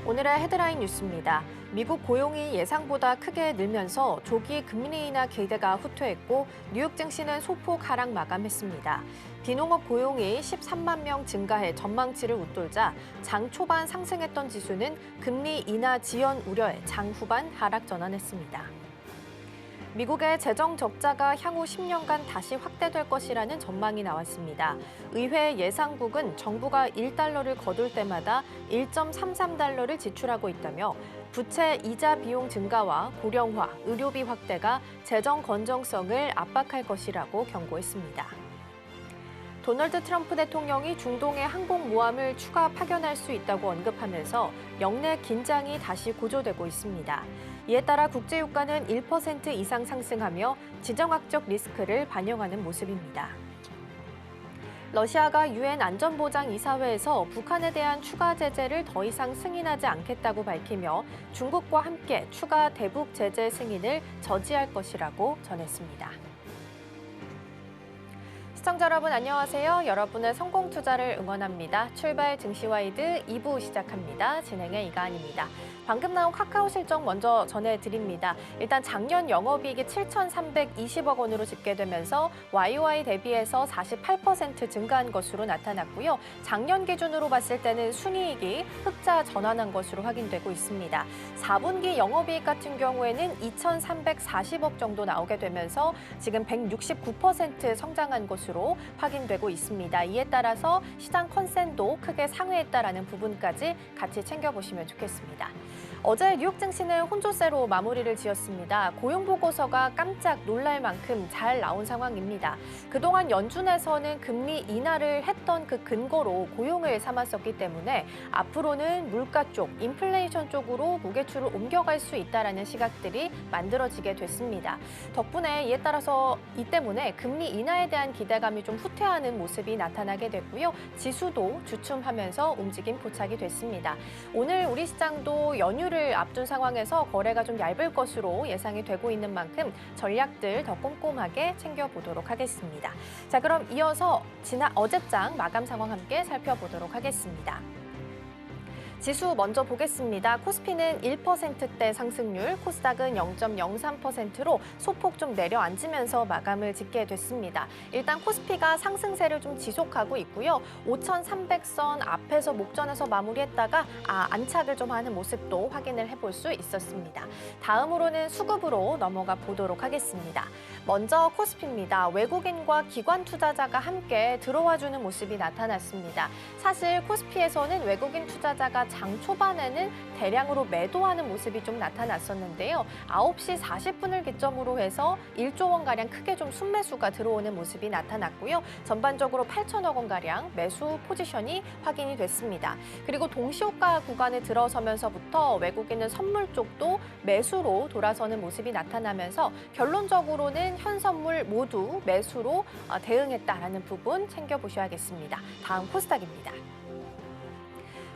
오늘의 헤드라인 뉴스입니다. 미국 고용이 예상보다 크게 늘면서 조기 금리 인하 기대가 후퇴했고 뉴욕 증시는 소폭 하락 마감했습니다. 비농업 고용이 13만 명 증가해 전망치를 웃돌자 장 초반 상승했던 지수는 금리 인하 지연 우려에 장 후반 하락 전환했습니다. 미국의 재정 적자가 향후 10년간 다시 확대될 것이라는 전망이 나왔습니다. 의회 예상국은 정부가 1달러를 거둘 때마다 1.33달러를 지출하고 있다며 부채 이자 비용 증가와 고령화, 의료비 확대가 재정 건전성을 압박할 것이라고 경고했습니다. 도널드 트럼프 대통령이 중동에 항공모함을 추가 파견할 수 있다고 언급하면서 영내 긴장이 다시 고조되고 있습니다. 이에 따라 국제유가는 1% 이상 상승하며 지정학적 리스크를 반영하는 모습입니다. 러시아가 유엔 안전보장이사회에서 북한에 대한 추가 제재를 더 이상 승인하지 않겠다고 밝히며 중국과 함께 추가 대북 제재 승인을 저지할 것이라고 전했습니다. 시청자 여러분 안녕하세요. 여러분의 성공 투자를 응원합니다. 출발 증시와이드 2부 시작합니다. 진행의 이가은입니다. 방금 나온 카카오 실적 먼저 전해드립니다. 일단 작년 영업이익이 7,320억 원으로 집계되면서 YOY 대비해서 48% 증가한 것으로 나타났고요. 작년 기준으로 봤을 때는 순이익이 흑자 전환한 것으로 확인되고 있습니다. 4분기 영업이익 같은 경우에는 2,340억 정도 나오게 되면서 지금 169% 성장한 것으로 확인되고 있습니다. 이에 따라서 시장 컨센도 크게 상회했다라는 부분까지 같이 챙겨보시면 좋겠습니다. 어제 뉴욕 증시는 혼조세로 마무리를 지었습니다. 고용 보고서가 깜짝 놀랄 만큼 잘 나온 상황입니다. 그동안 연준에서는 금리 인하를 했던 그 근거로 고용을 삼았었기 때문에 앞으로는 물가 쪽, 인플레이션 쪽으로 무게추를 옮겨갈 수 있다라는 시각들이 만들어지게 됐습니다. 덕분에 이에 따라서 이 때문에 금리 인하에 대한 기대감이 좀 후퇴하는 모습이 나타나게 됐고요. 지수도 주춤하면서 움직임 포착이 됐습니다. 오늘 우리 시장도 연휴를 앞둔 상황에서 거래가 좀 얇을 것으로 예상이 되고 있는 만큼 전략들 더 꼼꼼하게 챙겨보도록 하겠습니다. 자, 그럼 이어서 어제장 마감 상황 함께 살펴보도록 하겠습니다. 지수 먼저 보겠습니다. 코스피는 1%대 상승률, 코스닥은 0.03%로 소폭 좀 내려앉으면서 마감을 짓게 됐습니다. 일단 코스피가 상승세를 좀 지속하고 있고요. 5,300선 앞에서 목전에서 마무리했다가 안착을 좀 하는 모습도 확인을 해볼 수 있었습니다. 다음으로는 수급으로 넘어가 보도록 하겠습니다. 먼저 코스피입니다. 외국인과 기관 투자자가 함께 들어와주는 모습이 나타났습니다. 사실 코스피에서는 외국인 투자자가 장 초반에는 대량으로 매도하는 모습이 좀 나타났었는데요. 9시 40분을 기점으로 해서 1조 원가량 크게 좀 순매수가 들어오는 모습이 나타났고요. 전반적으로 8천억 원가량 매수 포지션이 확인이 됐습니다. 그리고 동시호가 구간에 들어서면서부터 외국인은 선물 쪽도 매수로 돌아서는 모습이 나타나면서 결론적으로는 현선물 모두 매수로 대응했다라는 부분 챙겨보셔야겠습니다. 다음 코스닥입니다.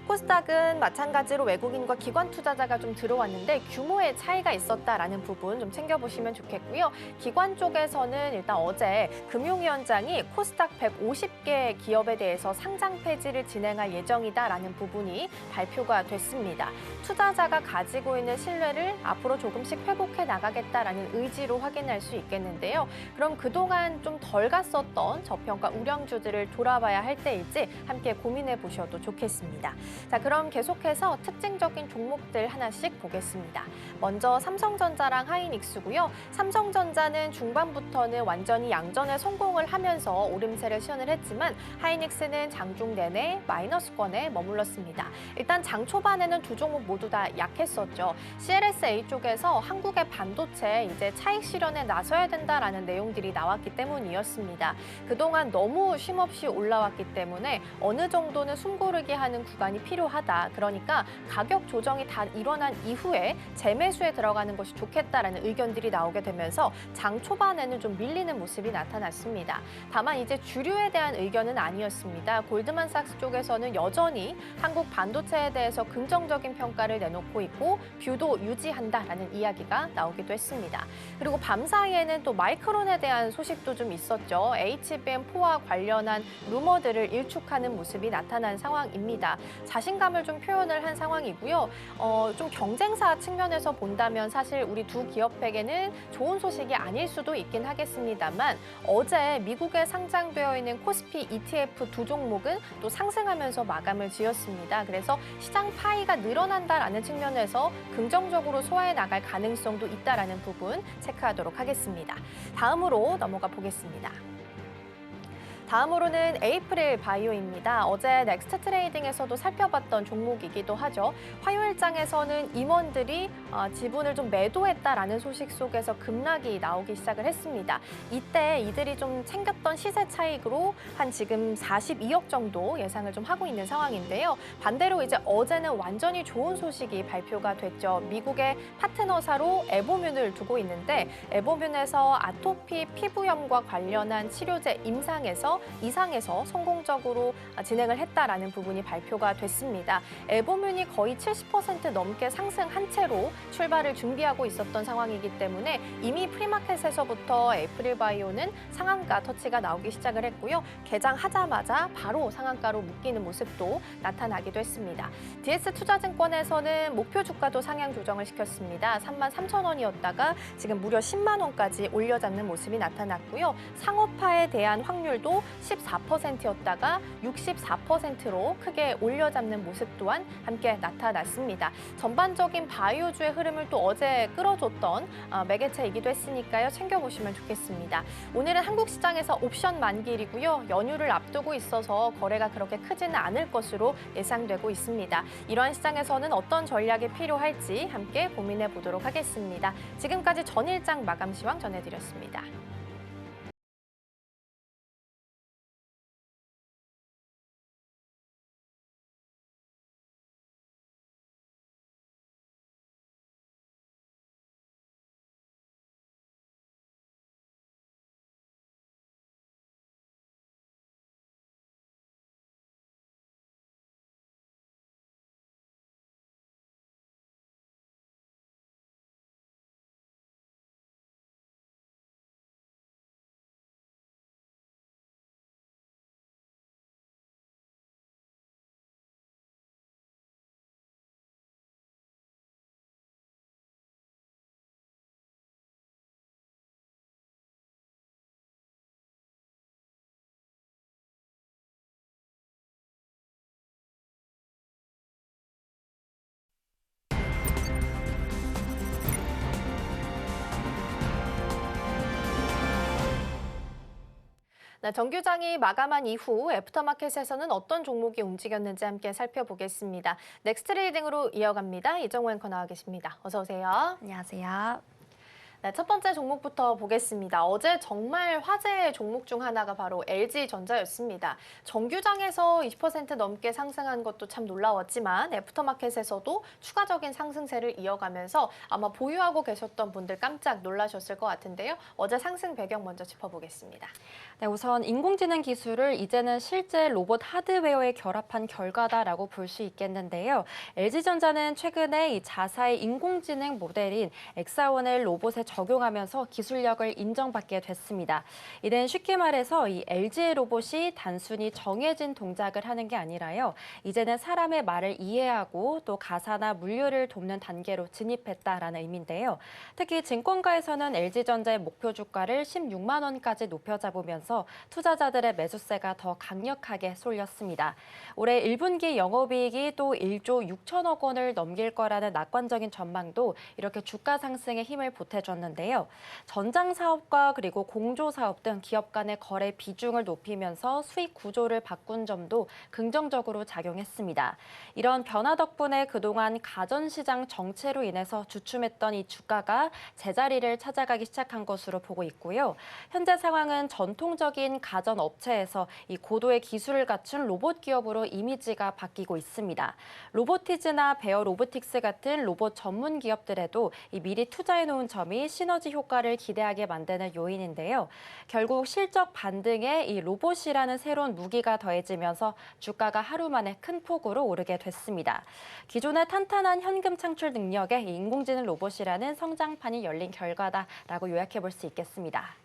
코스닥은 마찬가지로 외국인과 기관 투자자가 좀 들어왔는데 규모의 차이가 있었다라는 부분 좀 챙겨보시면 좋겠고요. 기관 쪽에서는 일단 어제 금융위원장이 코스닥 150개 기업에 대해서 상장 폐지를 진행할 예정이다라는 부분이 발표가 됐습니다. 투자자가 가지고 있는 신뢰를 앞으로 조금씩 회복해 나가겠다라는 의지로 확인할 수 있겠는데요. 그럼 그동안 좀 덜 갔었던 저평가 우량주들을 돌아봐야 할 때일지 함께 고민해 보셔도 좋겠습니다. 자, 그럼 계속해서 특징적인 종목들 하나씩 보겠습니다. 먼저 삼성전자랑 하이닉스고요. 삼성전자는 중반부터는 완전히 양전에 성공을 하면서 오름세를 시연을 했지만 하이닉스는 장중 내내 마이너스권에 머물렀습니다. 일단 장 초반에는 두 종목 모두 다 약했었죠. CLSA 쪽에서 한국의 반도체 이제 차익 실현에 나서야 된다라는 내용들이 나왔기 때문이었습니다. 그동안 너무 쉼없이 올라왔기 때문에 어느 정도는 숨고르기 하는 구간이 필요하다. 그러니까 가격 조정이 다 일어난 이후에 재매수에 들어가는 것이 좋겠다라는 의견들이 나오게 되면서 장 초반에는 좀 밀리는 모습이 나타났습니다. 다만 이제 주류에 대한 의견은 아니었습니다. 골드만삭스 쪽에서는 여전히 한국 반도체에 대해서 긍정적인 평가를 내놓고 있고 뷰도 유지한다라는 이야기가 나오기도 했습니다. 그리고 밤사이에는 또 마이크론에 대한 소식도 좀 있었죠. HBM4와 관련한 루머들을 일축하는 모습이 나타난 상황입니다. 자신감을 좀 표현을 한 상황이고요. 좀 경쟁사 측면에서 본다면 사실 우리 두 기업에게는 좋은 소식이 아닐 수도 있긴 하겠습니다만 어제 미국에 상장되어 있는 코스피 ETF 두 종목은 또 상승하면서 마감을 지었습니다. 그래서 시장 파이가 늘어난다라는 측면에서 긍정적으로 소화해 나갈 가능성도 있다라는 부분 체크하도록 하겠습니다. 다음으로 넘어가 보겠습니다. 다음으로는 에이프릴 바이오입니다. 어제 넥스트 트레이딩에서도 살펴봤던 종목이기도 하죠. 화요일장에서는 임원들이 지분을 좀 매도했다라는 소식 속에서 급락이 나오기 시작을 했습니다. 이때 이들이 좀 챙겼던 시세 차익으로 한 지금 42억 정도 예상을 좀 하고 있는 상황인데요. 반대로 이제 어제는 완전히 좋은 소식이 발표가 됐죠. 미국의 파트너사로 에보뮌을 두고 있는데 에보뮌에서 아토피 피부염과 관련한 치료제 이상에서 성공적으로 진행을 했다라는 부분이 발표가 됐습니다. 에보뮌이 거의 70% 넘게 상승한 채로 출발을 준비하고 있었던 상황이기 때문에 이미 프리마켓에서부터 에이프릴 바이오는 상한가 터치가 나오기 시작을 했고요. 개장하자마자 바로 상한가로 묶이는 모습도 나타나기도 했습니다. DS투자증권에서는 목표 주가도 상향 조정을 시켰습니다. 33,000원이었다가 지금 무려 10만 원까지 올려잡는 모습이 나타났고요. 상업화에 대한 확률도 14%였다가 64%로 크게 올려잡는 모습 또한 함께 나타났습니다. 전반적인 바이오주의 흐름을 또 어제 끌어줬던 매개체이기도 했으니까요. 챙겨보시면 좋겠습니다. 오늘은 한국 시장에서 옵션 만기일이고요. 연휴를 앞두고 있어서 거래가 그렇게 크지는 않을 것으로 예상되고 있습니다. 이러한 시장에서는 어떤 전략이 필요할지 함께 고민해 보도록 하겠습니다. 지금까지 전일장 마감 시황 전해드렸습니다. 네, 정규장이 마감한 이후 애프터마켓에서는 어떤 종목이 움직였는지 함께 살펴보겠습니다. 넥스트레이딩으로 이어갑니다. 이정호 앵커 나와 계십니다. 어서 오세요. 안녕하세요. 네, 첫 번째 종목부터 보겠습니다. 어제 정말 화제의 종목 중 하나가 바로 LG전자였습니다. 정규장에서 20% 넘게 상승한 것도 참 놀라웠지만 애프터마켓에서도 추가적인 상승세를 이어가면서 아마 보유하고 계셨던 분들 깜짝 놀라셨을 것 같은데요. 어제 상승 배경 먼저 짚어보겠습니다. 네, 우선 인공지능 기술을 이제는 실제 로봇 하드웨어에 결합한 결과다라고 볼 수 있겠는데요. LG전자는 최근에 이 자사의 인공지능 모델인 엑사원을 로봇에 적용하면서 기술력을 인정받게 됐습니다. 이는 쉽게 말해서 이 LG의 로봇이 단순히 정해진 동작을 하는 게 아니라요. 이제는 사람의 말을 이해하고 또 가사나 물류를 돕는 단계로 진입했다라는 의미인데요. 특히 증권가에서는 LG전자의 목표 주가를 16만 원까지 높여 잡으면서 투자자들의 매수세가 더 강력하게 쏠렸습니다. 올해 1분기 영업이익이 또 1조 6천억 원을 넘길 거라는 낙관적인 전망도 이렇게 주가 상승에 힘을 보태줬는데요. 전장 사업과 그리고 공조 사업 등 기업 간의 거래 비중을 높이면서 수익 구조를 바꾼 점도 긍정적으로 작용했습니다. 이런 변화 덕분에 그동안 가전시장 정체로 인해서 주춤했던 이 주가가 제자리를 찾아가기 시작한 것으로 보고 있고요. 현재 상황은 전통적인 가전 업체에서 이 고도의 기술을 갖춘 로봇 기업으로 이미지가 바뀌고 있습니다. 로보티즈나 베어 로보틱스 같은 로봇 전문 기업들에도 이 미리 투자해 놓은 점이 시너지 효과를 기대하게 만드는 요인인데요. 결국 실적 반등에 이 로봇이라는 새로운 무기가 더해지면서 주가가 하루 만에 큰 폭으로 오르게 됐습니다. 기존의 탄탄한 현금 창출 능력에 인공지능 로봇이라는 성장판이 열린 결과다라고 요약해 볼 수 있겠습니다.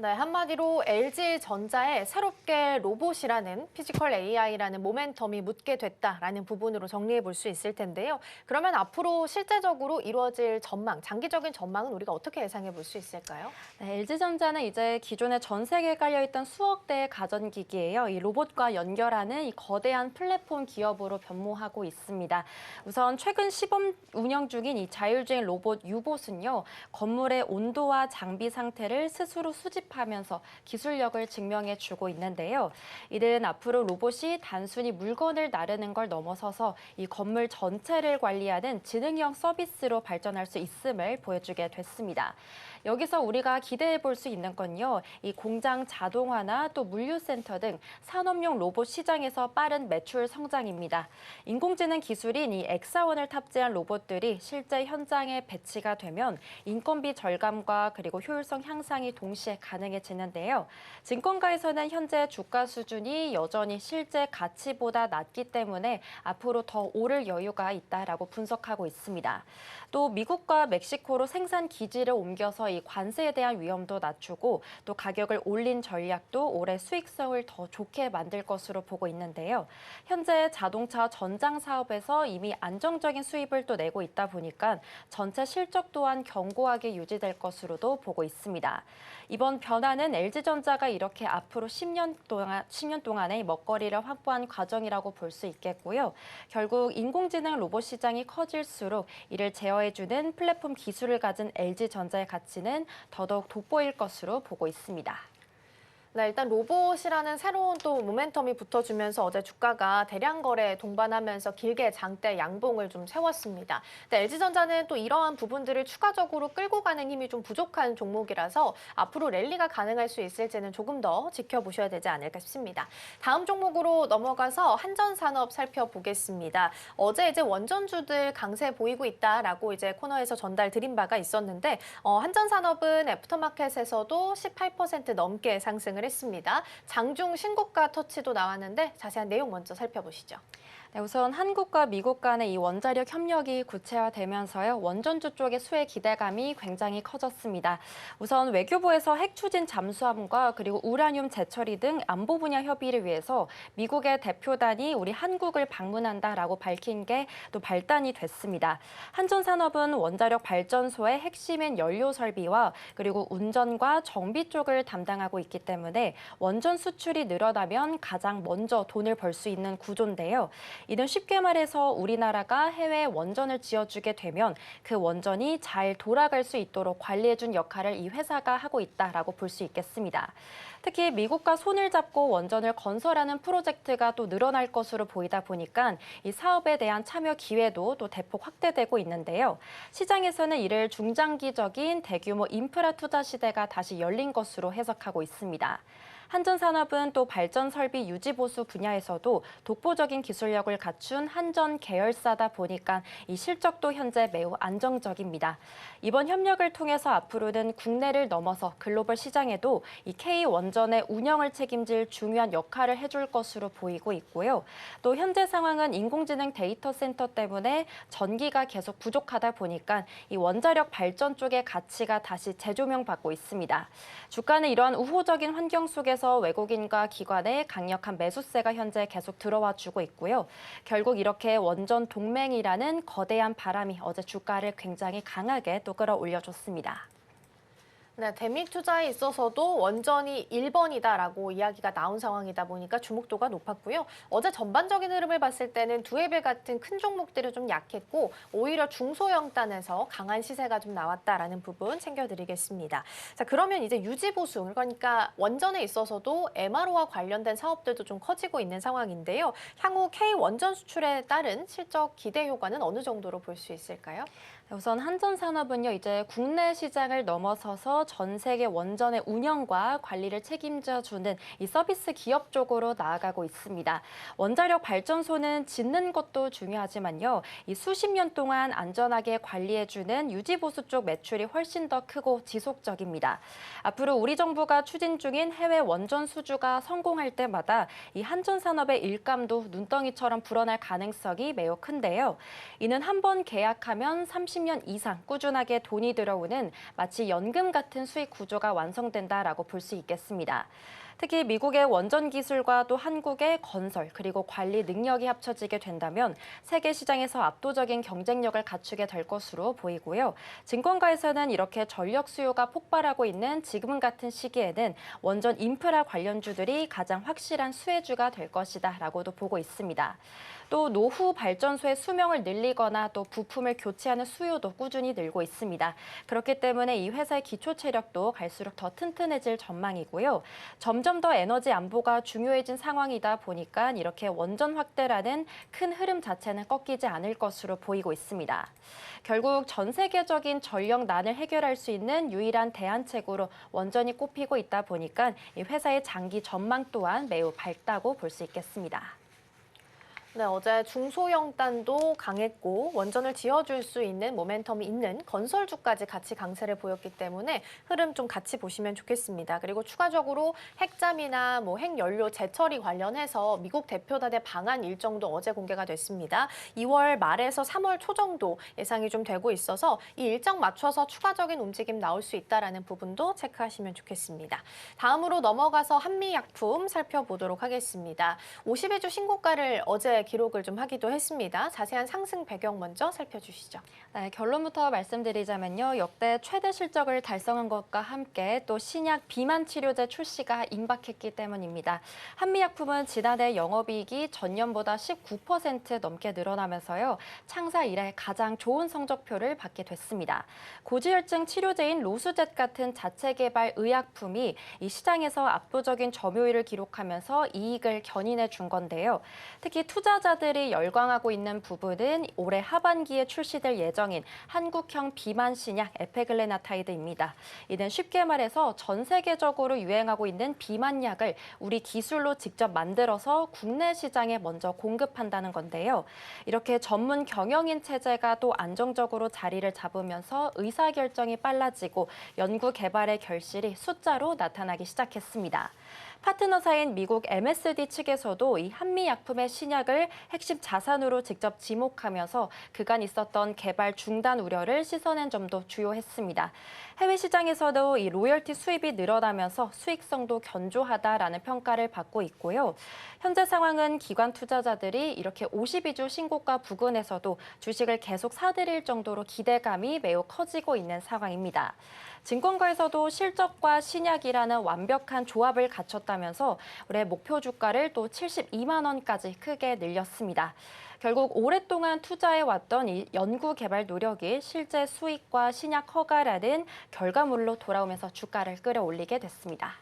네, 한마디로 LG전자에 새롭게 로봇이라는 피지컬 AI라는 모멘텀이 묻게 됐다라는 부분으로 정리해 볼 수 있을 텐데요. 그러면 앞으로 실제적으로 이루어질 전망, 장기적인 전망은 우리가 어떻게 예상해 볼 수 있을까요? 네, LG전자는 이제 기존에 전 세계에 깔려있던 수억 대의 가전기기예요. 이 로봇과 연결하는 이 거대한 플랫폼 기업으로 변모하고 있습니다. 우선 최근 시범 운영 중인 이 자율주행 로봇 유봇은요, 건물의 온도와 장비 상태를 스스로 수집하면서 기술력을 증명해 주고 있는데요. 이는 앞으로 로봇이 단순히 물건을 나르는 걸 넘어서서 이 건물 전체를 관리하는 지능형 서비스로 발전할 수 있음을 보여주게 됐습니다. 여기서 우리가 기대해 볼 수 있는 건요, 이 공장 자동화나 또 물류센터 등 산업용 로봇 시장에서 빠른 매출 성장입니다. 인공지능 기술인 이 엑사원을 탑재한 로봇들이 실제 현장에 배치가 되면 인건비 절감과 그리고 효율성 향상이 동시에 가능해지는데요. 증권가에서는 현재 주가 수준이 여전히 실제 가치보다 낮기 때문에 앞으로 더 오를 여유가 있다라고 분석하고 있습니다. 또 미국과 멕시코로 생산 기지를 옮겨서 이 관세에 대한 위험도 낮추고 또 가격을 올린 전략도 올해 수익성을 더 좋게 만들 것으로 보고 있는데요. 현재 자동차 전장 사업에서 이미 안정적인 수입을 또 내고 있다 보니까 전체 실적 또한 견고하게 유지될 것으로도 보고 있습니다. 이번 변화는 LG전자가 이렇게 앞으로 10년 동안의 먹거리를 확보한 과정이라고 볼 수 있겠고요. 결국 인공지능 로봇 시장이 커질수록 이를 제어해주는 플랫폼 기술을 가진 LG전자의 가치는 더더욱 돋보일 것으로 보고 있습니다. 네, 일단 로봇이라는 새로운 또 모멘텀이 붙어주면서 어제 주가가 대량 거래 동반하면서 길게 장대 양봉을 좀 세웠습니다. 근데 LG전자는 또 이러한 부분들을 추가적으로 끌고 가는 힘이 좀 부족한 종목이라서 앞으로 랠리가 가능할 수 있을지는 조금 더 지켜보셔야 되지 않을까 싶습니다. 다음 종목으로 넘어가서 한전산업 살펴보겠습니다. 어제 이제 원전주들 강세 보이고 있다라고 이제 코너에서 전달 드린 바가 있었는데 한전산업은 애프터마켓에서도 18% 넘게 상승을 했습니다. 장중 신고가 터치도 나왔는데 자세한 내용 먼저 살펴보시죠. 네, 우선 한국과 미국 간의 이 원자력 협력이 구체화되면서요, 원전주 쪽의 수혜 기대감이 굉장히 커졌습니다. 우선 외교부에서 핵 추진 잠수함과 그리고 우라늄 재처리 등 안보 분야 협의를 위해서 미국의 대표단이 우리 한국을 방문한다라고 밝힌 게 또 발단이 됐습니다. 한전산업은 원자력 발전소의 핵심인 연료 설비와 그리고 운전과 정비 쪽을 담당하고 있기 때문에 원전 수출이 늘어나면 가장 먼저 돈을 벌 수 있는 구조인데요. 이는 쉽게 말해서 우리나라가 해외에 원전을 지어주게 되면 그 원전이 잘 돌아갈 수 있도록 관리해준 역할을 이 회사가 하고 있다라고 볼 수 있겠습니다. 특히 미국과 손을 잡고 원전을 건설하는 프로젝트가 또 늘어날 것으로 보이다 보니까 이 사업에 대한 참여 기회도 또 대폭 확대되고 있는데요. 시장에서는 이를 중장기적인 대규모 인프라 투자 시대가 다시 열린 것으로 해석하고 있습니다. 한전산업은 또 발전 설비 유지 보수 분야에서도 독보적인 기술력을 갖춘 한전 계열사다 보니까 이 실적도 현재 매우 안정적입니다. 이번 협력을 통해서 앞으로는 국내를 넘어서 글로벌 시장에도 이 K 원전의 운영을 책임질 중요한 역할을 해줄 것으로 보이고 있고요. 또 현재 상황은 인공지능 데이터 센터 때문에 전기가 계속 부족하다 보니까 이 원자력 발전 쪽의 가치가 다시 재조명받고 있습니다. 주가는 이러한 우호적인 환경 속에서 외국인과 기관의 강력한 매수세가 현재 계속 들어와 주고 있고요. 결국 이렇게 원전 동맹이라는 거대한 바람이 어제 주가를 굉장히 강하게 또 끌어올려줬습니다. 네, 대미 투자에 있어서도 원전이 1번이다라고 이야기가 나온 상황이다 보니까 주목도가 높았고요. 어제 전반적인 흐름을 봤을 때는 두에벨 같은 큰 종목들이 좀 약했고 오히려 중소형단에서 강한 시세가 좀 나왔다라는 부분 챙겨드리겠습니다. 자, 그러면 이제 유지보수, 그러니까 원전에 있어서도 MRO와 관련된 사업들도 좀 커지고 있는 상황인데요. 향후 K 원전 수출에 따른 실적 기대 효과는 어느 정도로 볼 수 있을까요? 우선 한전산업은요, 이제 국내 시장을 넘어서서 전 세계 원전의 운영과 관리를 책임져주는 이 서비스 기업 쪽으로 나아가고 있습니다. 원자력 발전소는 짓는 것도 중요하지만요, 이 수십 년 동안 안전하게 관리해주는 유지보수 쪽 매출이 훨씬 더 크고 지속적입니다. 앞으로 우리 정부가 추진 중인 해외 원전 수주가 성공할 때마다 이 한전산업의 일감도 눈덩이처럼 불어날 가능성이 매우 큰데요. 이는 한 번 계약하면 30 30년 이상 꾸준하게 돈이 들어오는 마치 연금 같은 수익 구조가 완성된다라고 볼 수 있겠습니다. 특히 미국의 원전 기술과 또 한국의 건설 그리고 관리 능력이 합쳐지게 된다면 세계 시장에서 압도적인 경쟁력을 갖추게 될 것으로 보이고요. 증권가에서는 이렇게 전력 수요가 폭발하고 있는 지금 같은 시기에는 원전 인프라 관련주들이 가장 확실한 수혜주가 될 것이다라고도 보고 있습니다. 또 노후 발전소의 수명을 늘리거나 또 부품을 교체하는 수요도 꾸준히 늘고 있습니다. 그렇기 때문에 이 회사의 기초 체력도 갈수록 더 튼튼해질 전망이고요. 점점 더 에너지 안보가 중요해진 상황이다 보니까 이렇게 원전 확대라는 큰 흐름 자체는 꺾이지 않을 것으로 보이고 있습니다. 결국 전 세계적인 전력난을 해결할 수 있는 유일한 대안책으로 원전이 꼽히고 있다 보니까 이 회사의 장기 전망 또한 매우 밝다고 볼 수 있겠습니다. 네, 어제 중소형단도 강했고 원전을 지어줄 수 있는 모멘텀이 있는 건설주까지 같이 강세를 보였기 때문에 흐름 좀 같이 보시면 좋겠습니다. 그리고 추가적으로 핵잠이나 핵연료 재처리 관련해서 미국 대표단의 방한 일정도 어제 공개가 됐습니다. 2월 말에서 3월 초 정도 예상이 좀 되고 있어서 이 일정 맞춰서 추가적인 움직임 나올 수 있다라는 부분도 체크하시면 좋겠습니다. 다음으로 넘어가서 한미약품 살펴보도록 하겠습니다. 52주 신고가를 어제 기록을 좀 하기도 했습니다. 자세한 상승 배경 먼저 살펴주시죠. 네, 결론부터 말씀드리자면요. 역대 최대 실적을 달성한 것과 함께 또 신약 비만 치료제 출시가 임박했기 때문입니다. 한미약품은 지난해 영업이익이 전년보다 19% 넘게 늘어나면서요. 창사 이래 가장 좋은 성적표를 받게 됐습니다. 고지혈증 치료제인 로수젯 같은 자체 개발 의약품이 이 시장에서 압도적인 점유율을 기록하면서 이익을 견인해 준 건데요. 특히 투자자들이 열광하고 있는 부분은 올해 하반기에 출시될 예정인 한국형 비만 신약 에페글레나타이드입니다. 이는 쉽게 말해서 전 세계적으로 유행하고 있는 비만약을 우리 기술로 직접 만들어서 국내 시장에 먼저 공급한다는 건데요. 이렇게 전문 경영인 체제가 또 안정적으로 자리를 잡으면서 의사결정이 빨라지고 연구 개발의 결실이 숫자로 나타나기 시작했습니다. 파트너사인 미국 MSD 측에서도 이 한미약품의 신약을 핵심 자산으로 직접 지목하면서 그간 있었던 개발 중단 우려를 씻어낸 점도 주요했습니다. 해외 시장에서도 이 로열티 수입이 늘어나면서 수익성도 견조하다라는 평가를 받고 있고요. 현재 상황은 기관 투자자들이 이렇게 52주 신고가 부근에서도 주식을 계속 사들일 정도로 기대감이 매우 커지고 있는 상황입니다. 증권가에서도 실적과 신약이라는 완벽한 조합을 갖췄다면서 올해 목표 주가를 또 72만 원까지 크게 늘렸습니다. 결국 오랫동안 투자해왔던 이 연구 개발 노력이 실제 수익과 신약 허가라는 결과물로 돌아오면서 주가를 끌어올리게 됐습니다.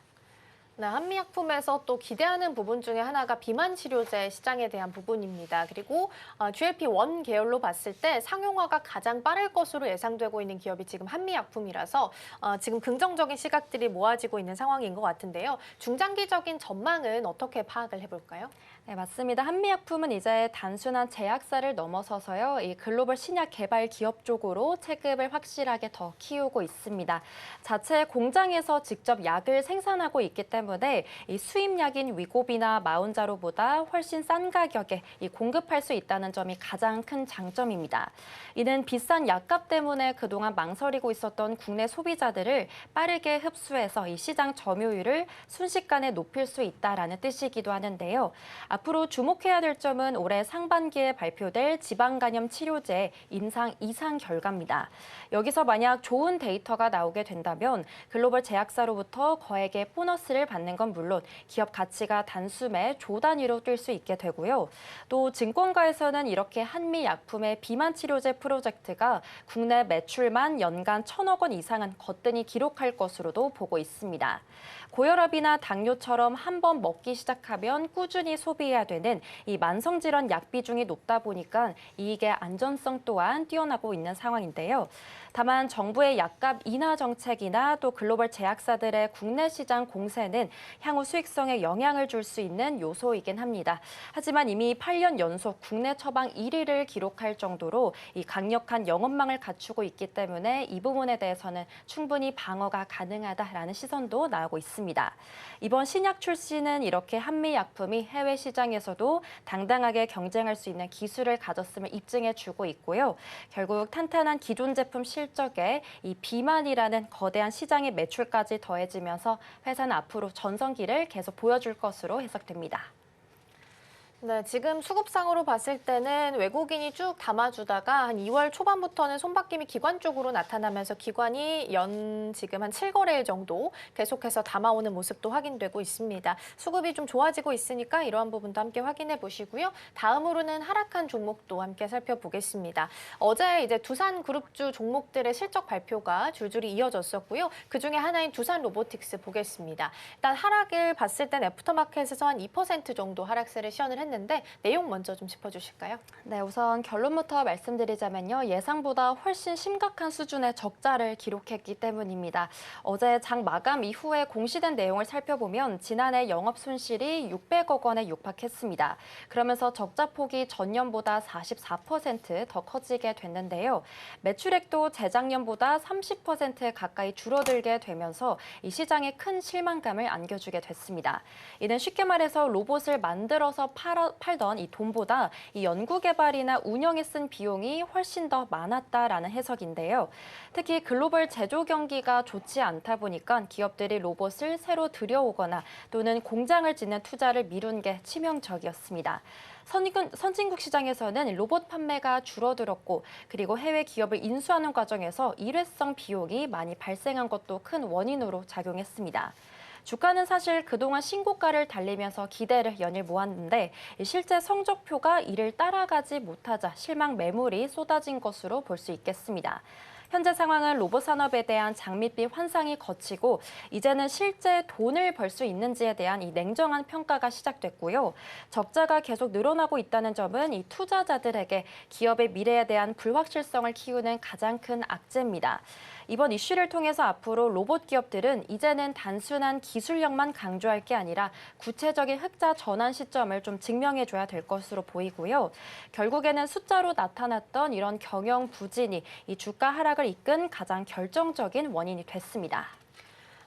네, 한미약품에서 또 기대하는 부분 중에 하나가 비만 치료제 시장에 대한 부분입니다. 그리고 GLP-1 계열로 봤을 때 상용화가 가장 빠를 것으로 예상되고 있는 기업이 지금 한미약품이라서 지금 긍정적인 시각들이 모아지고 있는 상황인 것 같은데요. 중장기적인 전망은 어떻게 파악을 해볼까요? 네, 맞습니다. 한미약품은 이제 단순한 제약사를 넘어서서요, 이 글로벌 신약 개발 기업 쪽으로 체급을 확실하게 더 키우고 있습니다. 자체 공장에서 직접 약을 생산하고 있기 때문에 이 수입약인 위고비나 마운자로보다 훨씬 싼 가격에 공급할 수 있다는 점이 가장 큰 장점입니다. 이는 비싼 약값 때문에 그동안 망설이고 있었던 국내 소비자들을 빠르게 흡수해서 이 시장 점유율을 순식간에 높일 수 있다라는 뜻이기도 하는데요. 앞으로 주목해야 될 점은 올해 상반기에 발표될 지방간염 치료제 임상 2상 결과입니다. 여기서 만약 좋은 데이터가 나오게 된다면 글로벌 제약사로부터 거액의 보너스를 받는 건 물론 기업 가치가 단숨에 조 단위로 뛸 수 있게 되고요. 또 증권가에서는 이렇게 한미약품의 비만 치료제 프로젝트가 국내 매출만 연간 1,000억 원 이상은 거뜬히 기록할 것으로도 보고 있습니다. 고혈압이나 당뇨처럼 한 번 먹기 시작하면 꾸준히 소비해야 되는 이 만성질환 약 비중이 높다 보니까 이익의 안전성 또한 뛰어나고 있는 상황인데요. 다만 정부의 약값 인하 정책이나 또 글로벌 제약사들의 국내 시장 공세는 향후 수익성에 영향을 줄 수 있는 요소이긴 합니다. 하지만 이미 8년 연속 국내 처방 1위를 기록할 정도로 이 강력한 영업망을 갖추고 있기 때문에 이 부분에 대해서는 충분히 방어가 가능하다라는 시선도 나오고 있습니다. 이번 신약 출시는 이렇게 한미약품이 해외 시장 시장에서도 당당하게 경쟁할 수 있는 기술을 가졌음을 입증해주고 있고요. 결국 탄탄한 기존 제품 실적에 이 비만이라는 거대한 시장의 매출까지 더해지면서 회사는 앞으로 전성기를 계속 보여줄 것으로 해석됩니다. 네, 지금 수급상으로 봤을 때는 외국인이 쭉 담아주다가 한 2월 초반부터는 손바뀜이 기관 쪽으로 나타나면서 기관이 지금 한 7거래일 정도 계속해서 담아오는 모습도 확인되고 있습니다. 수급이 좀 좋아지고 있으니까 이러한 부분도 함께 확인해 보시고요. 다음으로는 하락한 종목도 함께 살펴보겠습니다. 어제 이제 두산그룹주 종목들의 실적 발표가 줄줄이 이어졌었고요. 그중에 하나인 두산로보틱스 보겠습니다. 일단 하락을 봤을 땐 애프터마켓에서 한 2% 정도 하락세를 시현을 했는데 내용 먼저 좀 짚어주실까요? 네, 우선 결론부터 말씀드리자면요. 예상보다 훨씬 심각한 수준의 적자를 기록했기 때문입니다. 어제 장 마감 이후에 공시된 내용을 살펴보면 지난해 영업 손실이 600억 원에 육박했습니다. 그러면서 적자 폭이 전년보다 44%더 커지게 됐는데요. 매출액도 재작년보다 30% 가까이 줄어들게 되면서 이 시장에 큰 실망감을 안겨주게 됐습니다. 이는 쉽게 말해서 로봇을 만들어서 팔던 이 돈보다 이 연구개발이나 운영에 쓴 비용이 훨씬 더 많았다라는 해석인데요. 특히 글로벌 제조 경기가 좋지 않다 보니까 기업들이 로봇을 새로 들여오거나 또는 공장을 짓는 투자를 미룬 게 치명적이었습니다. 선진국 시장에서는 로봇 판매가 줄어들었고 그리고 해외 기업을 인수하는 과정에서 일회성 비용이 많이 발생한 것도 큰 원인으로 작용했습니다. 주가는 사실 그동안 신고가를 달리면서 기대를 연일 모았는데 실제 성적표가 이를 따라가지 못하자 실망 매물이 쏟아진 것으로 볼 수 있겠습니다. 현재 상황은 로봇 산업에 대한 장밋빛 환상이 거치고 이제는 실제 돈을 벌 수 있는지에 대한 이 냉정한 평가가 시작됐고요. 적자가 계속 늘어나고 있다는 점은 이 투자자들에게 기업의 미래에 대한 불확실성을 키우는 가장 큰 악재입니다. 이번 이슈를 통해서 앞으로 로봇 기업들은 이제는 단순한 기술력만 강조할 게 아니라 구체적인 흑자 전환 시점을 좀 증명해줘야 될 것으로 보이고요. 결국에는 숫자로 나타났던 이런 경영 부진이 이 주가 하락을 이끈 가장 결정적인 원인이 됐습니다.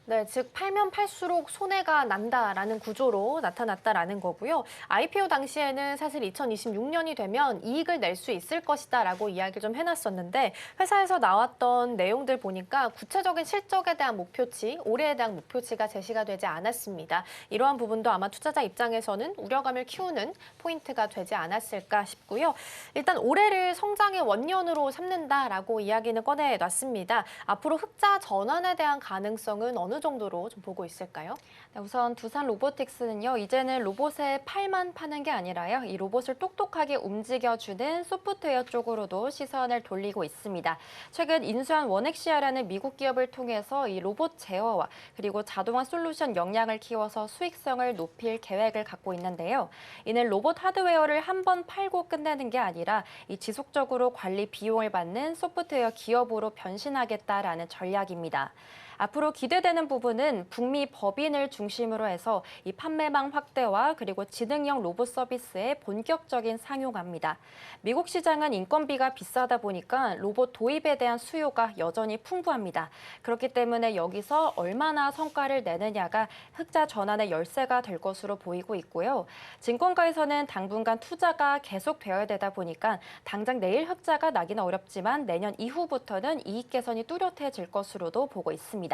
네, 즉 팔면 팔수록 손해가 난다라는 구조로 나타났다라는 거고요. IPO 당시에는 사실 2026년이 되면 이익을 낼 수 있을 것이다라고 이야기를 좀 해놨었는데 회사에서 나왔던 내용들 보니까 구체적인 실적에 대한 목표치, 올해에 대한 목표치가 제시가 되지 않았습니다. 이러한 부분도 아마 투자자 입장에서는 우려감을 키우는 포인트가 되지 않았을까 싶고요. 일단 올해를 성장의 원년으로 삼는다라고 이야기는 꺼내놨습니다. 앞으로 흑자 전환에 대한 가능성은 어느 정도로 좀 보고 있을까요? 네, 우선 두산 로보틱스는요, 이제는 로봇의 팔만 파는 게 아니라요, 이 로봇을 똑똑하게 움직여주는 소프트웨어 쪽으로도 시선을 돌리고 있습니다. 최근 인수한 원엑시아라는 미국 기업을 통해서 이 로봇 제어와 그리고 자동화 솔루션 역량을 키워서 수익성을 높일 계획을 갖고 있는데요. 이는 로봇 하드웨어를 한 번 팔고 끝내는 게 아니라 이 지속적으로 관리 비용을 받는 소프트웨어 기업으로 변신하겠다라는 전략입니다. 앞으로 기대되는 부분은 북미 법인을 중심으로 해서 이 판매망 확대와 그리고 지능형 로봇 서비스의 본격적인 상용화입니다. 미국 시장은 인건비가 비싸다 보니까 로봇 도입에 대한 수요가 여전히 풍부합니다. 그렇기 때문에 여기서 얼마나 성과를 내느냐가 흑자 전환의 열쇠가 될 것으로 보이고 있고요. 증권가에서는 당분간 투자가 계속되어야 되다 보니까 당장 내일 흑자가 나기는 어렵지만 내년 이후부터는 이익 개선이 뚜렷해질 것으로도 보고 있습니다.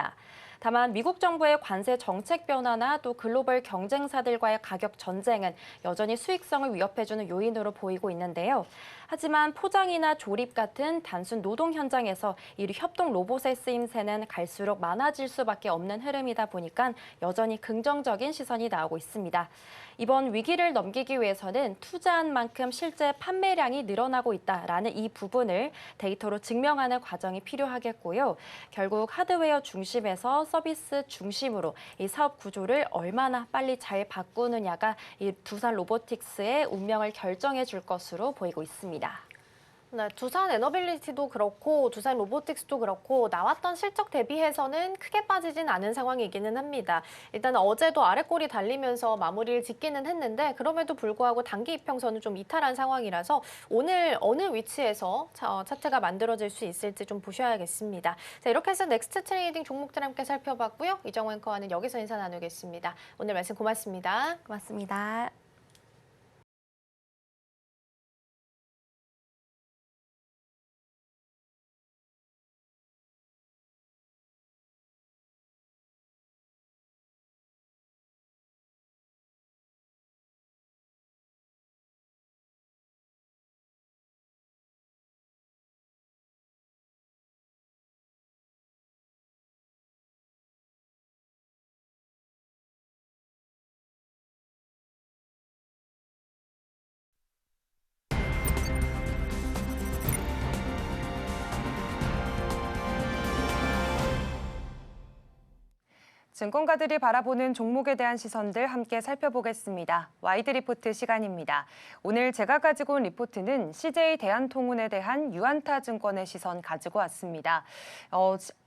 다만 미국 정부의 관세 정책 변화나 또 글로벌 경쟁사들과의 가격 전쟁은 여전히 수익성을 위협해주는 요인으로 보이고 있는데요. 하지만 포장이나 조립 같은 단순 노동 현장에서 이 협동 로봇의 쓰임새는 갈수록 많아질 수밖에 없는 흐름이다 보니까 여전히 긍정적인 시선이 나오고 있습니다. 이번 위기를 넘기기 위해서는 투자한 만큼 실제 판매량이 늘어나고 있다라는 이 부분을 데이터로 증명하는 과정이 필요하겠고요. 결국 하드웨어 중심에서 서비스 중심으로 이 사업 구조를 얼마나 빨리 잘 바꾸느냐가 이 두산 로보틱스의 운명을 결정해 줄 것으로 보이고 있습니다. 네, 두산 에너빌리티도 그렇고 두산 로보틱스도 그렇고 나왔던 실적 대비해서는 크게 빠지진 않은 상황이기는 합니다. 일단 어제도 아랫골이 달리면서 마무리를 짓기는 했는데 그럼에도 불구하고 단기 이평선은 좀 이탈한 상황이라서 오늘 어느 위치에서 차트가 만들어질 수 있을지 좀 보셔야겠습니다. 자, 이렇게 해서 넥스트 트레이딩 종목들 함께 살펴봤고요. 이정우 앵커와는 여기서 인사 나누겠습니다. 오늘 말씀 고맙습니다. 고맙습니다. 증권가들이 바라보는 종목에 대한 시선들 함께 살펴보겠습니다. 와이드 리포트 시간입니다. 오늘 제가 가지고 온 리포트는 CJ 대한통운에 대한 유안타 증권의 시선 가지고 왔습니다.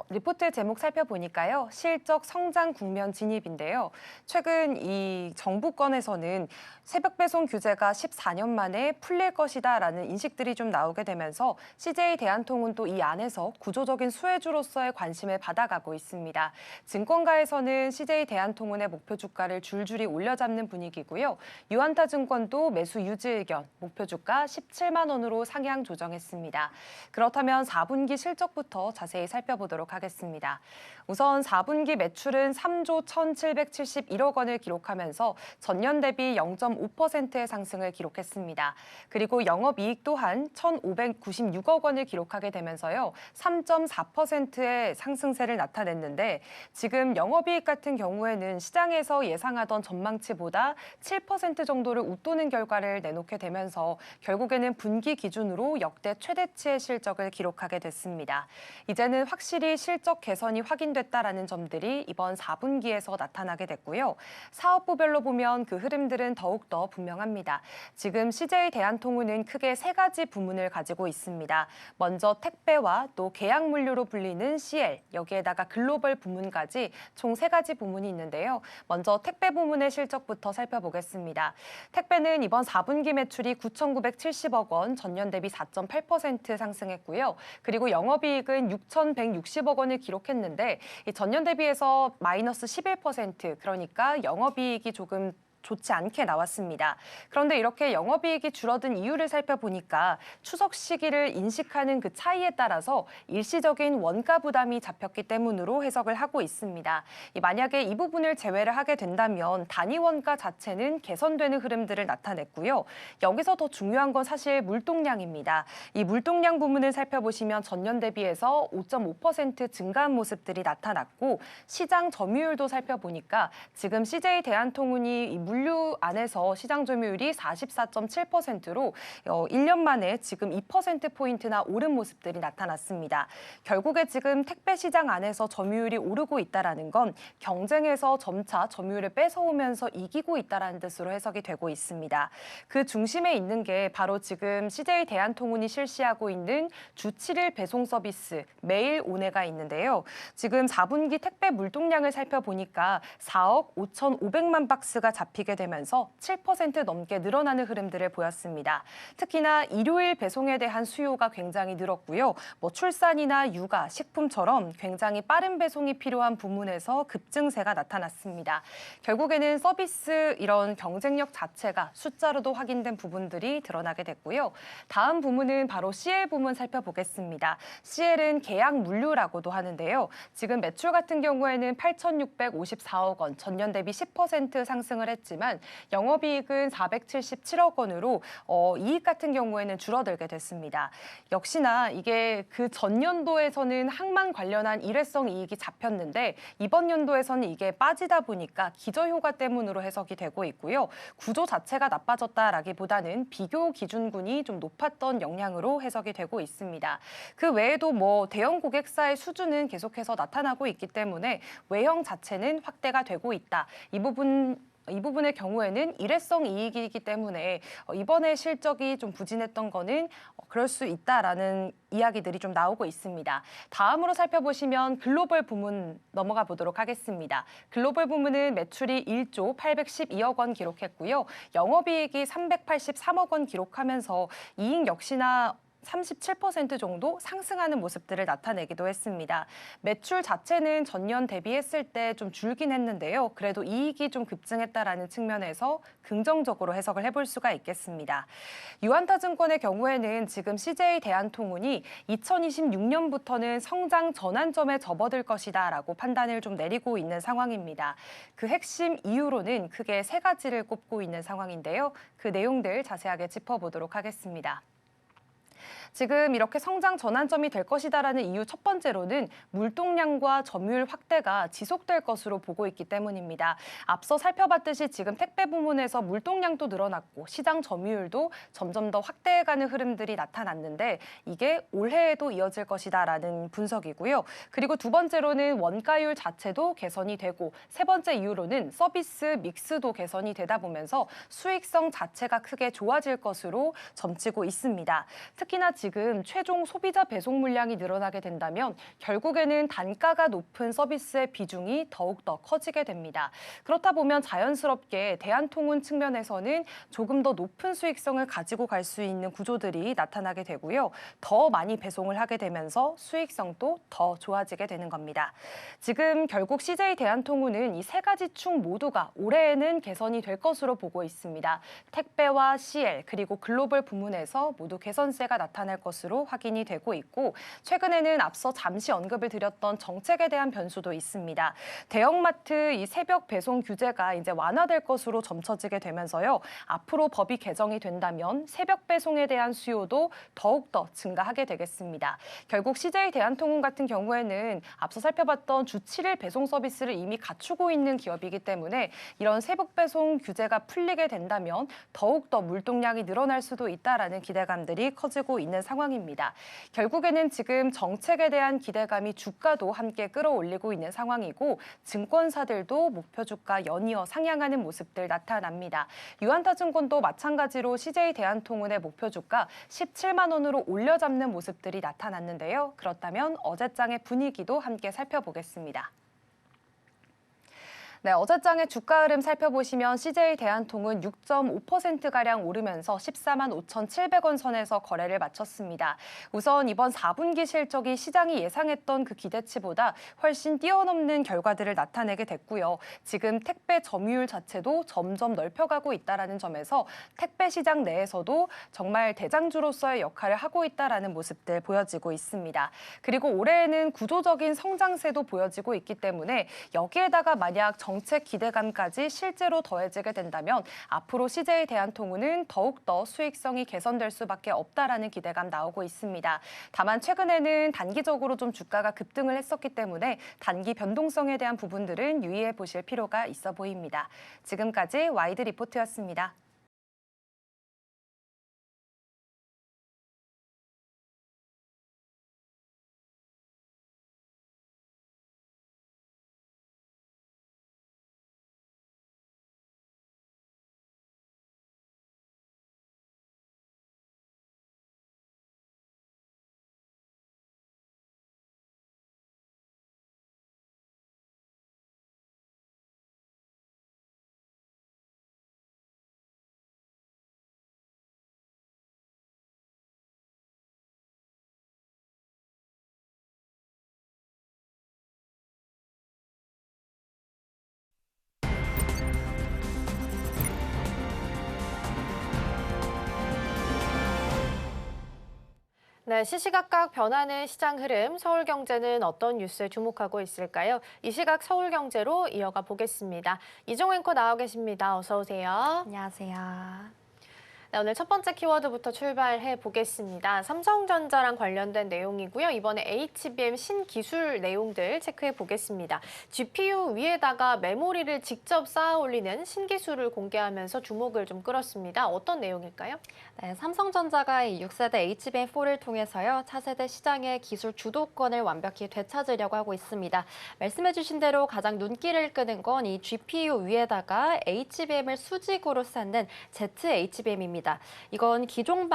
리포트 제목 살펴보니까요. 실적 성장 국면 진입인데요. 최근 이 정부권에서는 새벽 배송 규제가 14년 만에 풀릴 것이다라는 인식들이 좀 나오게 되면서 CJ 대한통운도 이 안에서 구조적인 수혜주로서의 관심을 받아가고 있습니다. 증권가에서는 CJ 대한통운의 목표 주가를 줄줄이 올려잡는 분위기고요. 유안타 증권도 매수 유지 의견, 목표 주가 17만 원으로 상향 조정했습니다. 그렇다면 4분기 실적부터 자세히 살펴보도록 하겠습니다. 우선 4분기 매출은 3조 1,771억 원을 기록하면서 전년 대비 0.5%의 상승을 기록했습니다. 그리고 영업이익 또한 1,596억 원을 기록하게 되면서요. 3.4%의 상승세를 나타냈는데 지금 영업이익 같은 경우에는 시장에서 예상하던 전망치보다 7% 정도를 웃도는 결과를 내놓게 되면서 결국에는 분기 기준으로 역대 최대치의 실적을 기록하게 됐습니다. 이제는 확실히 실적 개선이 확인됐다라는 점들이 이번 4분기에서 나타나게 됐고요. 사업부별로 보면 그 흐름들은 더욱더 분명합니다. 지금 CJ 대한통운은 크게 세 가지 부문을 가지고 있습니다. 먼저 택배와 또 계약물류로 불리는 CL, 여기에다가 글로벌 부문까지 총 세 가지 부문이 있는데요. 먼저 택배 부문의 실적부터 살펴보겠습니다. 택배는 이번 4분기 매출이 9,970억 원, 전년 대비 4.8% 상승했고요. 그리고 영업이익은 6,160억 원을 기록했는데 전년 대비해서 마이너스 11%, 그러니까 영업이익이 조금 좋지 않게 나왔습니다. 그런데 이렇게 영업이익이 줄어든 이유를 살펴보니까 추석 시기를 인식하는 그 차이에 따라서 일시적인 원가 부담이 잡혔기 때문으로 해석을 하고 있습니다. 만약에 이 부분을 제외를 하게 된다면 단위 원가 자체는 개선되는 흐름들을 나타냈고요. 여기서 더 중요한 건 사실 물동량입니다. 이 물동량 부분을 살펴보시면 전년 대비해서 5.5% 증가한 모습들이 나타났고 시장 점유율도 살펴보니까 지금 CJ 대한통운이 이 물류 안에서 시장 점유율이 44.7%로 1년 만에 지금 2%포인트나 오른 모습들이 나타났습니다. 결국에 지금 택배 시장 안에서 점유율이 오르고 있다는 건 경쟁에서 점차 점유율을 뺏어오면서 이기고 있다는 뜻으로 해석이 되고 있습니다. 그 중심에 있는 게 바로 지금 CJ 대한통운이 실시하고 있는 주 7일 배송 서비스 매일 오네가 있는데요. 지금 4분기 택배 물동량을 살펴보니까 4억 5,500만 박스가 잡히게 되면서 7% 넘게 늘어나는 흐름들을 보였습니다. 특히나 일요일 배송에 대한 수요가 굉장히 늘었고요. 출산이나 육아, 식품처럼 굉장히 빠른 배송이 필요한 부문에서 급증세가 나타났습니다. 결국에는 서비스 이런 경쟁력 자체가 숫자로도 확인된 부분들이 드러나게 됐고요. 다음 부문은 바로 CL 부문 살펴보겠습니다. CL은 계약 물류라고도 하는데요. 지금 매출 같은 경우에는 8,654억 원, 전년 대비 10% 상승을 했지만 영업이익은 477억 원으로 이익 같은 경우에는 줄어들게 됐습니다. 역시나 이게 그 전년도에서는 항만 관련한 일회성 이익이 잡혔는데 이번 연도에서는 이게 빠지다 보니까 기저효과 때문으로 해석이 되고 있고요. 구조 자체가 나빠졌다라기보다는 비교 기준군이 좀 높았던 영향으로 해석이 되고 있습니다. 그 외에도 대형 고객사의 수주는 계속해서 나타나고 있기 때문에 외형 자체는 확대가 되고 있다. 이 부분의 경우에는 일회성 이익이기 때문에 이번에 실적이 좀 부진했던 거는 그럴 수 있다라는 이야기들이 좀 나오고 있습니다. 다음으로 살펴보시면 글로벌 부문 넘어가 보도록 하겠습니다. 글로벌 부문은 매출이 1조 812억 원 기록했고요. 영업이익이 383억 원 기록하면서 이익 역시나 37% 정도 상승하는 모습들을 나타내기도 했습니다. 매출 자체는 전년 대비했을 때 좀 줄긴 했는데요. 그래도 이익이 좀 급증했다라는 측면에서 긍정적으로 해석을 해볼 수가 있겠습니다. 유안타 증권의 경우에는 지금 CJ 대한통운이 2026년부터는 성장 전환점에 접어들 것이다라고 판단을 좀 내리고 있는 상황입니다. 그 핵심 이유로는 크게 세 가지를 꼽고 있는 상황인데요. 그 내용들 자세하게 짚어보도록 하겠습니다. 지금 이렇게 성장 전환점이 될 것이다라는 이유 첫 번째로는 물동량과 점유율 확대가 지속될 것으로 보고 있기 때문입니다. 앞서 살펴봤듯이 지금 택배 부문에서 물동량도 늘어났고 시장 점유율도 점점 더 확대해가는 흐름들이 나타났는데 이게 올해에도 이어질 것이다라는 분석이고요. 그리고 두 번째로는 원가율 자체도 개선이 되고 세 번째 이유로는 서비스 믹스도 개선이 되다 보면서 수익성 자체가 크게 좋아질 것으로 점치고 있습니다. 특히나 지금 최종 소비자 배송 물량이 늘어나게 된다면 결국에는 단가가 높은 서비스의 비중이 더욱더 커지게 됩니다. 그렇다 보면 자연스럽게 대한통운 측면에서는 조금 더 높은 수익성을 가지고 갈 수 있는 구조들이 나타나게 되고요. 더 많이 배송을 하게 되면서 수익성도 더 좋아지게 되는 겁니다. 지금 결국 CJ 대한통운은 이 세 가지 축 모두가 올해에는 개선이 될 것으로 보고 있습니다. 택배와 CL 그리고 글로벌 부문에서 모두 개선세가 나타날 것으로 확인이 되고 있고 최근에는 앞서 잠시 언급을 드렸던 정책에 대한 변수도 있습니다. 대형마트 이 새벽 배송 규제가 이제 완화될 것으로 점쳐지게 되면서요. 앞으로 법이 개정이 된다면 새벽 배송에 대한 수요도 더욱더 증가하게 되겠습니다. 결국 CJ 대한통운 같은 경우에는 앞서 살펴봤던 주 7일 배송 서비스를 이미 갖추고 있는 기업이기 때문에 이런 새벽 배송 규제가 풀리게 된다면 더욱더 물동량이 늘어날 수도 있다라는 기대감들이 커지고 있는 상황입니다. 결국에는 지금 정책에 대한 기대감이 주가도 함께 끌어올리고 있는 상황이고 증권사들도 목표 주가 연이어 상향하는 모습들 나타납니다. 유한타증권도 마찬가지로 CJ 대한통운의 목표 주가 17만 원으로 올려잡는 모습들이 나타났는데요. 그렇다면 어제장의 분위기도 함께 살펴보겠습니다. 네, 어제장의 주가 흐름 살펴보시면 CJ 대한통운 6.5%가량 오르면서 14만 5,700원 선에서 거래를 마쳤습니다. 우선 이번 4분기 실적이 시장이 예상했던 그 기대치보다 훨씬 뛰어넘는 결과들을 나타내게 됐고요. 지금 택배 점유율 자체도 점점 넓혀가고 있다는 점에서 택배 시장 내에서도 정말 대장주로서의 역할을 하고 있다는 모습들 보여지고 있습니다. 그리고 올해에는 구조적인 성장세도 보여지고 있기 때문에 여기에다가 만약 정책 기대감까지 실제로 더해지게 된다면 앞으로 CJ 대한통운은 더욱더 수익성이 개선될 수밖에 없다라는 기대감 나오고 있습니다. 다만 최근에는 단기적으로 좀 주가가 급등을 했었기 때문에 단기 변동성에 대한 부분들은 유의해 보실 필요가 있어 보입니다. 지금까지 와이드 리포트였습니다. 네, 시시각각 변하는 시장 흐름, 서울경제는 어떤 뉴스에 주목하고 있을까요? 이 시각 서울경제로 이어가 보겠습니다. 이종 앵커 나와 계십니다. 어서 오세요. 안녕하세요. 네, 오늘 첫 번째 키워드부터 출발해 보겠습니다. 삼성전자랑 관련된 내용이고요. 이번에 HBM 신기술 내용들 체크해 보겠습니다. GPU 위에다가 메모리를 직접 쌓아 올리는 신기술을 공개하면서 주목을 좀 끌었습니다. 어떤 내용일까요? 네, 삼성전자가 이 6세대 HBM4를 통해서요, 차세대 시장의 기술 주도권을 완벽히 되찾으려고 하고 있습니다. 말씀해주신 대로 가장 눈길을 끄는 건 이 GPU 위에다가 HBM을 수직으로 쌓는 ZHBM입니다. 이건 기존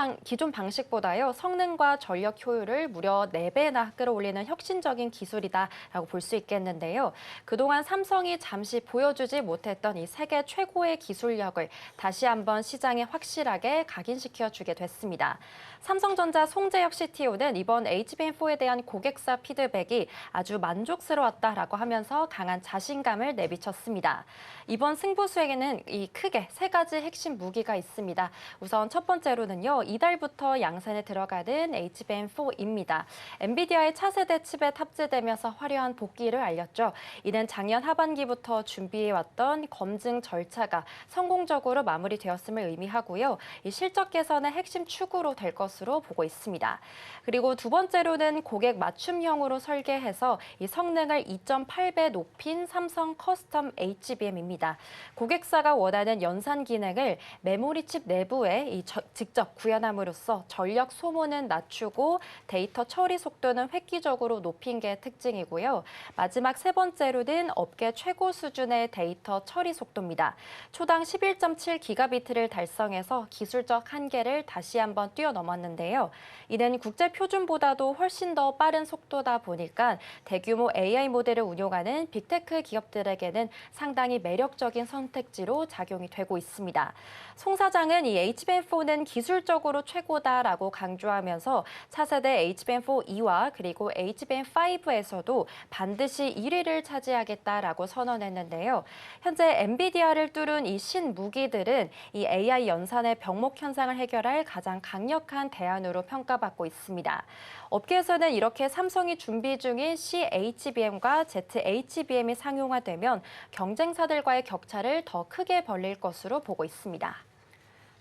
방식보다요, 성능과 전력 효율을 무려 4배나 끌어올리는 혁신적인 기술이다라고 볼 수 있겠는데요. 그동안 삼성이 잠시 보여주지 못했던 이 세계 최고의 기술력을 다시 한번 시장에 확실하게 각인시켜주게 됐습니다. 삼성전자 송재혁 CTO는 이번 HBM4에 대한 고객사 피드백이 아주 만족스러웠다라고 하면서 강한 자신감을 내비쳤습니다. 이번 승부수에게는 크게 3가지 핵심 무기가 있습니다. 우선 첫 번째로는요, 이달부터 양산에 들어가는 HBM4입니다. 엔비디아의 차세대 칩에 탑재되면서 화려한 복귀를 알렸죠. 이는 작년 하반기부터 준비해왔던 검증 절차가 성공적으로 마무리되었음을 의미하고요. 이 실적 개선의 핵심 축으로 될 것으로 보고 있습니다. 그리고 두 번째로는 고객 맞춤형으로 설계해서 이 성능을 2.8배 높인 삼성 커스텀 HBM입니다. 고객사가 원하는 연산 기능을 메모리 칩 내부에 직접 구현함으로써 전력 소모는 낮추고 데이터 처리 속도는 획기적으로 높인 게 특징이고요. 마지막 세 번째로는 업계 최고 수준의 데이터 처리 속도입니다. 초당 11.7기가비트를 달성해서 기술적 한계를 다시 한번 뛰어넘었는데요. 이는 국제 표준보다도 훨씬 더 빠른 속도다 보니까 대규모 AI 모델을 운용하는 빅테크 기업들에게는 상당히 매력적인 선택지로 작용이 되고 있습니다. 송 사장은 이 HBM4는 기술적으로 최고다라고 강조하면서 차세대 HBM4E와 그리고 HBM5에서도 반드시 1위를 차지하겠다라고 선언했는데요. 현재 엔비디아를 뚫은 이 신무기들은 이 AI 연산의 병목 현상을 해결할 가장 강력한 대안으로 평가받고 있습니다. 업계에서는 이렇게 삼성이 준비 중인 CHBM과 ZHBM이 상용화되면 경쟁사들과의 격차를 더 크게 벌릴 것으로 보고 있습니다.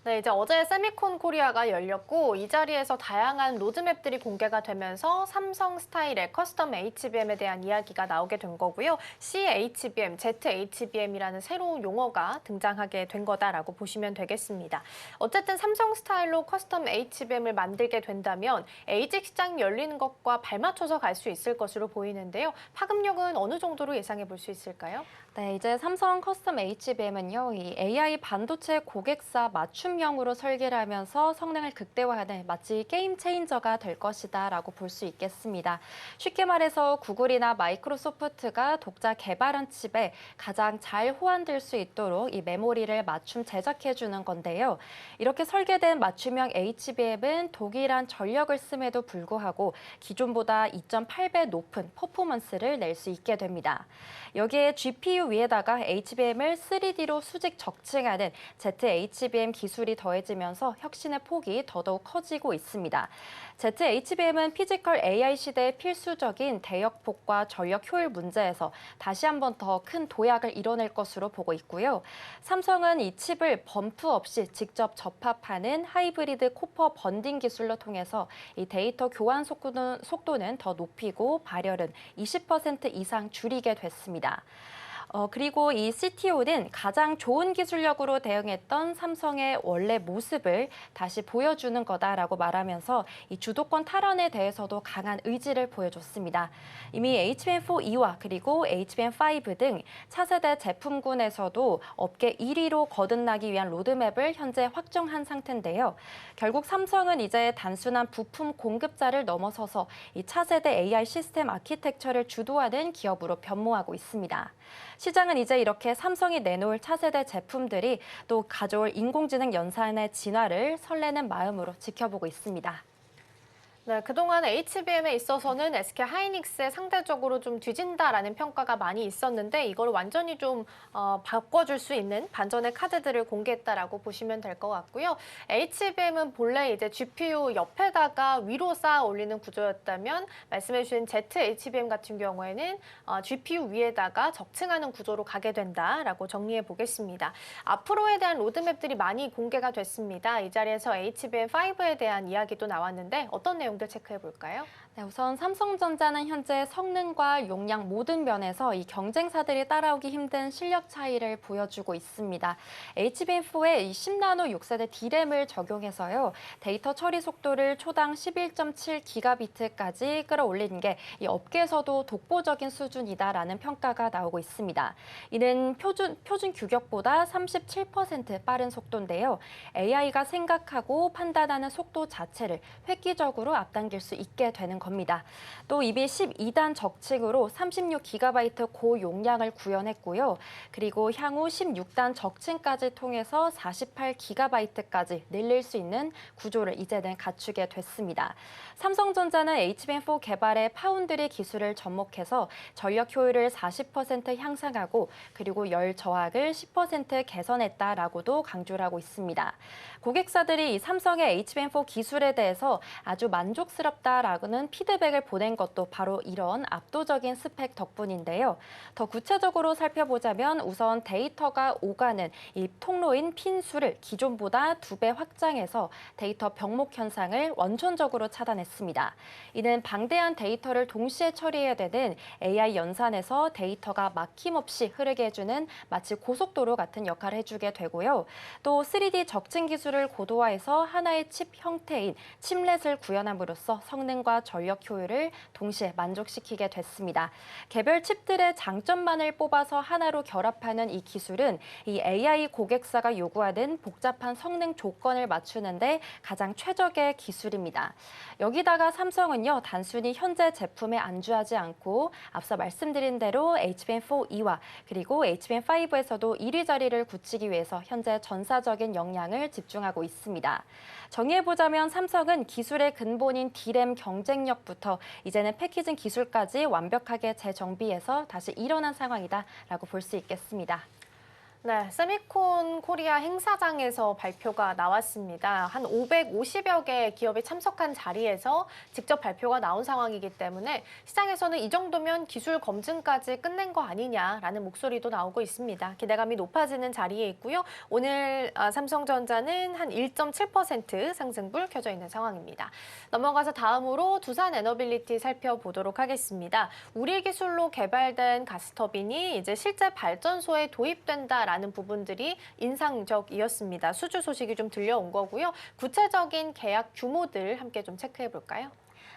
네, 이제 어제 세미콘 코리아가 열렸고 이 자리에서 다양한 로드맵들이 공개가 되면서 삼성 스타일의 커스텀 HBM에 대한 이야기가 나오게 된 거고요. CHBM, ZHBM이라는 새로운 용어가 등장하게 된 거다라고 보시면 되겠습니다. 어쨌든 삼성 스타일로 커스텀 HBM을 만들게 된다면 ASIC 시장이 열리는 것과 발맞춰서 갈 수 있을 것으로 보이는데요. 파급력은 어느 정도로 예상해 볼 수 있을까요? 네, 이제 삼성 커스텀 HBM은요, 이 AI 반도체 고객사 맞춤형으로 설계를 하면서 성능을 극대화하는 마치 게임 체인저가 될 것이다라고 볼 수 있겠습니다. 쉽게 말해서 구글이나 마이크로소프트가 독자 개발한 칩에 가장 잘 호환될 수 있도록 이 메모리를 맞춤 제작해 주는 건데요. 이렇게 설계된 맞춤형 HBM은 동일한 전력을 씀에도 불구하고 기존보다 2.8배 높은 퍼포먼스를 낼 수 있게 됩니다. 여기에 GPU 위에다가 HBM을 3D로 수직 적층하는 ZHBM 기술이 더해지면서 혁신의 폭이 더더욱 커지고 있습니다. ZHBM은 피지컬 AI 시대의 필수적인 대역폭과 전력 효율 문제에서 다시 한번 더 큰 도약을 이뤄낼 것으로 보고 있고요. 삼성은 이 칩을 범프 없이 직접 접합하는 하이브리드 코퍼 번딩 기술로 통해서 이 데이터 교환 속도는 더 높이고 발열은 20% 이상 줄이게 됐습니다. 그리고 이 CTO는 가장 좋은 기술력으로 대응했던 삼성의 원래 모습을 다시 보여주는 거다라고 말하면서 이 주도권 탈환에 대해서도 강한 의지를 보여줬습니다. 이미 HBM4E와 그리고 HBM5 등 차세대 제품군에서도 업계 1위로 거듭나기 위한 로드맵을 현재 확정한 상태인데요. 결국 삼성은 이제 단순한 부품 공급자를 넘어서서 이 차세대 AI 시스템 아키텍처를 주도하는 기업으로 변모하고 있습니다. 시장은 이제 이렇게 삼성이 내놓을 차세대 제품들이 또 가져올 인공지능 연산의 진화를 설레는 마음으로 지켜보고 있습니다. 네, 그동안 HBM에 있어서는 SK 하이닉스에 상대적으로 좀 뒤진다라는 평가가 많이 있었는데 이걸 완전히 좀 바꿔줄 수 있는 반전의 카드들을 공개했다라고 보시면 될 것 같고요. HBM은 본래 이제 GPU 옆에다가 위로 쌓아 올리는 구조였다면 말씀해 주신 ZHBM 같은 경우에는 GPU 위에다가 적층하는 구조로 가게 된다라고 정리해 보겠습니다. 앞으로에 대한 로드맵들이 많이 공개가 됐습니다. 이 자리에서 HBM5에 대한 이야기도 나왔는데 어떤 내용들 체크해 볼까요? 네, 우선 삼성전자는 현재 성능과 용량 모든 면에서 이 경쟁사들이 따라오기 힘든 실력 차이를 보여주고 있습니다. HBM4에 10나노 6세대 D램을 적용해서요. 데이터 처리 속도를 초당 11.7기가비트까지 끌어올리는 게 이 업계에서도 독보적인 수준이다라는 평가가 나오고 있습니다. 이는 표준 규격보다 37% 빠른 속도인데요. AI가 생각하고 판단하는 속도 자체를 획기적으로 앞당길 수 있게 되는 겁니다. 또 이미 12단 적층으로 36GB 고용량을 구현했고요. 그리고 향후 16단 적층까지 통해서 48GB까지 늘릴 수 있는 구조를 이제는 갖추게 됐습니다. 삼성전자는 HBM4 개발에 파운드리 기술을 접목해서 전력 효율을 40% 향상하고 그리고 열 저항을 10% 개선했다라고도 강조를 하고 있습니다. 고객사들이 삼성의 HBM4 기술에 대해서 아주 만족스럽다라고는 피드백을 보낸 것도 바로 이런 압도적인 스펙 덕분인데요. 더 구체적으로 살펴보자면 우선 데이터가 오가는 이 통로인 핀 수를 기존보다 2배 확장해서 데이터 병목 현상을 원천적으로 차단했습니다. 이는 방대한 데이터를 동시에 처리해야 되는 AI 연산에서 데이터가 막힘없이 흐르게 해주는 마치 고속도로 같은 역할을 해주게 되고요. 또 3D 적층 기술을 고도화해서 하나의 칩 형태인 칩렛을 구현함으로써 성능과 전력 효율을 동시에 만족시키게 됐습니다. 개별 칩들의 장점만을 뽑아서 하나로 결합하는 이 기술은 이 AI 고객사가 요구하는 복잡한 성능 조건을 맞추는데 가장 최적의 기술입니다. 여기다가 삼성은요, 단순히 현재 제품에 안주하지 않고 앞서 말씀드린 대로 HBM4E와 그리고 HBM5에서도 1위 자리를 굳히기 위해서 현재 전사적인 역량을 집중하고 있습니다. 정리해보자면 삼성은 기술의 근본인 D램 경쟁력부터 이제는 패키징 기술까지 완벽하게 재정비해서 다시 일어난 상황이다라고 볼 수 있겠습니다. 네, 세미콘 코리아 행사장에서 발표가 나왔습니다. 한 550여 개의 기업이 참석한 자리에서 직접 발표가 나온 상황이기 때문에 시장에서는 이 정도면 기술 검증까지 끝낸 거 아니냐라는 목소리도 나오고 있습니다. 기대감이 높아지는 자리에 있고요. 오늘 삼성전자는 한 1.7% 상승불 켜져 있는 상황입니다. 넘어가서 다음으로 두산 에너빌리티 살펴보도록 하겠습니다. 우리 기술로 개발된 가스터빈이 이제 실제 발전소에 도입된다라는 부분들이 인상적이었습니다. 수주 소식이 좀 들려온 거고요. 구체적인 계약 규모들 함께 좀 체크해 볼까요?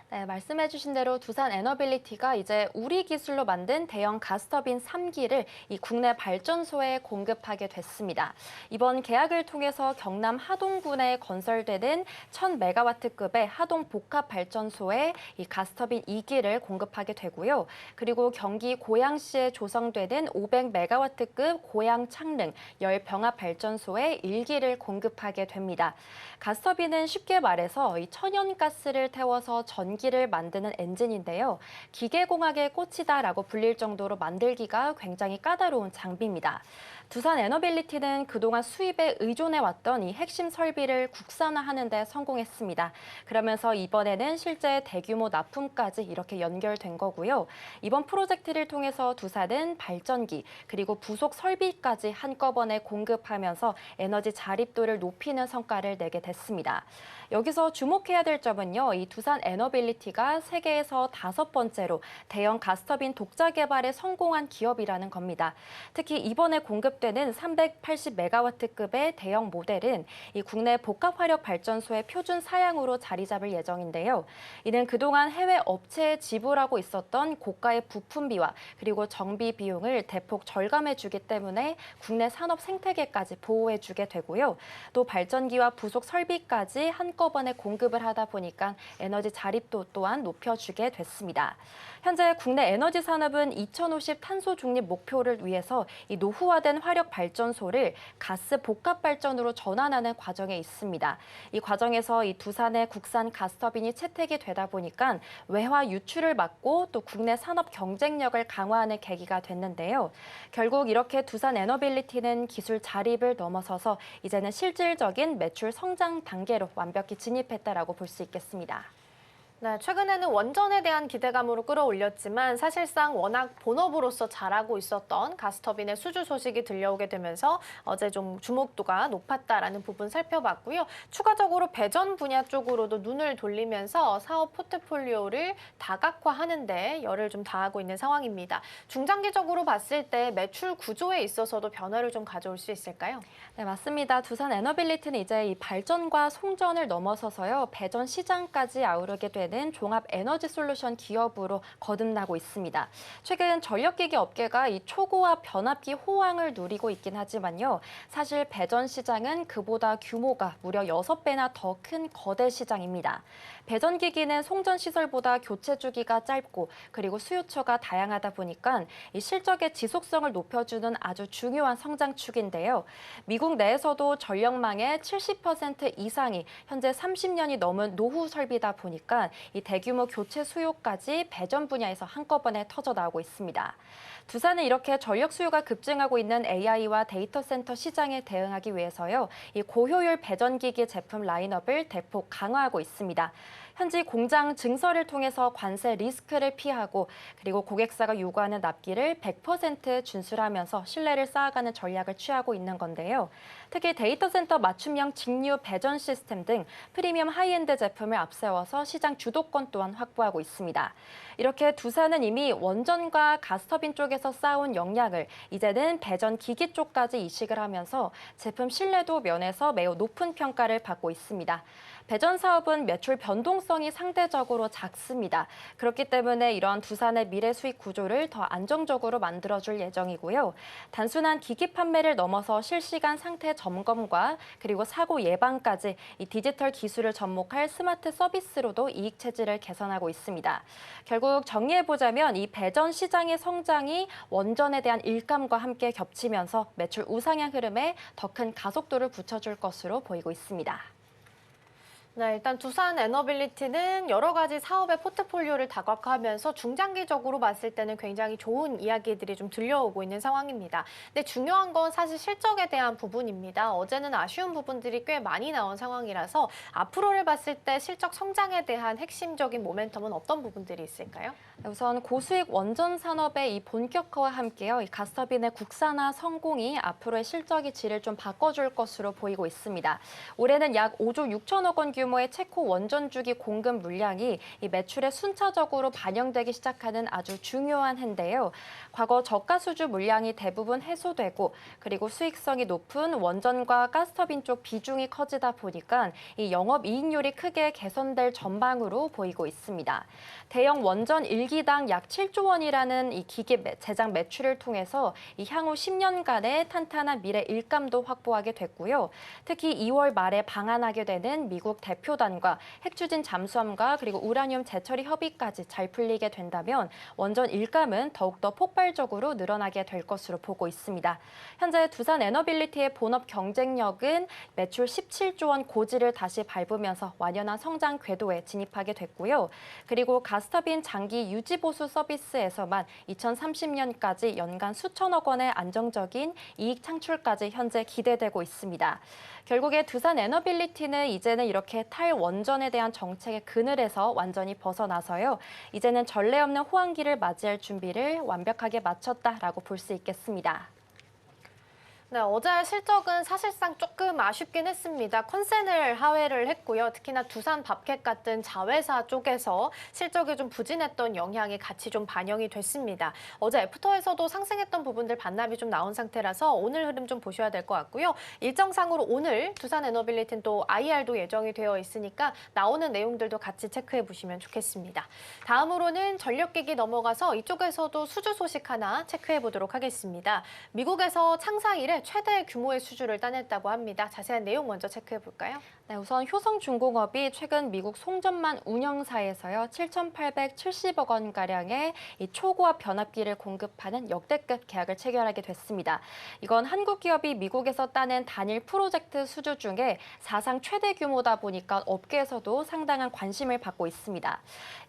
네, 말씀해주신 대로 두산 에너빌리티가 이제 우리 기술로 만든 대형 가스터빈 3기를 이 국내 발전소에 공급하게 됐습니다. 이번 계약을 통해서 경남 하동군에 건설되는 1000메가와트급의 하동 복합 발전소에 이 가스터빈 2기를 공급하게 되고요. 그리고 경기 고양시에 조성되는 500메가와트급 고양 창릉 열 병합 발전소에 1기를 공급하게 됩니다. 가스터빈은 쉽게 말해서 이 천연가스를 태워서 전기를 만드는 엔진인데요. 기계공학의 꽃이다라고 불릴 정도로 만들기가 굉장히 까다로운 장비입니다. 두산 에너빌리티는 그동안 수입에 의존해왔던 이 핵심 설비를 국산화하는 데 성공했습니다. 그러면서 이번에는 실제 대규모 납품까지 이렇게 연결된 거고요. 이번 프로젝트를 통해서 두산은 발전기 그리고 부속 설비까지 한꺼번에 공급하면서 에너지 자립도를 높이는 성과를 내게 됐습니다. 여기서 주목해야 될 점은요. 이 두산 에너빌리티가 세계에서 5번째로 대형 가스터빈 독자 개발에 성공한 기업이라는 겁니다. 특히 이번에 공급되는 380메가와트급의 대형 모델은 이 국내 복합화력 발전소의 표준 사양으로 자리 잡을 예정인데요. 이는 그동안 해외 업체에 지불하고 있었던 고가의 부품비와 그리고 정비 비용을 대폭 절감해주기 때문에 국내 산업 생태계까지 보호해주게 되고요. 또 발전기와 부속 설비까지 한꺼번에 공급을 하다 보니까 에너지 자립도 또한 높여주게 됐습니다. 현재 국내 에너지 산업은 2050 탄소 중립 목표를 위해서 이 노후화된 화력 발전소를 가스 복합 발전으로 전환하는 과정에 있습니다. 이 과정에서 이 두산의 국산 가스터빈이 채택이 되다 보니까 외화 유출을 막고 또 국내 산업 경쟁력을 강화하는 계기가 됐는데요. 결국 이렇게 두산 에너빌리티는 기술 자립을 넘어서서 이제는 실질적인 매출 성장 단계로 완벽히 진입했다라고 볼 수 있겠습니다. 네, 최근에는 원전에 대한 기대감으로 끌어올렸지만 사실상 워낙 본업으로서 잘하고 있었던 가스터빈의 수주 소식이 들려오게 되면서 어제 좀 주목도가 높았다라는 부분 살펴봤고요. 추가적으로 배전 분야 쪽으로도 눈을 돌리면서 사업 포트폴리오를 다각화하는 데 열을 좀 다하고 있는 상황입니다. 중장기적으로 봤을 때 매출 구조에 있어서도 변화를 좀 가져올 수 있을까요? 네, 맞습니다. 두산 에너빌리티는 이제 이 발전과 송전을 넘어서서요. 배전 시장까지 아우르게 된 되는 종합 에너지 솔루션 기업으로 거듭나고 있습니다. 최근 전력기기 업계가 이 초고압 변압기 호황을 누리고 있긴 하지만요. 사실 배전 시장은 그보다 규모가 무려 6배나 더 큰 거대 시장입니다. 배전기기는 송전 시설보다 교체 주기가 짧고 그리고 수요처가 다양하다 보니까 이 실적의 지속성을 높여주는 아주 중요한 성장축인데요. 미국 내에서도 전력망의 70% 이상이 현재 30년이 넘은 노후 설비다 보니까 이 대규모 교체 수요까지 배전 분야에서 한꺼번에 터져 나오고 있습니다. 두산은 이렇게 전력 수요가 급증하고 있는 AI와 데이터 센터 시장에 대응하기 위해서요. 이 고효율 배전기기 제품 라인업을 대폭 강화하고 있습니다. 현지 공장 증설을 통해서 관세 리스크를 피하고 그리고 고객사가 요구하는 납기를 100% 준수하면서 신뢰를 쌓아가는 전략을 취하고 있는 건데요. 특히 데이터 센터 맞춤형 직류 배전 시스템 등 프리미엄 하이엔드 제품을 앞세워서 시장 주도권 또한 확보하고 있습니다. 이렇게 두산은 이미 원전과 가스터빈 쪽에서 쌓아온 역량을 이제는 배전 기기 쪽까지 이식을 하면서 제품 신뢰도 면에서 매우 높은 평가를 받고 있습니다. 배전 사업은 매출 변동성이 상대적으로 작습니다. 그렇기 때문에 이러한 두산의 미래 수익 구조를 더 안정적으로 만들어줄 예정이고요. 단순한 기기 판매를 넘어서 실시간 상태 점검과 그리고 사고 예방까지 이 디지털 기술을 접목할 스마트 서비스로도 이익 체질을 개선하고 있습니다. 결국 정리해보자면 이 배전 시장의 성장이 원전에 대한 일감과 함께 겹치면서 매출 우상향 흐름에 더 큰 가속도를 붙여줄 것으로 보이고 있습니다. 네, 일단 두산 에너빌리티는 여러 가지 사업의 포트폴리오를 다각화하면서 중장기적으로 봤을 때는 굉장히 좋은 이야기들이 좀 들려오고 있는 상황입니다. 근데 중요한 건 사실 실적에 대한 부분입니다. 어제는 아쉬운 부분들이 꽤 많이 나온 상황이라서 앞으로를 봤을 때 실적 성장에 대한 핵심적인 모멘텀은 어떤 부분들이 있을까요? 우선 고수익 원전 산업의 이 본격화와 함께요. 이 가스터빈의 국산화 성공이 앞으로의 실적의 질을 좀 바꿔줄 것으로 보이고 있습니다. 올해는 약 5조 6천억 원 규모의 체코 원전 주기 공급 물량이 이 매출에 순차적으로 반영되기 시작하는 아주 중요한 해인데요. 과거 저가 수주 물량이 대부분 해소되고 그리고 수익성이 높은 원전과 가스터빈 쪽 비중이 커지다 보니까 이 영업이익률이 크게 개선될 전망으로 보이고 있습니다. 대형 원전 1기당 약 7조 원이라는 이 기계 제작 매출을 통해서 이 향후 10년간의 탄탄한 미래 일감도 확보하게 됐고요. 특히 2월 말에 방한하게 되는 미국 대표단과 핵추진 잠수함과 그리고 우라늄 재처리 협의까지 잘 풀리게 된다면 원전 일감은 더욱더 폭발적으로 늘어나게 될 것으로 보고 있습니다. 현재 두산 에너빌리티의 본업 경쟁력은 매출 17조 원 고지를 다시 밟으면서 완연한 성장 궤도에 진입하게 됐고요. 그리고 가스터빈 장기 유지 보수 서비스에서만 2030년까지 연간 수천억 원의 안정적인 이익 창출까지 현재 기대되고 있습니다. 결국에 두산 에너빌리티는 이제는 이렇게 탈원전에 대한 정책의 그늘에서 완전히 벗어나서요. 이제는 전례 없는 호황기를 맞이할 준비를 완벽하게 마쳤다라고 볼 수 있겠습니다. 네, 어제 실적은 사실상 조금 아쉽긴 했습니다. 컨센을 하회를 했고요. 특히나 두산 밥켓 같은 자회사 쪽에서 실적이 좀 부진했던 영향이 같이 좀 반영이 됐습니다. 어제 애프터에서도 상승했던 부분들 반납이 좀 나온 상태라서 오늘 흐름 좀 보셔야 될 것 같고요. 일정상으로 오늘 두산 에너빌리티는 또 IR도 예정이 되어 있으니까 나오는 내용들도 같이 체크해 보시면 좋겠습니다. 다음으로는 전력기기 넘어가서 이쪽에서도 수주 소식 하나 체크해 보도록 하겠습니다. 미국에서 창사 이래 최대 규모의 수주를 따냈다고 합니다. 자세한 내용 먼저 체크해 볼까요? 네, 우선 효성중공업이 최근 미국 송전만 운영사에서요 7,870억 원가량의 이 초고압 변압기를 공급하는 역대급 계약을 체결하게 됐습니다. 이건 한국 기업이 미국에서 따낸 단일 프로젝트 수주 중에 사상 최대 규모다 보니까 업계에서도 상당한 관심을 받고 있습니다.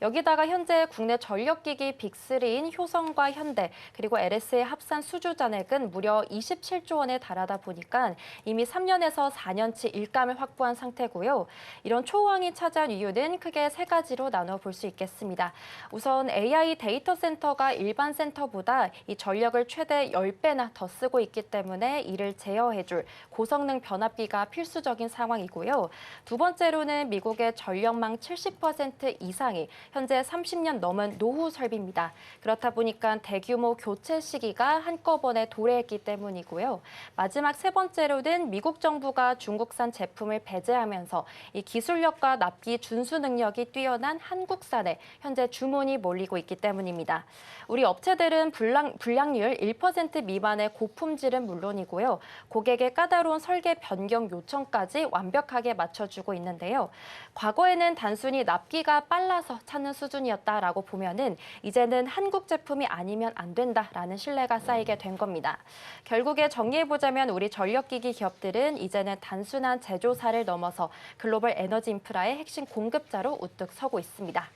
여기다가 현재 국내 전력기기 빅3인 효성과 현대 그리고 LS의 합산 수주 잔액은 무려 27조 원에 달하다 보니까 이미 3년에서 4년치 일감을 확보한 상태고요. 이런 초호황이 차지한 이유는 크게 세 가지로 나눠 볼 수 있겠습니다. 우선 AI 데이터 센터가 일반 센터보다 이 전력을 최대 10배나 더 쓰고 있기 때문에 이를 제어해줄 고성능 변압기가 필수적인 상황이고요. 두 번째로는 미국의 전력망 70% 이상이 현재 30년 넘은 노후 설비입니다. 그렇다 보니까 대규모 교체 시기가 한꺼번에 도래했기 때문이고요. 마지막 세 번째로는 미국 정부가 중국산 제품을 배제하면서 이 기술력과 납기 준수 능력이 뛰어난 한국산에 현재 주문이 몰리고 있기 때문입니다. 우리 업체들은 불량률 1% 미만의 고품질은 물론이고요. 고객의 까다로운 설계 변경 요청까지 완벽하게 맞춰주고 있는데요. 과거에는 단순히 납기가 빨라서 찾는 수준이었다라고 보면은 이제는 한국 제품이 아니면 안 된다라는 신뢰가 쌓이게 된 겁니다. 결국에 정리해보자면 우리 전력기기 기업들은 이제는 단순한 제조사를 넘어서 글로벌 에너지 인프라의 핵심 공급자로 우뚝 서고 있습니다.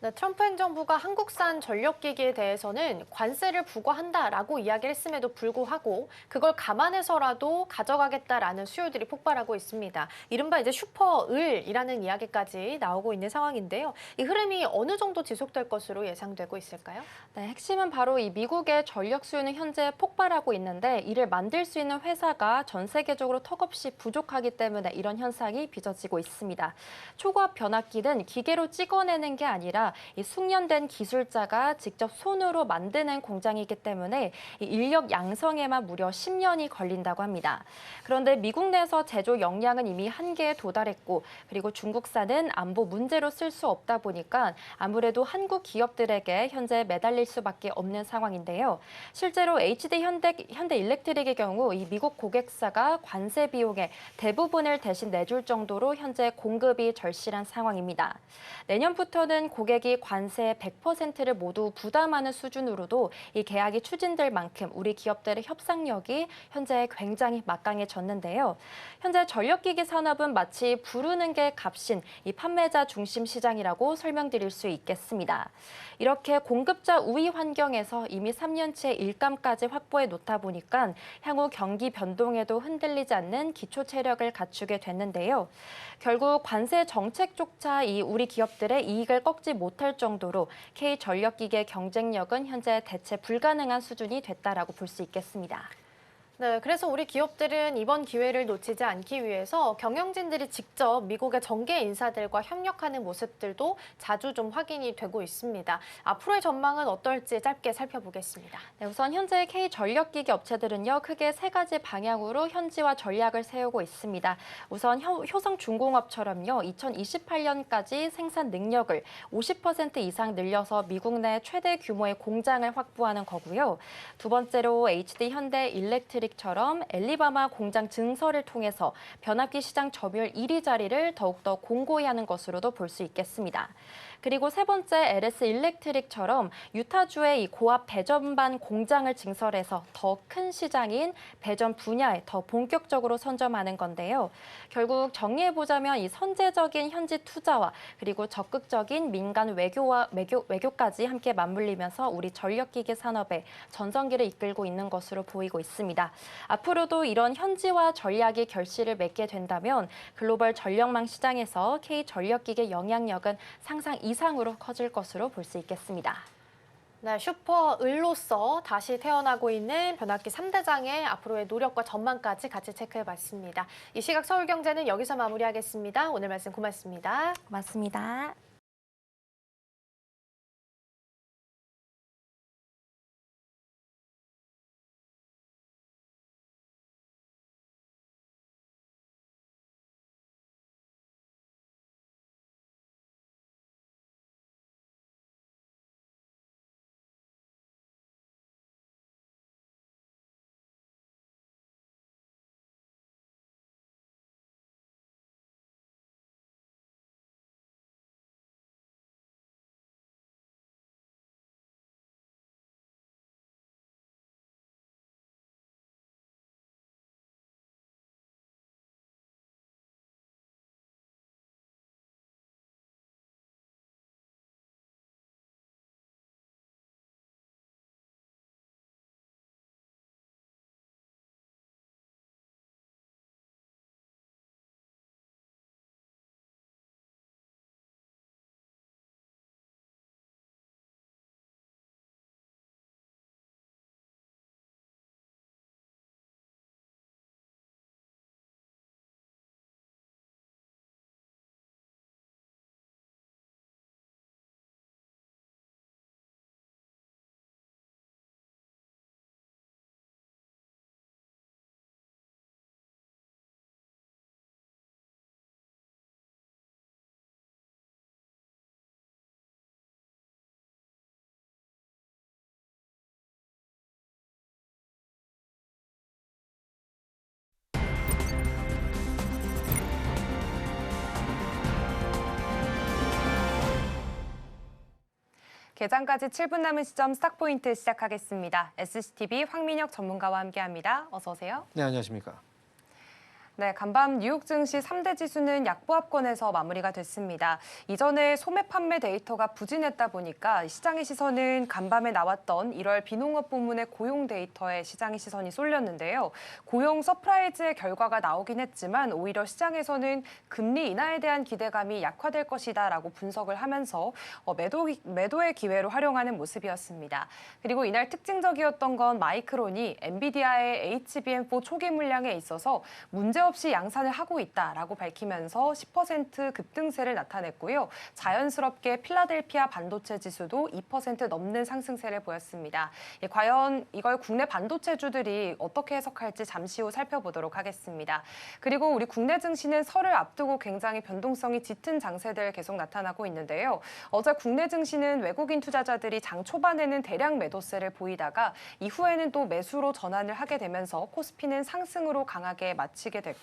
네, 트럼프 행정부가 한국산 전력기기에 대해서는 관세를 부과한다라고 이야기를 했음에도 불구하고 그걸 감안해서라도 가져가겠다라는 수요들이 폭발하고 있습니다. 이른바 이제 슈퍼을이라는 이야기까지 나오고 있는 상황인데요. 이 흐름이 어느 정도 지속될 것으로 예상되고 있을까요? 네, 핵심은 바로 이 미국의 전력 수요는 현재 폭발하고 있는데 이를 만들 수 있는 회사가 전 세계적으로 턱없이 부족하기 때문에 이런 현상이 빚어지고 있습니다. 초고압 변압기는 기계로 찍어내는 게 아니라 이 숙련된 기술자가 직접 손으로 만드는 공장이기 때문에 이 인력 양성에만 무려 10년이 걸린다고 합니다. 그런데 미국 내에서 제조 역량은 이미 한계에 도달했고 그리고 중국산은 안보 문제로 쓸 수 없다 보니까 아무래도 한국 기업들에게 현재 매달릴 수밖에 없는 상황인데요. 실제로 HD 현대 일렉트릭의 경우 이 미국 고객사가 관세 비용의 대부분을 대신 내줄 정도로 현재 공급이 절실한 상황입니다. 내년부터는 고객이 관세 100%를 모두 부담하는 수준으로도 이 계약이 추진될 만큼 우리 기업들의 협상력이 현재 굉장히 막강해졌는데요. 현재 전력기기 산업은 마치 부르는 게 값인 이 판매자 중심 시장이라고 설명드릴 수 있겠습니다. 이렇게 공급자 우위 환경에서 이미 3년째 일감까지 확보해 놓다 보니까 향후 경기 변동에도 흔들리지 않는 기초 체력을 갖추게 됐는데요. 결국 관세 정책조차 이 우리 기업들의 이익을 꺾지 못할 정도로 K전력기기의 경쟁력은 현재 대체 불가능한 수준이 됐다라고 볼 수 있겠습니다. 네, 그래서 우리 기업들은 이번 기회를 놓치지 않기 위해서 경영진들이 직접 미국의 정계 인사들과 협력하는 모습들도 자주 좀 확인이 되고 있습니다. 앞으로의 전망은 어떨지 짧게 살펴보겠습니다. 네, 우선 현재 K전력기기 업체들은요, 크게 세 가지 방향으로 현지화 전략을 세우고 있습니다. 우선 효성중공업처럼요, 2028년까지 생산 능력을 50% 이상 늘려서 미국 내 최대 규모의 공장을 확보하는 거고요. 두 번째로 HD 현대 일렉트릭 처럼 엘리바마 공장 증설을 통해서 변압기 시장 점유율 1위 자리를 더욱더 공고히 하는 것으로도 볼 수 있겠습니다. 그리고 세 번째 LS 일렉트릭처럼 유타주의 이 고압 배전반 공장을 증설해서 더 큰 시장인 배전 분야에 더 본격적으로 선점하는 건데요. 결국 정리해보자면 이 선제적인 현지 투자와 그리고 적극적인 민간 외교까지 함께 맞물리면서 우리 전력기기 산업의 전성기를 이끌고 있는 것으로 보이고 있습니다. 앞으로도 이런 현지화 전략이 결실을 맺게 된다면 글로벌 전력망 시장에서 K전력기기의 영향력은 상상 이상으로 커질 것으로 볼 수 있겠습니다. 네, 슈퍼을로서 다시 태어나고 있는 변압기 3대장의 앞으로의 노력과 전망까지 같이 체크해봤습니다. 이 시각 서울경제는 여기서 마무리하겠습니다. 오늘 말씀 고맙습니다. 고맙습니다. 개장까지 7분 남은 시점 스탁포인트 시작하겠습니다. SCTV 황민혁 전문가와 함께합니다. 어서 오세요. 네, 안녕하십니까. 네, 간밤 뉴욕 증시 3대 지수는 약보합권에서 마무리가 됐습니다. 이전에 소매 판매 데이터가 부진했다 보니까 시장의 시선은 간밤에 나왔던 1월 비농업 부문의 고용 데이터에 시장의 시선이 쏠렸는데요. 고용 서프라이즈의 결과가 나오긴 했지만 오히려 시장에서는 금리 인하에 대한 기대감이 약화될 것이다라고 분석을 하면서 매도의 기회로 활용하는 모습이었습니다. 그리고 이날 특징적이었던 건 마이크론이 엔비디아의 HBM4 초기 물량에 있어서 문제없이 양산을 하고 있다라고 밝히면서 10% 급등세를 나타냈고요. 자연스럽게 필라델피아 반도체 지수도 2% 넘는 상승세를 보였습니다. 과연 이걸 국내 반도체주들이 어떻게 해석할지 잠시 후 살펴보도록 하겠습니다. 그리고 우리 국내 증시는 설을 앞두고 굉장히 변동성이 짙은 장세들 계속 나타나고 있는데요. 어제 국내 증시는 외국인 투자자들이 장 초반에는 대량 매도세를 보이다가 이후에는 또 매수로 전환을 하게 되면서 코스피는 상승으로 강하게 마치게 됐고요.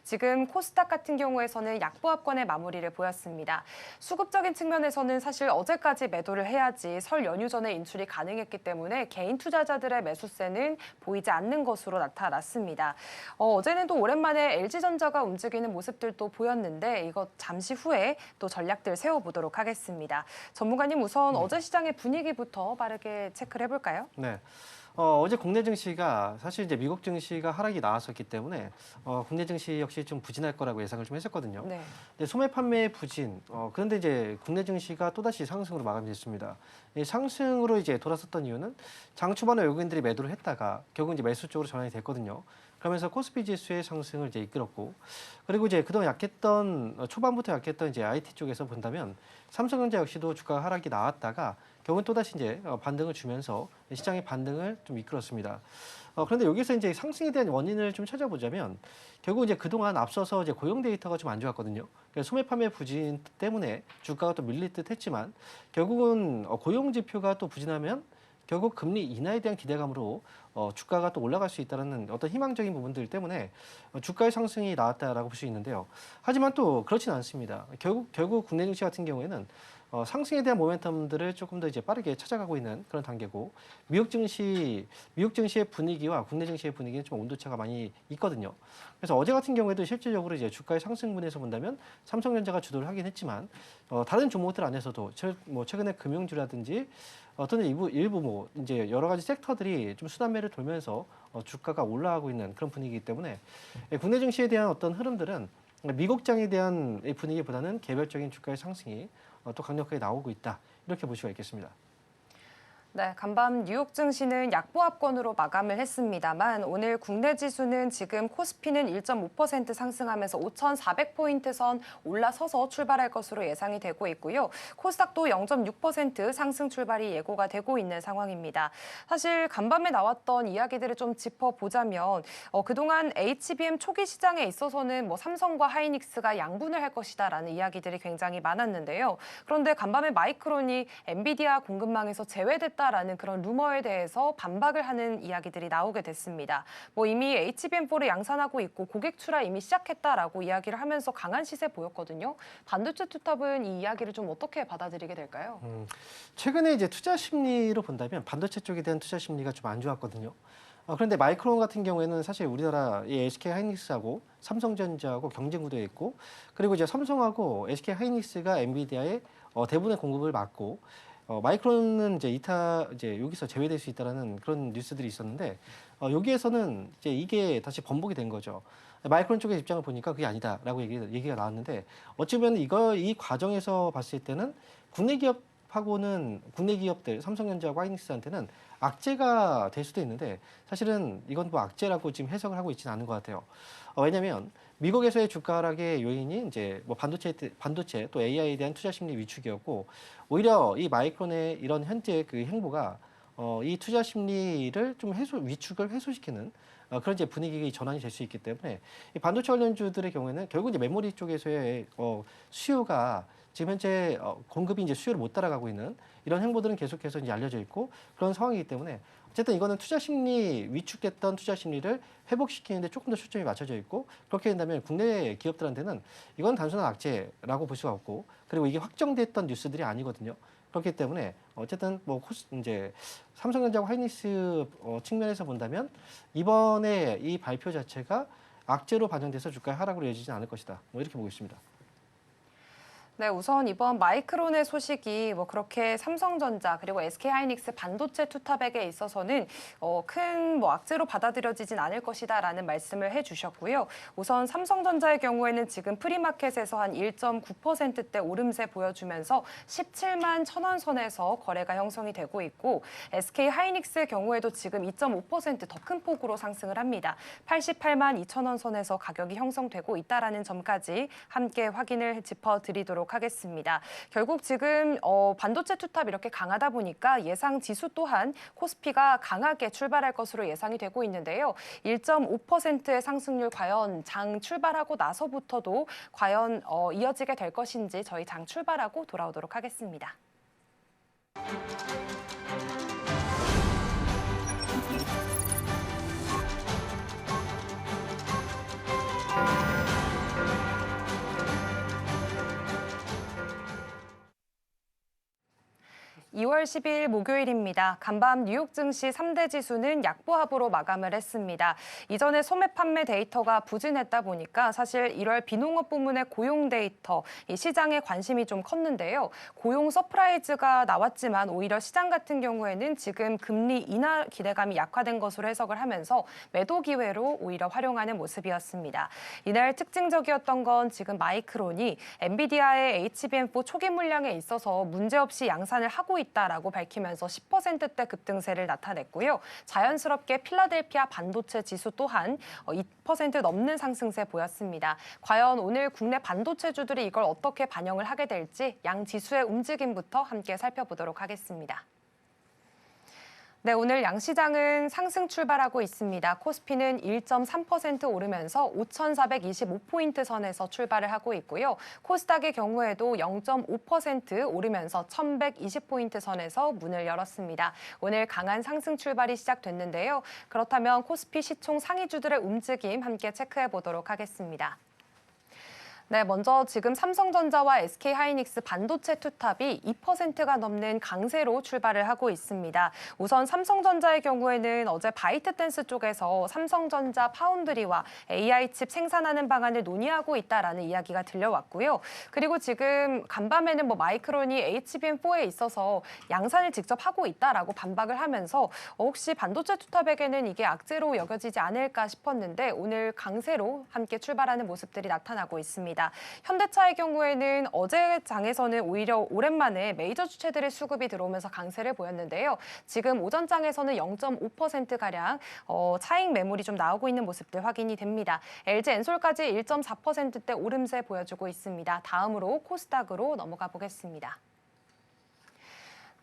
지금 코스닥 같은 경우에서는 약보합권의 마무리를 보였습니다. 수급적인 측면에서는 사실 어제까지 매도를 해야지 설 연휴 전에 인출이 가능했기 때문에 개인 투자자들의 매수세는 보이지 않는 것으로 나타났습니다. 어제는 또 오랜만에 LG전자가 움직이는 모습들도 보였는데 이것 잠시 후에 또 전략들 세워보도록 하겠습니다. 전문가님 우선 어제 시장의 분위기부터 빠르게 체크를 해볼까요? 네. 어제 국내 증시가 사실 이제 미국 증시가 하락이 나왔었기 때문에 국내 증시 역시 좀 부진할 거라고 예상을 좀 했었거든요. 네. 근데 소매 판매 부진. 그런데 이제 국내 증시가 또다시 상승으로 마감됐습니다. 이 상승으로 이제 돌아섰던 이유는 장 초반에 외국인들이 매도를 했다가 결국 이제 매수 쪽으로 전환이 됐거든요. 그러면서 코스피 지수의 상승을 이제 이끌었고, 그리고 이제 그동안 초반부터 약했던 이제 IT 쪽에서 본다면 삼성전자 역시도 주가 하락이 나왔다가 결국은 또다시 이제 반등을 주면서 시장의 반등을 좀 이끌었습니다. 그런데 여기서 이제 상승에 대한 원인을 좀 찾아보자면 결국 이제 그동안 앞서서 이제 고용 데이터가 좀 안 좋았거든요. 그래서 소매 판매 부진 때문에 주가가 또 밀릴 듯 했지만 결국은 고용 지표가 또 부진하면 결국 금리 인하에 대한 기대감으로 주가가 또 올라갈 수 있다는 어떤 희망적인 부분들 때문에 주가의 상승이 나왔다라고 볼 수 있는데요. 하지만 또 그렇지는 않습니다. 결국 국내 증시 같은 경우에는 상승에 대한 모멘텀들을 조금 더 이제 빠르게 찾아가고 있는 그런 단계고, 미국 증시의 분위기와 국내 증시의 분위기는 좀 온도차가 많이 있거든요. 그래서 어제 같은 경우에도 실질적으로 이제 주가의 상승분에서 본다면 삼성전자가 주도를 하긴 했지만 다른 종목들 안에서도 최근에 금융주라든지 어떤 일부 뭐 이제 여러 가지 섹터들이 좀 순환매를 돌면서 주가가 올라가고 있는 그런 분위기이기 때문에 국내 증시에 대한 어떤 흐름들은 미국장에 대한 분위기보다는 개별적인 주가의 상승이 또 강력하게 나오고 있다, 이렇게 볼 수가 있겠습니다. 네, 간밤 뉴욕 증시는 약보합권으로 마감을 했습니다만 오늘 국내 지수는 지금 코스피는 1.5% 상승하면서 5,400포인트 선 올라서서 출발할 것으로 예상이 되고 있고요. 코스닥도 0.6% 상승 출발이 예고가 되고 있는 상황입니다. 사실 간밤에 나왔던 이야기들을 좀 짚어보자면 그동안 HBM 초기 시장에 있어서는 삼성과 하이닉스가 양분을 할 것이다라는 이야기들이 굉장히 많았는데요. 그런데 간밤에 마이크론이 엔비디아 공급망에서 제외됐다 라는 그런 루머에 대해서 반박을 하는 이야기들이 나오게 됐습니다. 이미 HBM4를 양산하고 있고 고객 출하 이미 시작했다라고 이야기를 하면서 강한 시세 보였거든요. 반도체 투탑은 이 이야기를 좀 어떻게 받아들이게 될까요? 최근에 이제 투자 심리로 본다면 반도체 쪽에 대한 투자 심리가 좀 안 좋았거든요. 그런데 마이크론 같은 경우에는 사실 우리나라 SK 하이닉스하고 삼성전자하고 경쟁 구도에 있고, 그리고 이제 삼성하고 SK 하이닉스가 엔비디아의 대부분의 공급을 막고, 마이크론은 이제 여기서 제외될 수 있다라는 그런 뉴스들이 있었는데 여기에서는 이제 이게 다시 번복이 된 거죠. 마이크론 쪽의 입장을 보니까 그게 아니다라고 얘기가 나왔는데, 어찌 보면 이 과정에서 봤을 때는 국내 기업들 삼성전자와 하이닉스한테는 악재가 될 수도 있는데 사실은 이건 악재라고 지금 해석을 하고 있지는 않은 것 같아요. 왜냐하면 미국에서의 주가 하락의 요인이 이제 반도체 또 AI에 대한 투자 심리 위축이었고, 오히려 이 마이크론의 이런 현재 그 행보가 이 투자 심리를 좀 위축을 해소시키는 그런 이제 분위기의 전환이 될 수 있기 때문에 이 반도체 관련주들의 경우에는 결국 이제 메모리 쪽에서의 수요가 지금 현재 공급이 이제 수요를 못 따라가고 있는 이런 행보들은 계속해서 이제 알려져 있고 그런 상황이기 때문에 어쨌든 이거는 위축됐던 투자 심리를 회복시키는데 조금 더 초점이 맞춰져 있고, 그렇게 된다면 국내 기업들한테는 이건 단순한 악재라고 볼 수가 없고, 그리고 이게 확정됐던 뉴스들이 아니거든요. 그렇기 때문에 어쨌든 뭐 이제 삼성전자와 하이닉스 측면에서 본다면 이번에 이 발표 자체가 악재로 반영돼서 주가의 하락으로 이어지지 않을 것이다. 뭐 이렇게 보고 있습니다. 네, 우선 이번 마이크론의 소식이 뭐 그렇게 삼성전자 그리고 SK하이닉스 반도체 투탑액에 있어서는 큰 악재로 받아들여지진 않을 것이다라는 말씀을 해주셨고요. 우선 삼성전자의 경우에는 지금 프리마켓에서 한 1.9%대 오름세 보여주면서 17만 1,000원 선에서 거래가 형성이 되고 있고 SK하이닉스의 경우에도 지금 2.5% 더 큰 폭으로 상승을 합니다. 88만 2,000원 선에서 가격이 형성되고 있다라는 점까지 함께 확인을 짚어드리도록 하겠습니다. 결국 지금 반도체 투탑 이렇게 강하다 보니까 예상 지수 또한 코스피가 강하게 출발할 것으로 예상이 되고 있는데요. 1.5%의 상승률 과연 장 출발하고 나서부터도 과연 이어지게 될 것인지 저희 장 출발하고 돌아오도록 하겠습니다. (2월 10일) 목요일입니다. 간밤 뉴욕 증시 3대 지수는 약보합으로 마감을 했습니다. 이전에 소매 판매 데이터가 부진했다 보니까 사실 1월 비농업 부문의 고용 데이터, 이 시장에 관심이 좀 컸는데요. 고용 서프라이즈가 나왔지만 오히려 시장 같은 경우에는 지금 금리 인하 기대감이 약화된 것으로 해석을 하면서 매도 기회로 오히려 활용하는 모습이었습니다. 이날 특징적이었던 건 지금 마이크론이 엔비디아의 HBM4 초기 물량에 있어서 문제없이 양산을 하고 있다라고 밝히면서 10%대 급등세를 나타냈고요. 자연스럽게 필라델피아 반도체 지수 또한 2% 넘는 상승세 보였습니다. 과연 오늘 국내 반도체주들이 이걸 어떻게 반영을 하게 될지 양 지수의 움직임부터 함께 살펴보도록 하겠습니다. 네, 오늘 양시장은 상승 출발하고 있습니다. 코스피는 1.3% 오르면서 5,425포인트 선에서 출발을 하고 있고요. 코스닥의 경우에도 0.5% 오르면서 1,120포인트 선에서 문을 열었습니다. 오늘 강한 상승 출발이 시작됐는데요. 그렇다면 코스피 시총 상위주들의 움직임 함께 체크해 보도록 하겠습니다. 네, 먼저 지금 삼성전자와 SK하이닉스 반도체 투탑이 2%가 넘는 강세로 출발을 하고 있습니다. 우선 삼성전자의 경우에는 어제 바이트댄스 쪽에서 삼성전자 파운드리와 AI 칩 생산하는 방안을 논의하고 있다라는 이야기가 들려왔고요. 그리고 지금 간밤에는 마이크론이 HBM4에 있어서 양산을 직접 하고 있다라고 반박을 하면서 혹시 반도체 투탑에게는 이게 악재로 여겨지지 않을까 싶었는데 오늘 강세로 함께 출발하는 모습들이 나타나고 있습니다. 현대차의 경우에는 어제 장에서는 오히려 오랜만에 메이저 주체들의 수급이 들어오면서 강세를 보였는데요. 지금 오전장에서는 0.5%가량 차익 매물이 좀 나오고 있는 모습들 확인이 됩니다. LG엔솔까지 1.4%대 오름세 보여주고 있습니다. 다음으로 코스닥으로 넘어가 보겠습니다.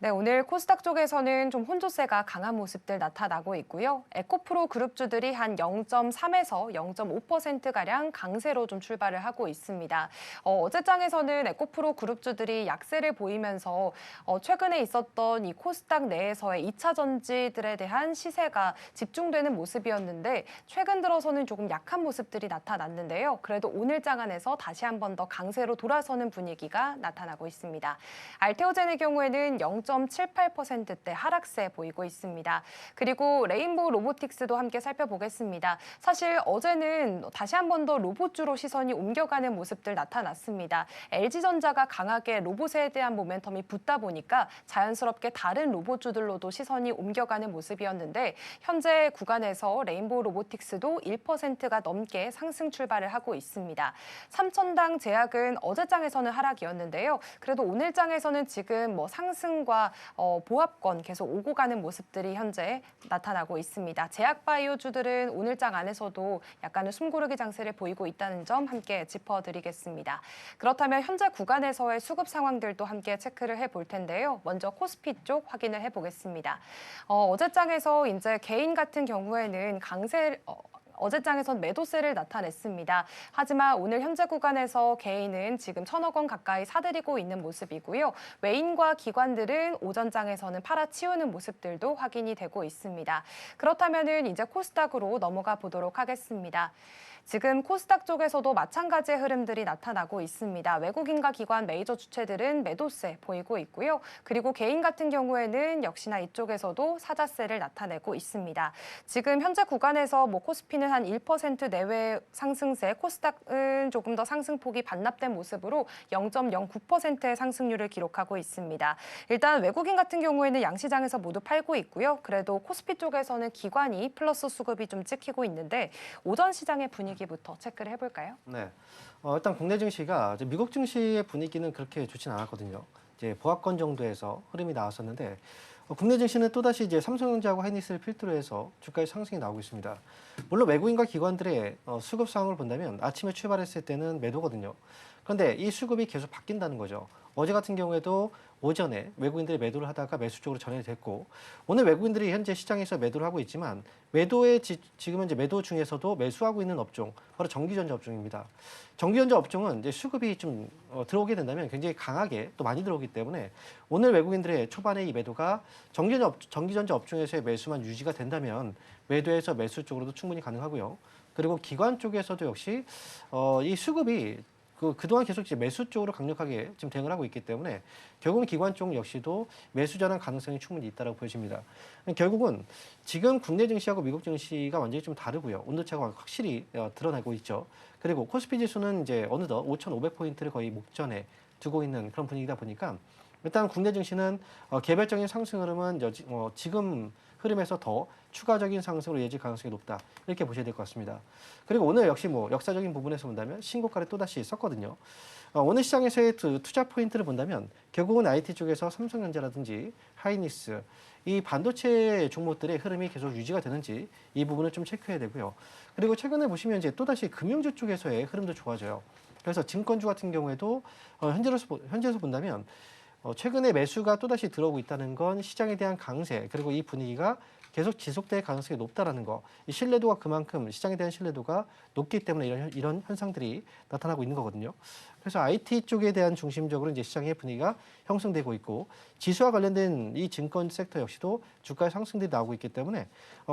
네, 오늘 코스닥 쪽에서는 좀 혼조세가 강한 모습들 나타나고 있고요. 에코프로 그룹주들이 한 0.3에서 0.5%가량 강세로 좀 출발을 하고 있습니다. 어제장에서는 에코프로 그룹주들이 약세를 보이면서 최근에 있었던 이 코스닥 내에서의 2차 전지들에 대한 시세가 집중되는 모습이었는데 최근 들어서는 조금 약한 모습들이 나타났는데요. 그래도 오늘 장 안에서 다시 한 번 더 강세로 돌아서는 분위기가 나타나고 있습니다. 알테오젠의 경우에는 0.78%대 하락세 보이고 있습니다. 그리고 레인보우 로보틱스도 함께 살펴보겠습니다. 사실 어제는 다시 한 번 더 로봇주로 시선이 옮겨가는 모습들 나타났습니다. LG전자가 강하게 로봇에 대한 모멘텀이 붙다 보니까 자연스럽게 다른 로봇주들로도 시선이 옮겨가는 모습이었는데 현재 구간에서 레인보우 로보틱스도 1%가 넘게 상승 출발을 하고 있습니다. 삼천당 제약은 어제장에서는 하락이었는데요. 그래도 오늘 장에서는 지금 상승과 보합권 계속 오고 가는 모습들이 현재 나타나고 있습니다. 제약바이오주들은 오늘 장 안에서도 약간의 숨고르기 장세를 보이고 있다는 점 함께 짚어드리겠습니다. 그렇다면 현재 구간에서의 수급 상황들도 함께 체크를 해볼 텐데요. 먼저 코스피 쪽 확인을 해보겠습니다. 어제장에서 이제 개인 같은 경우에는 어제장에선 매도세를 나타냈습니다. 하지만 오늘 현재 구간에서 개인은 지금 1,000억 원 가까이 사들이고 있는 모습이고요. 외인과 기관들은 오전장에서는 팔아치우는 모습들도 확인이 되고 있습니다. 그렇다면은 이제 코스닥으로 넘어가 보도록 하겠습니다. 지금 코스닥 쪽에서도 마찬가지의 흐름들이 나타나고 있습니다. 외국인과 기관 메이저 주체들은 매도세 보이고 있고요. 그리고 개인 같은 경우에는 역시나 이쪽에서도 사자세를 나타내고 있습니다. 지금 현재 구간에서 코스피는 한 1% 내외 상승세, 코스닥은 조금 더 상승폭이 반납된 모습으로 0.09%의 상승률을 기록하고 있습니다. 일단 외국인 같은 경우에는 양시장에서 모두 팔고 있고요. 그래도 코스피 쪽에서는 기관이 플러스 수급이 좀 찍히고 있는데 오전 시장의 분위기부터 체크를 해볼까요? 네. 일단 국내 증시가 이제 미국 증시의 분위기는 그렇게 좋지는 않았거든요. 이제 보합권 정도에서 흐름이 나왔었는데 국내 증시는 또다시 이제 삼성전자하고 하이닉스를 필두로 해서 주가의 상승이 나오고 있습니다. 물론 외국인과 기관들의 수급 상황을 본다면 아침에 출발했을 때는 매도거든요. 그런데 이 수급이 계속 바뀐다는 거죠. 어제 같은 경우에도 오전에 외국인들이 매도를 하다가 매수 쪽으로 전환이 됐고 오늘 외국인들이 현재 시장에서 매도를 하고 있지만 매도의 지금은 이제 매도 중에서도 매수하고 있는 업종 바로 전기전자 업종입니다. 전기전자 업종은 이제 수급이 좀 들어오게 굉장히 강하게 또 많이 들어오기 때문에 오늘 외국인들의 초반에 이 매도가 전기전자 업종에서의 매수만 유지가 된다면 매도에서 매수 쪽으로도 충분히 가능하고요. 그리고 기관 쪽에서도 역시 이 수급이 그동안 계속 이제 매수 쪽으로 강력하게 지금 대응을 하고 있기 때문에 결국은 기관 쪽 역시도 매수 전환 가능성이 충분히 있다고 보여집니다. 결국은 지금 국내 증시하고 미국 증시가 완전히 좀 다르고요. 온도차가 확실히 드러나고 있죠. 그리고 코스피 지수는 이제 어느덧 5,500포인트를 거의 목전에 두고 있는 그런 분위기다 보니까 일단 국내 증시는 개별적인 상승 흐름은 지금 흐름에서 더 추가적인 상승으로 이어질 가능성이 높다. 이렇게 보셔야 될 것 같습니다. 그리고 오늘 역시 역사적인 부분에서 본다면 신고가를 또다시 썼거든요. 오늘 시장에서의 투자 포인트를 본다면 결국은 IT 쪽에서 삼성전자라든지 하이닉스, 이 반도체 종목들의 흐름이 계속 유지가 되는지 이 부분을 좀 체크해야 되고요. 그리고 최근에 보시면 이제 또다시 금융주 쪽에서의 흐름도 좋아져요. 그래서 증권주 같은 경우에도 현재에서 본다면 최근에 매수가 또다시 들어오고 있다는 건 시장에 대한 강세 그리고 이 분위기가 계속 지속될 가능성이 높다라는 거. 이 신뢰도가 그만큼 시장에 대한 신뢰도가 높기 때문에 이런 현상들이 나타나고 있는 거거든요. 그래서 IT 쪽에 대한 중심적으로 이제 시장의 분위기가 형성되고 있고 지수와 관련된 이 증권 섹터 역시도 주가의 상승들이 나오고 있기 때문에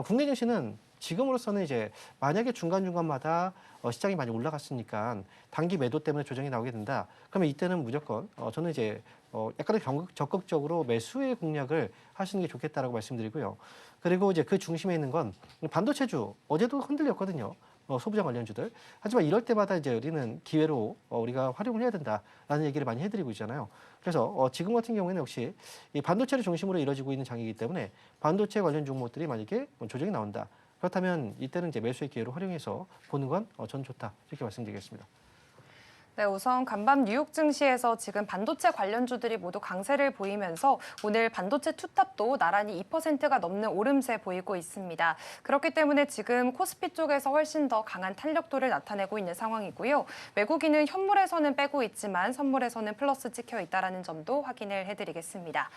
국내 증시는 지금으로서는 이제 만약에 중간중간마다 시장이 많이 올라갔으니까 단기 매도 때문에 조정이 나오게 된다. 그러면 이때는 무조건 저는 이제 약간의 적극적으로 매수의 공략을 하시는 게 좋겠다라고 말씀드리고요. 그리고 이제 그 중심에 있는 건 반도체주 어제도 흔들렸거든요. 소부장 관련주들. 하지만 이럴 때마다 이제 우리는 기회로 우리가 활용을 해야 된다라는 얘기를 많이 해드리고 있잖아요. 그래서 지금 같은 경우에는 역시 이 반도체를 중심으로 이루어지고 있는 장이기 때문에 반도체 관련 종목들이 만약에 조정이 나온다. 그렇다면 이때는 이제 매수의 기회로 활용해서 보는 건 저는 좋다. 이렇게 말씀드리겠습니다. 네, 우선 간밤 뉴욕 증시에서 지금 반도체 관련주들이 모두 강세를 보이면서 오늘 반도체 투탑도 나란히 2%가 넘는 오름세 보이고 있습니다. 그렇기 때문에 지금 코스피 쪽에서 훨씬 더 강한 탄력도를 나타내고 있는 상황이고요. 외국인은 현물에서는 빼고 있지만 선물에서는 플러스 찍혀 있다는 점도 확인을 해드리겠습니다.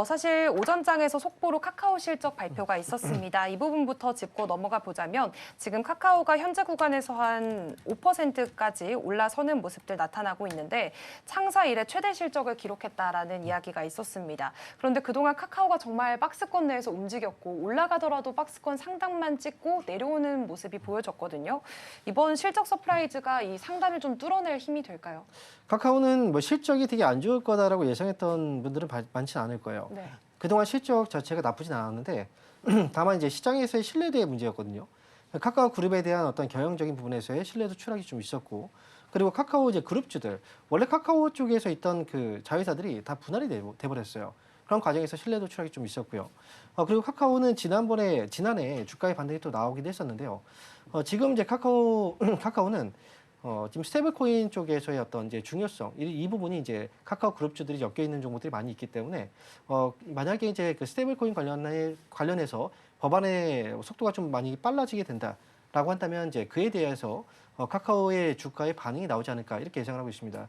사실 오전장에서 속보로 카카오 실적 발표가 있었습니다. 이 부분부터 짚고 넘어가 보자면 지금 카카오가 현재 구간에서 한 5%까지 올라서는 모습들 나타나고 있는데 창사 이래 최대 실적을 기록했다라는 이야기가 있었습니다. 그런데 그동안 카카오가 정말 박스권 내에서 움직였고 올라가더라도 박스권 상단만 찍고 내려오는 모습이 보여졌거든요. 이번 실적 서프라이즈가 이 상단을 좀 뚫어낼 힘이 될까요? 카카오는 실적이 되게 안 좋을 거다라고 예상했던 분들은 많지는 않을 거예요. 네. 그동안 실적 자체가 나쁘진 않았는데 다만 이제 시장에서의 신뢰도의 문제였거든요. 카카오 그룹에 대한 어떤 경영적인 부분에서의 신뢰도 추락이 좀 있었고 그리고 카카오 이제 그룹주들 원래 카카오 쪽에서 있던 그 자회사들이 다 분할이 돼버렸어요. 그런 과정에서 신뢰도 추락이 좀 있었고요. 그리고 카카오는 지난해 주가의 반등이 또 나오기도 했었는데요. 지금 이제 카카오는 지금 스테이블코인 쪽에서의 어떤 이제 중요성 이 부분이 이제 카카오 그룹주들이 엮여 있는 종목들이 많이 있기 때문에 만약에 이제 그 스테이블코인 관련해서 법안의 속도가 좀 많이 빨라지게 된다라고 한다면 이제 그에 대해서 카카오의 주가의 반응이 나오지 않을까 이렇게 예상을 하고 있습니다.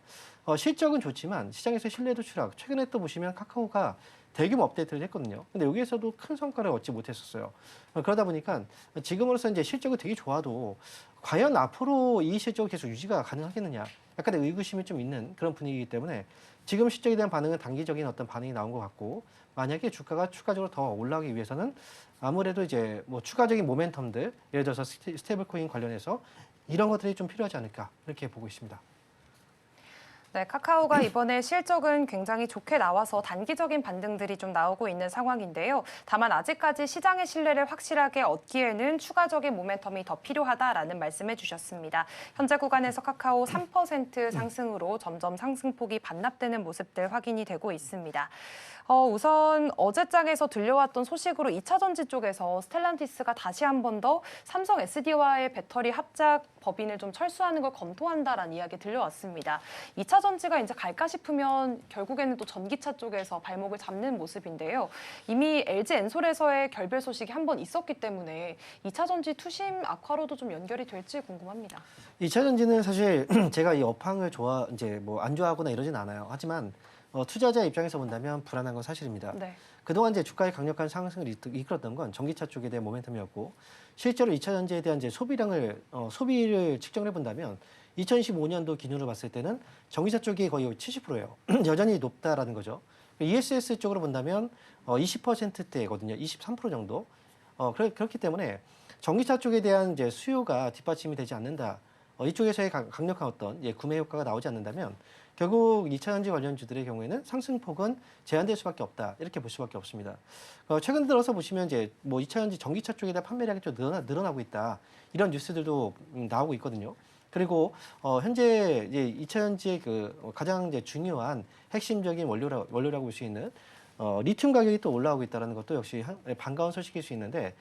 실적은 좋지만 시장에서 신뢰도 추락. 최근에 또 보시면 카카오가 대규모 업데이트를 했거든요. 근데 여기에서도 큰 성과를 얻지 못했었어요. 그러다 보니까 지금으로서 이제 실적이 되게 좋아도 과연 앞으로 이 실적이 계속 유지가 가능하겠느냐. 약간의 의구심이 좀 있는 그런 분위기이기 때문에 지금 실적에 대한 반응은 단기적인 어떤 반응이 나온 것 같고 만약에 주가가 추가적으로 더 올라가기 위해서는 아무래도 이제 추가적인 모멘텀들 예를 들어서 스테이블코인 관련해서 이런 것들이 좀 필요하지 않을까 이렇게 보고 있습니다. 네, 카카오가 이번에 실적은 굉장히 좋게 나와서 단기적인 반등들이 좀 나오고 있는 상황인데요. 다만 아직까지 시장의 신뢰를 확실하게 얻기에는 추가적인 모멘텀이 더 필요하다라는 말씀해 주셨습니다. 현재 구간에서 카카오 3% 상승으로 점점 상승폭이 반납되는 모습들 확인이 되고 있습니다. 우선 어제장에서 들려왔던 소식으로 2차 전지 쪽에서 스텔란티스가 다시 한 번 더 삼성 SD와의 배터리 합작 법인을 좀 철수하는 걸 검토한다라는 이야기 들려왔습니다. 2차 전지가 이제 갈까 싶으면 결국에는 또 전기차 쪽에서 발목을 잡는 모습인데요. 이미 LG 엔솔에서의 결별 소식이 한 번 있었기 때문에 2차 전지 투심 악화로도 좀 연결이 될지 궁금합니다. 2차 전지는 사실 제가 이 업황을 이제 뭐 안 좋아하거나 이러진 않아요. 하지만 투자자 입장에서 본다면 불안한 건 사실입니다. 네. 그동안 이제 주가의 강력한 상승을 이끌었던 건 전기차 쪽에 대한 모멘텀이었고 실제로 2차 전지에 대한 이제 소비를 측정해 본다면 2015년도 기준으로 봤을 때는 전기차 쪽이 거의 70%예요. 여전히 높다라는 거죠. ESS 쪽으로 본다면 20%대거든요. 23% 정도. 그렇기 때문에 전기차 쪽에 대한 이제 수요가 뒷받침이 되지 않는다. 이쪽에서의 강력한 어떤 구매 효과가 나오지 않는다면 결국 2차 전지 관련주들의 경우에는 상승폭은 제한될 수밖에 없다. 이렇게 볼 수밖에 없습니다. 최근 들어서 보시면 이제 뭐 2차 전지 전기차 쪽에 대한 판매량이 좀 늘어나고 있다. 이런 뉴스들도 나오고 있거든요. 그리고 현재 이제 2차 전지의 가장 이제 중요한 핵심적인 원료라고 볼 수 있는 리튬 가격이 또 올라오고 있다는 것도 역시 반가운 소식일 수 있는데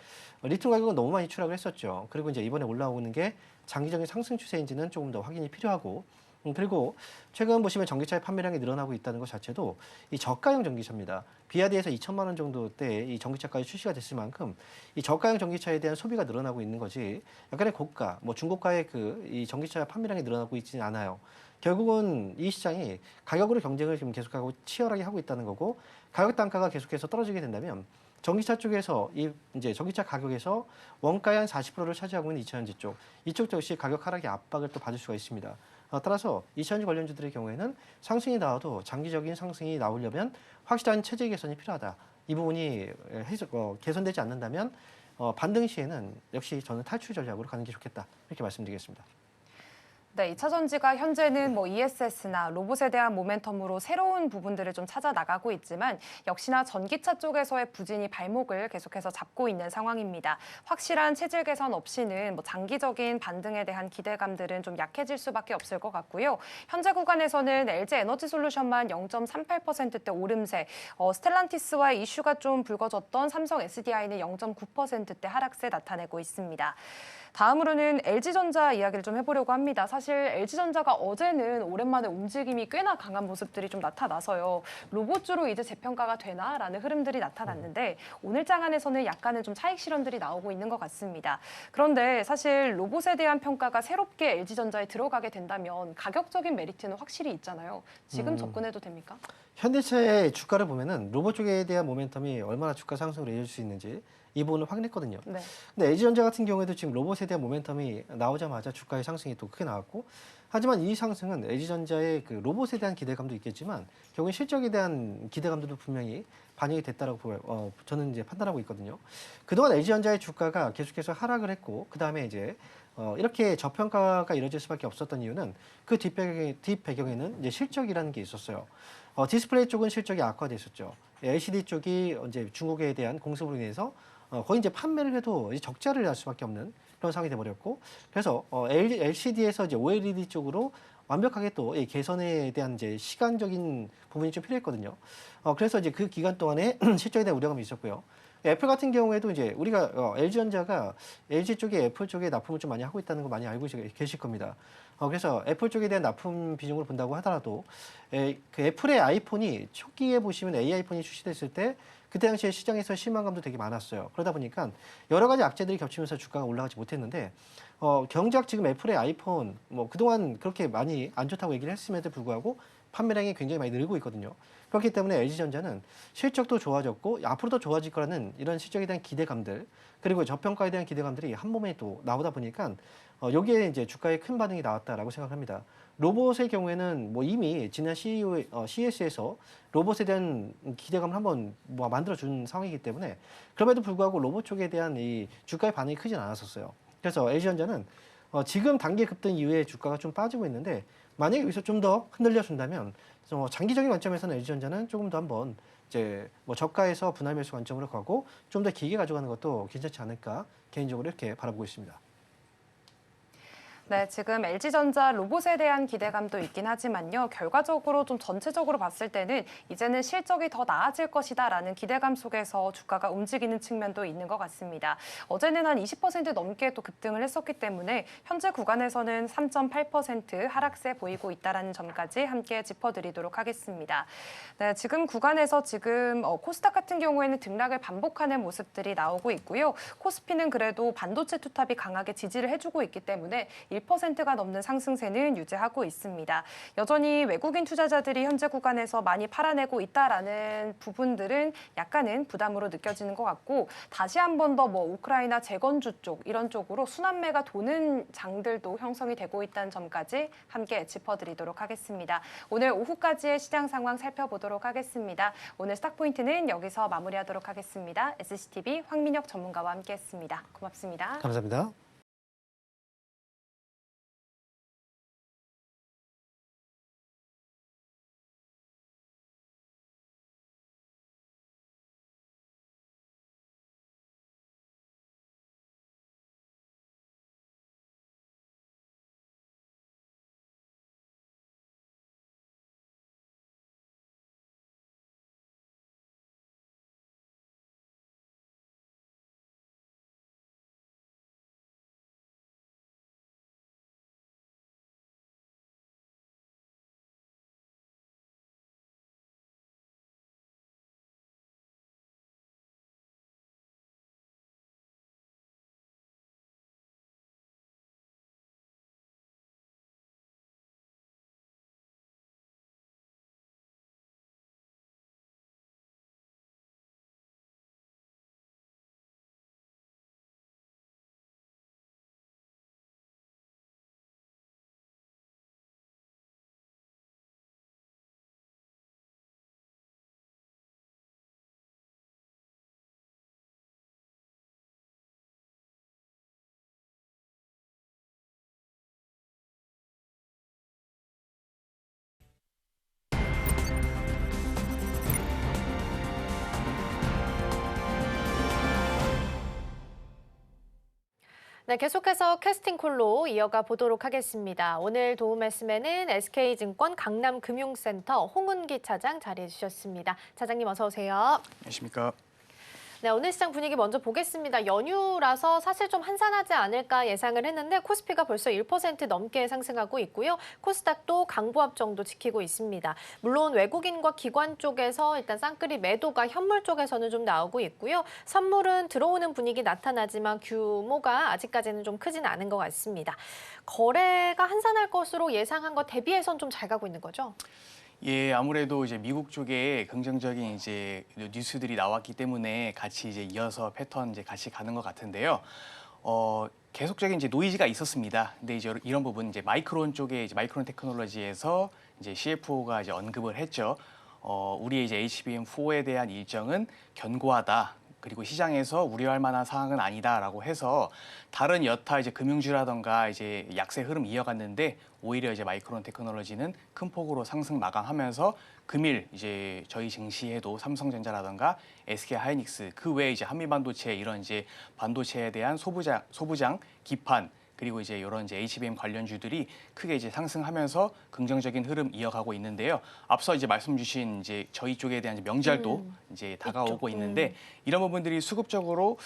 리튬 가격은 너무 많이 추락을 했었죠. 그리고 이제 이번에 올라오는 게 장기적인 상승 추세인지는 조금 더 확인이 필요하고 그리고 최근 보시면 전기차의 판매량이 늘어나고 있다는 것 자체도 이 저가형 전기차입니다. 비아디에서 2천만 원 정도대 이 전기차까지 출시가 됐을 만큼 이 저가형 전기차에 대한 소비가 늘어나고 있는 거지 약간의 고가, 뭐 중고가의 이 전기차 판매량이 늘어나고 있지는 않아요. 결국은 이 시장이 가격으로 경쟁을 지금 계속하고 치열하게 하고 있다는 거고 가격 단가가 계속해서 떨어지게 된다면 전기차 쪽에서 이제 전기차 가격에서 원가의 한 40%를 차지하고 있는 2차 전지 쪽, 이쪽 역시 가격 하락의 압박을 또 받을 수가 있습니다. 따라서 2차 전지 관련주들의 경우에는 상승이 나와도 장기적인 상승이 나오려면 확실한 체제 개선이 필요하다. 이 부분이 개선되지 않는다면 반등 시에는 역시 저는 탈출 전략으로 가는 게 좋겠다. 이렇게 말씀드리겠습니다. 네, 2차 전지가 현재는 뭐 ESS나 로봇에 대한 모멘텀으로 새로운 부분들을 좀 찾아 나가고 있지만 역시나 전기차 쪽에서의 부진이 발목을 계속해서 잡고 있는 상황입니다. 확실한 체질 개선 없이는 뭐 장기적인 반등에 대한 기대감들은 좀 약해질 수밖에 없을 것 같고요. 현재 구간에서는 LG 에너지 솔루션만 0.38%대 오름세, 스텔란티스와의 이슈가 좀 불거졌던 삼성 SDI는 0.9%대 하락세 나타내고 있습니다. 다음으로는 LG전자 이야기를 좀 해보려고 합니다. 사실 LG전자가 어제는 오랜만에 움직임이 꽤나 강한 모습들이 좀 나타나서요. 로봇주로 이제 재평가가 되나라는 흐름들이 나타났는데 오늘 장안에서는 약간은 좀 차익 실현들이 나오고 있는 것 같습니다. 그런데 사실 로봇에 대한 평가가 새롭게 LG전자에 들어가게 된다면 가격적인 메리트는 확실히 있잖아요. 지금 접근해도 됩니까? 현대차의 주가를 보면은 로봇 쪽에 대한 모멘텀이 얼마나 주가 상승을 이어질 수 있는지 이 부분을 확인했거든요. 네. 근데 LG전자 같은 경우에도 지금 로봇에 대한 모멘텀이 나오자마자 주가의 상승이 또 크게 나왔고 하지만 이 상승은 LG전자의 로봇에 대한 기대감도 있겠지만 결국엔 실적에 대한 기대감도 분명히 반영이 됐다라고 저는 이제 판단하고 있거든요. 그동안 LG전자의 주가가 계속해서 하락을 했고 그다음에 이제 이렇게 저평가가 이뤄질 수밖에 없었던 이유는 그 뒷배경에는 이제 실적이라는 게 있었어요. 디스플레이 쪽은 실적이 악화됐었죠. LCD 쪽이 이제 중국에 대한 공습으로 인해서 거의 이제 판매를 해도 이제 적자를 낼 수밖에 없는 그런 상황이 돼버렸고, 그래서 LCD에서 이제 OLED 쪽으로 완벽하게 또 이 개선에 대한 이제 시간적인 부분이 좀 필요했거든요. 그래서 이제 그 기간 동안에 실적에 대한 우려감이 있었고요. 애플 같은 경우에도 이제 우리가 LG전자가 LG 쪽에 애플 쪽에 납품을 좀 많이 하고 있다는 거 많이 알고 계실 겁니다. 그래서 애플 쪽에 대한 납품 비중으로 본다고 하더라도 그 애플의 아이폰이 초기에 보시면 A 아이폰이 출시됐을 때 그때 당시에 시장에서 실망감도 되게 많았어요. 그러다 보니까 여러 가지 악재들이 겹치면서 주가가 올라가지 못했는데 정작 지금 애플의 아이폰 뭐 그동안 그렇게 많이 안 좋다고 얘기를 했음에도 불구하고 판매량이 굉장히 많이 늘고 있거든요. 그렇기 때문에 LG전자는 실적도 좋아졌고 앞으로도 좋아질 거라는 이런 실적에 대한 기대감들 그리고 저평가에 대한 기대감들이 한 몸에 또 나오다 보니까 여기에 이제 주가에 큰 반응이 나왔다라고 생각합니다. 로봇의 경우에는 뭐 이미 지난 CES에서 로봇에 대한 기대감을 한번 뭐 만들어준 상황이기 때문에 그럼에도 불구하고 로봇 쪽에 대한 이 주가의 반응이 크진 않았었어요. 그래서 LG전자는 지금 단기 급등 이후에 주가가 좀 빠지고 있는데 만약에 여기서 좀 더 흔들려 준다면 장기적인 관점에서는 LG전자는 조금 더 한번 이제 뭐 저가에서 분할 매수 관점으로 가고 좀 더 길게 가져가는 것도 괜찮지 않을까 개인적으로 이렇게 바라보고 있습니다. 네, 지금 LG전자 로봇에 대한 기대감도 있긴 하지만요. 결과적으로 좀 전체적으로 봤을 때는 이제는 실적이 더 나아질 것이다라는 기대감 속에서 주가가 움직이는 측면도 있는 것 같습니다. 어제는 한 20% 넘게 또 급등을 했었기 때문에 현재 구간에서는 3.8% 하락세 보이고 있다는 점까지 함께 짚어드리도록 하겠습니다. 네, 지금 구간에서 코스닥 같은 경우에는 등락을 반복하는 모습들이 나오고 있고요. 코스피는 그래도 반도체 투탑이 강하게 지지를 해주고 있기 때문에 1%가 넘는 상승세는 유지하고 있습니다. 여전히 외국인 투자자들이 현재 구간에서 많이 팔아내고 있다라는 부분들은 약간은 부담으로 느껴지는 것 같고 다시 한 번 더 우크라이나 재건주 쪽 이런 쪽으로 순환매가 도는 장들도 형성이 되고 있다는 점까지 함께 짚어드리도록 하겠습니다. 오늘 오후까지의 시장 상황 살펴보도록 하겠습니다. 오늘 스탁포인트는 여기서 마무리하도록 하겠습니다. SCTV 황민혁 전문가와 함께했습니다. 고맙습니다. 감사합니다. 네, 계속해서 캐스팅콜로 이어가 보도록 하겠습니다. 오늘 도움 말씀에는 SK증권 강남금융센터 홍은기 차장 자리해 주셨습니다. 차장님 어서 오세요. 안녕하십니까. 네, 오늘 시장 분위기 먼저 보겠습니다. 연휴라서 사실 좀 한산하지 않을까 예상을 했는데 코스피가 벌써 1% 넘게 상승하고 있고요. 코스닥도 강보합 정도 지키고 있습니다. 물론 외국인과 기관 쪽에서 일단 쌍끌이 매도가 현물 쪽에서는 좀 나오고 있고요. 선물은 들어오는 분위기 나타나지만 규모가 아직까지는 좀 크진 않은 것 같습니다. 거래가 한산할 것으로 예상한 것 대비해선 좀 잘 가고 있는 거죠? 예, 아무래도 이제 미국 쪽에 긍정적인 이제 뉴스들이 나왔기 때문에 같이 이제 이어서 패턴 이제 같이 가는 것 같은데요. 계속적인 이제 노이즈가 있었습니다. 근데 이제 이런 부분 이제 마이크론 쪽에 이제 마이크론 테크놀로지에서 이제 CFO가 이제 언급을 했죠. 우리의 이제 HBM4에 대한 일정은 견고하다. 그리고 시장에서 우려할 만한 상황은 아니다라고 해서 다른 여타 이제 금융주라던가 이제 약세 흐름 이어갔는데 오히려 이제 마이크론 테크놀로지는 큰 폭으로 상승 마감하면서 금일 이제 저희 증시에도 삼성전자라던가 SK 하이닉스 그 외에 이제 한미반도체 이런 이제 반도체에 대한 소부장 기판 그리고 이제 이런 이제 HBM 관련주들이 크게 이제 상승하면서 긍정적인 흐름 이어가고 있는데요. 앞서 이제 말씀 주신 이제 저희 쪽에 대한 명절도 이제 다가오고 있는데 이런 부분들이 수급적으로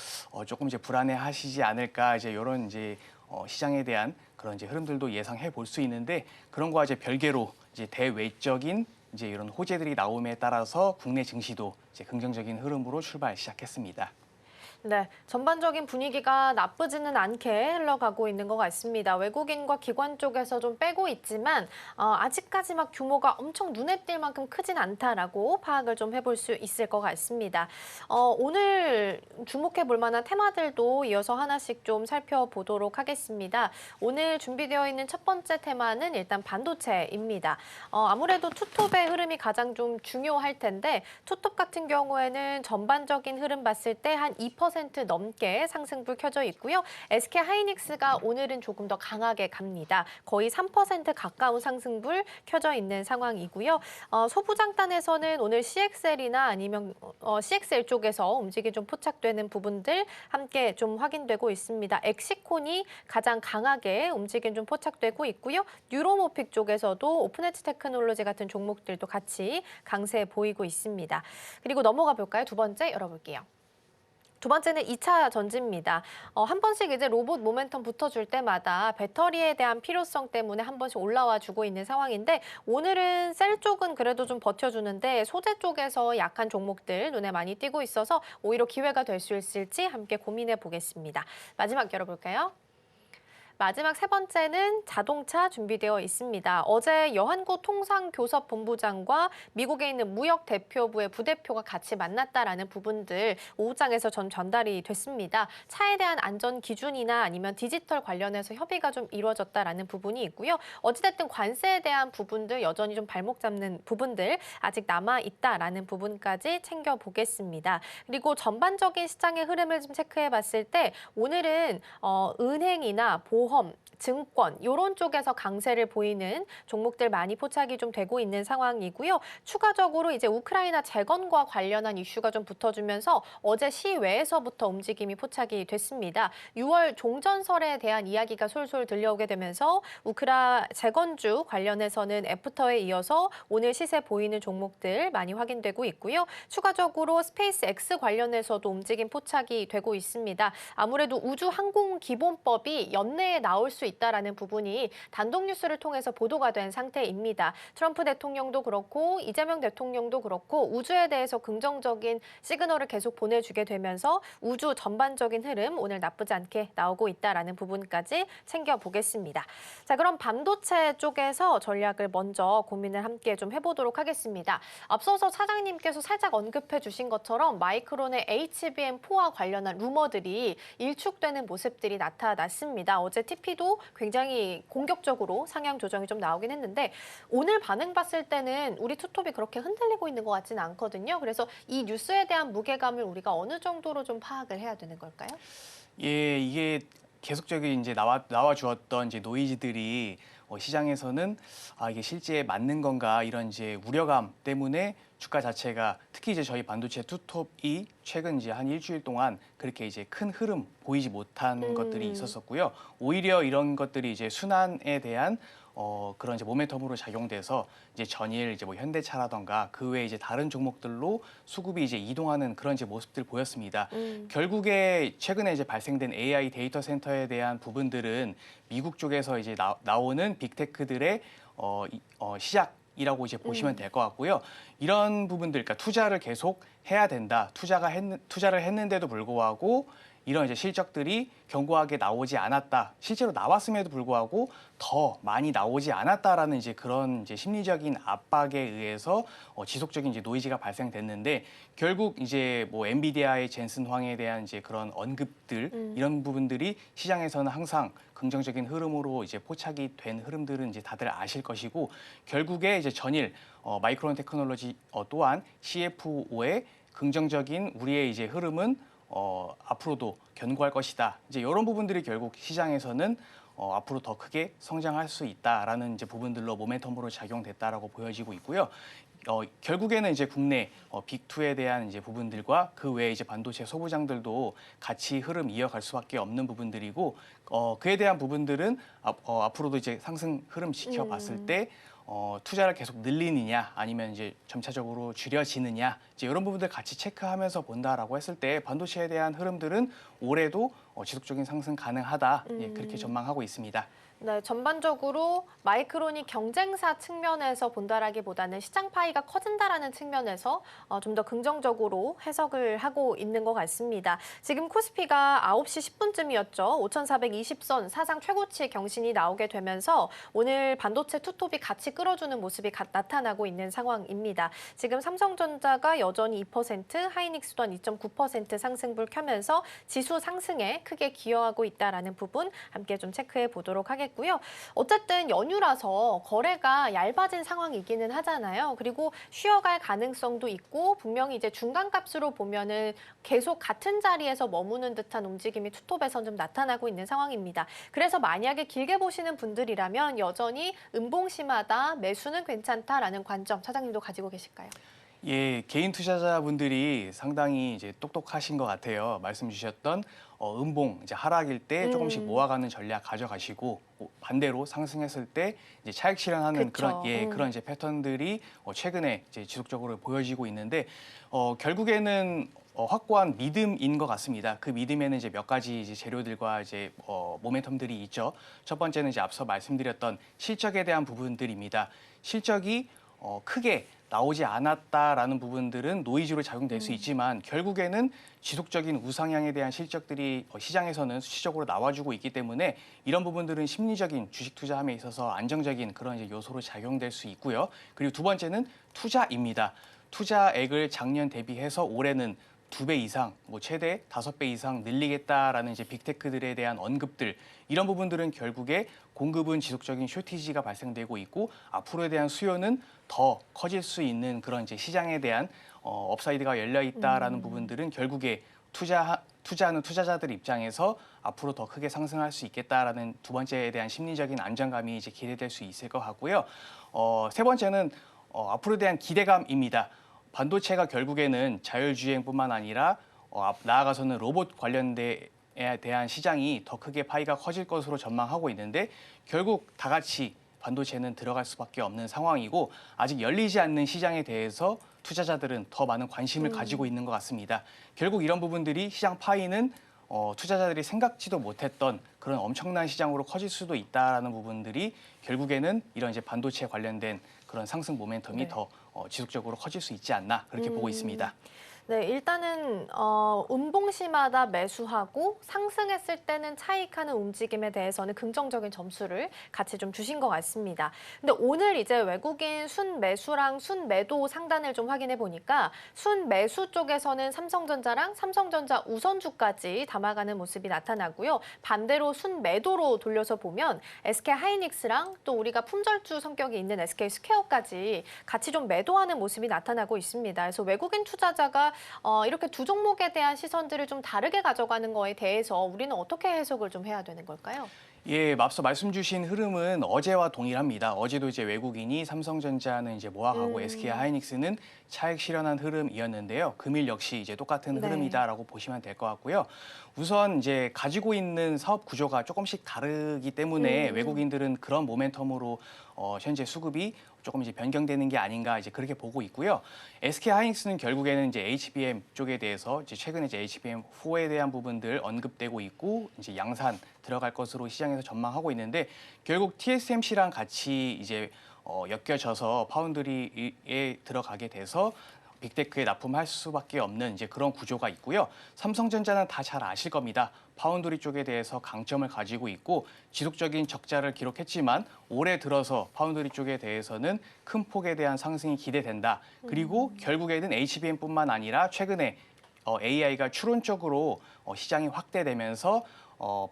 조금 이제 불안해하시지 않을까 이제 이런 이제 시장에 대한 그런 이제 흐름들도 예상해 볼 수 있는데 그런 거와 이제 별개로 이제 대외적인 이제 이런 호재들이 나옴에 따라서 국내 증시도 이제 긍정적인 흐름으로 출발 시작했습니다. 네, 전반적인 분위기가 나쁘지는 않게 흘러가고 있는 것 같습니다. 외국인과 기관 쪽에서 좀 빼고 있지만 아직까지 막 규모가 엄청 눈에 띌 만큼 크진 않다라고 파악을 좀 해볼 수 있을 것 같습니다. 오늘 주목해 볼 만한 테마들도 이어서 하나씩 좀 살펴보도록 하겠습니다. 오늘 준비되어 있는 첫 번째 테마는 일단 반도체입니다. 아무래도 투톱의 흐름이 가장 좀 중요할 텐데 투톱 같은 경우에는 전반적인 흐름 봤을 때 한 2% 2% 넘게 상승불 켜져 있고요. SK 하이닉스가 오늘은 조금 더 강하게 갑니다. 거의 3% 가까운 상승불 켜져 있는 상황이고요. 소부장단에서는 오늘 CXL이나 아니면 CXL 쪽에서 움직이 좀 포착되는 부분들 함께 좀 확인되고 있습니다. 엑시콘이 가장 강하게 움직임 좀 포착되고 있고요. 뉴로모픽 쪽에서도 오픈엣지 테크놀로지 같은 종목들도 같이 강세 보이고 있습니다. 그리고 넘어가 볼까요? 두 번째 열어볼게요. 두 번째는 2차 전지입니다. 한 번씩 이제 로봇 모멘텀 붙어줄 때마다 배터리에 대한 필요성 때문에 한 번씩 올라와 주고 있는 상황인데 오늘은 셀 쪽은 그래도 좀 버텨주는데 소재 쪽에서 약한 종목들 눈에 많이 띄고 있어서 오히려 기회가 될 수 있을지 함께 고민해 보겠습니다. 마지막 열어볼까요? 마지막 세 번째는 자동차 준비되어 있습니다. 어제 여한구 통상교섭본부장과 미국에 있는 무역대표부의 부대표가 같이 만났다라는 부분들 오후장에서 전달이 됐습니다. 차에 대한 안전 기준이나 아니면 디지털 관련해서 협의가 좀 이루어졌다라는 부분이 있고요. 어찌됐든 관세에 대한 부분들 여전히 좀 발목 잡는 부분들 아직 남아 있다라는 부분까지 챙겨보겠습니다. 그리고 전반적인 시장의 흐름을 좀 체크해 봤을 때 오늘은 은행이나 보험, 증권 이런 쪽에서 강세를 보이는 종목들 많이 포착이 좀 되고 있는 상황이고요. 추가적으로 이제 우크라이나 재건과 관련한 이슈가 좀 붙어주면서 어제 시외에서부터 움직임이 포착이 됐습니다. 6월 종전설에 대한 이야기가 솔솔 들려오게 되면서 재건주 관련해서는 애프터에 이어서 오늘 시세 보이는 종목들 많이 확인되고 있고요. 추가적으로 스페이스 X 관련해서도 움직임 포착이 되고 있습니다. 아무래도 우주항공기본법이 연내에 나올 수 있다라는 부분이 단독 뉴스를 통해서 보도가 된 상태입니다. 트럼프 대통령도 그렇고 이재명 대통령도 그렇고 우주에 대해서 긍정적인 시그널을 계속 보내주게 되면서 우주 전반적인 흐름 오늘 나쁘지 않게 나오고 있다라는 부분까지 챙겨보겠습니다. 자, 그럼 반도체 쪽에서 전략을 먼저 고민을 함께 좀 해보도록 하겠습니다. 앞서서 사장님께서 살짝 언급해 주신 것처럼 마이크론의 HBM4와 관련한 루머들이 일축되는 모습들이 나타났습니다. 어제 TP도 굉장히 공격적으로 상향 조정이 좀 나오긴 했는데 오늘 반응 봤을 때는 우리 투톱이 그렇게 흔들리고 있는 것 같지는 않거든요. 그래서 이 뉴스에 대한 무게감을 우리가 어느 정도로 좀 파악을 해야 되는 걸까요? 예, 이게 계속적인 이제 나와 주었던 이제 노이즈들이 시장에서는 이게 실제 맞는 건가 이런 이제 우려감 때문에 주가 자체가 특히 이제 저희 반도체 투톱이 최근 이제 한 일주일 동안 그렇게 이제 큰 흐름 보이지 못한 것들이 있었었고요. 오히려 이런 것들이 이제 순환에 대한 그런 이제 모멘텀으로 작용돼서 이제 전일 이제 뭐 현대차라던가 그 외에 이제 다른 종목들로 수급이 이제 이동하는 그런 이제 모습들 보였습니다. 결국에 최근에 이제 발생된 AI 데이터 센터에 대한 부분들은 미국 쪽에서 이제 나오는 빅테크들의 시작이라고 이제 보시면 될 것 같고요. 이런 부분들, 그러니까 투자를 계속 해야 된다. 투자를 했는데도 불구하고 이런 이제 실적들이 견고하게 나오지 않았다. 실제로 나왔음에도 불구하고 더 많이 나오지 않았다라는 이제 그런 이제 심리적인 압박에 의해서 지속적인 이제 노이즈가 발생됐는데 결국 이제 뭐 엔비디아의 젠슨 황에 대한 이제 그런 언급들 이런 부분들이 시장에서는 항상 긍정적인 흐름으로 이제 포착이 된 흐름들은 이제 다들 아실 것이고 결국에 이제 전일 마이크론 테크놀로지 또한 CFO의 긍정적인 우리의 이제 흐름은 앞으로도 견고할 것이다. 이제 이런 부분들이 결국 시장에서는 앞으로 더 크게 성장할 수 있다라는 이제 부분들로 모멘텀으로 작용됐다라고 보여지고 있고요. 결국에는 이제 국내 빅2에 대한 이제 부분들과 그 외에 이제 반도체 소부장들도 같이 흐름 이어갈 수밖에 없는 부분들이고 그에 대한 부분들은 앞으로도 이제 상승 흐름 지켜봤을 때 투자를 계속 늘리느냐 아니면 이제 점차적으로 줄여지느냐 이제 이런 부분들 같이 체크하면서 본다라고 했을 때 반도체에 대한 흐름들은 올해도 지속적인 상승 가능하다 예, 그렇게 전망하고 있습니다. 네, 전반적으로 마이크론이 경쟁사 측면에서 본다라기보다는 시장 파이가 커진다라는 측면에서 좀 더 긍정적으로 해석을 하고 있는 것 같습니다. 지금 코스피가 9시 10분쯤이었죠. 5,420선 사상 최고치 경신이 나오게 되면서 오늘 반도체 투톱이 같이 끌어주는 모습이 나타나고 있는 상황입니다. 지금 삼성전자가 여전히 2%, 하이닉스도 한 2.9% 상승불 켜면서 지수 상승에 크게 기여하고 있다라는 부분 함께 좀 체크해 보도록 하겠습니다. 했고요. 어쨌든 연휴라서 거래가 얇아진 상황이기는 하잖아요. 그리고 쉬어갈 가능성도 있고 분명히 이제 중간값으로 보면은 계속 같은 자리에서 머무는 듯한 움직임이 투톱에선 좀 나타나고 있는 상황입니다. 그래서 만약에 길게 보시는 분들이라면 여전히 음봉 심하다, 매수는 괜찮다라는 관점 차장님도 가지고 계실까요? 예, 개인 투자자분들이 상당히 이제 똑똑하신 것 같아요. 말씀 주셨던 음봉 이제 하락일 때 조금씩 모아가는 전략 가져가시고 반대로 상승했을 때 이제 차익 실현하는 그쵸. 그런 이제 패턴들이 최근에 이제 지속적으로 보여지고 있는데 결국에는 확고한 믿음인 것 같습니다. 그 믿음에는 이제 몇 가지 이제 재료들과 이제 모멘텀들이 있죠. 첫 번째는 이제 앞서 말씀드렸던 실적에 대한 부분들입니다. 실적이 크게 나오지 않았다라는 부분들은 노이즈로 작용될 수 있지만 결국에는 지속적인 우상향에 대한 실적들이 시장에서는 수치적으로 나와주고 있기 때문에 이런 부분들은 심리적인 주식 투자함에 있어서 안정적인 그런 이제 요소로 작용될 수 있고요. 그리고 두 번째는 투자입니다. 투자액을 작년 대비해서 올해는 2배 이상, 뭐 최대 5배 이상 늘리겠다라는 이제 빅테크들에 대한 언급들 이런 부분들은 결국에 공급은 지속적인 쇼티지가 발생되고 있고 앞으로에 대한 수요는 더 커질 수 있는 그런 이제 시장에 대한 업사이드가 열려 있다라는 부분들은 결국에 투자하는 투자자들 입장에서 앞으로 더 크게 상승할 수 있겠다라는 두 번째에 대한 심리적인 안정감이 이제 기대될 수 있을 것 같고요. 세 번째는 앞으로에 대한 기대감입니다. 반도체가 결국에는 자율주행뿐만 아니라 나아가서는 로봇 관련에 대한 시장이 더 크게 파이가 커질 것으로 전망하고 있는데 결국 다 같이 반도체는 들어갈 수밖에 없는 상황이고 아직 열리지 않는 시장에 대해서 투자자들은 더 많은 관심을 가지고 있는 것 같습니다. 결국 이런 부분들이 시장 파이는 투자자들이 생각지도 못했던 그런 엄청난 시장으로 커질 수도 있다라는 부분들이 결국에는 이런 이제 반도체 관련된 그런 상승 모멘텀이 네. 더 지속적으로 커질 수 있지 않나 그렇게 보고 있습니다. 네, 일단은 음봉시마다 매수하고 상승했을 때는 차익하는 움직임에 대해서는 긍정적인 점수를 같이 좀 주신 것 같습니다. 근데 오늘 이제 외국인 순매수랑 순매도 상단을 좀 확인해 보니까 순매수 쪽에서는 삼성전자랑 삼성전자 우선주까지 담아가는 모습이 나타나고요. 반대로 순매도로 돌려서 보면 SK하이닉스랑 또 우리가 품절주 성격이 있는 SK스퀘어까지 같이 좀 매도하는 모습이 나타나고 있습니다. 그래서 외국인 투자자가 이렇게 두 종목에 대한 시선들을 좀 다르게 가져가는 거에 대해서 우리는 어떻게 해석을 좀 해야 되는 걸까요? 예, 앞서 말씀 주신 흐름은 어제와 동일합니다. 어제도 이제 외국인이 삼성전자는 이제 모아가고 SK하이닉스는 차익 실현한 흐름이었는데요. 금일 역시 이제 똑같은 네. 흐름이다라고 보시면 될 것 같고요. 우선 이제 가지고 있는 사업 구조가 조금씩 다르기 때문에 외국인들은 그런 모멘텀으로 현재 수급이 조금 이제 변경되는 게 아닌가 이제 그렇게 보고 있고요. SK하이닉스는 결국에는 이제 HBM 쪽에 대해서 이제 최근에 이제 HBM4에 대한 부분들 언급되고 있고 이제 양산 들어갈 것으로 시장에서 전망하고 있는데 결국 TSMC랑 같이 이제 엮여져서 파운드리에 들어가게 돼서 빅테크에 납품할 수밖에 없는 이제 그런 구조가 있고요. 삼성전자는 다 잘 아실 겁니다. 파운드리 쪽에 대해서 강점을 가지고 있고 지속적인 적자를 기록했지만 올해 들어서 파운드리 쪽에 대해서는 큰 폭에 대한 상승이 기대된다. 그리고 결국에는 HBM뿐만 아니라 최근에 AI가 추론적으로 시장이 확대되면서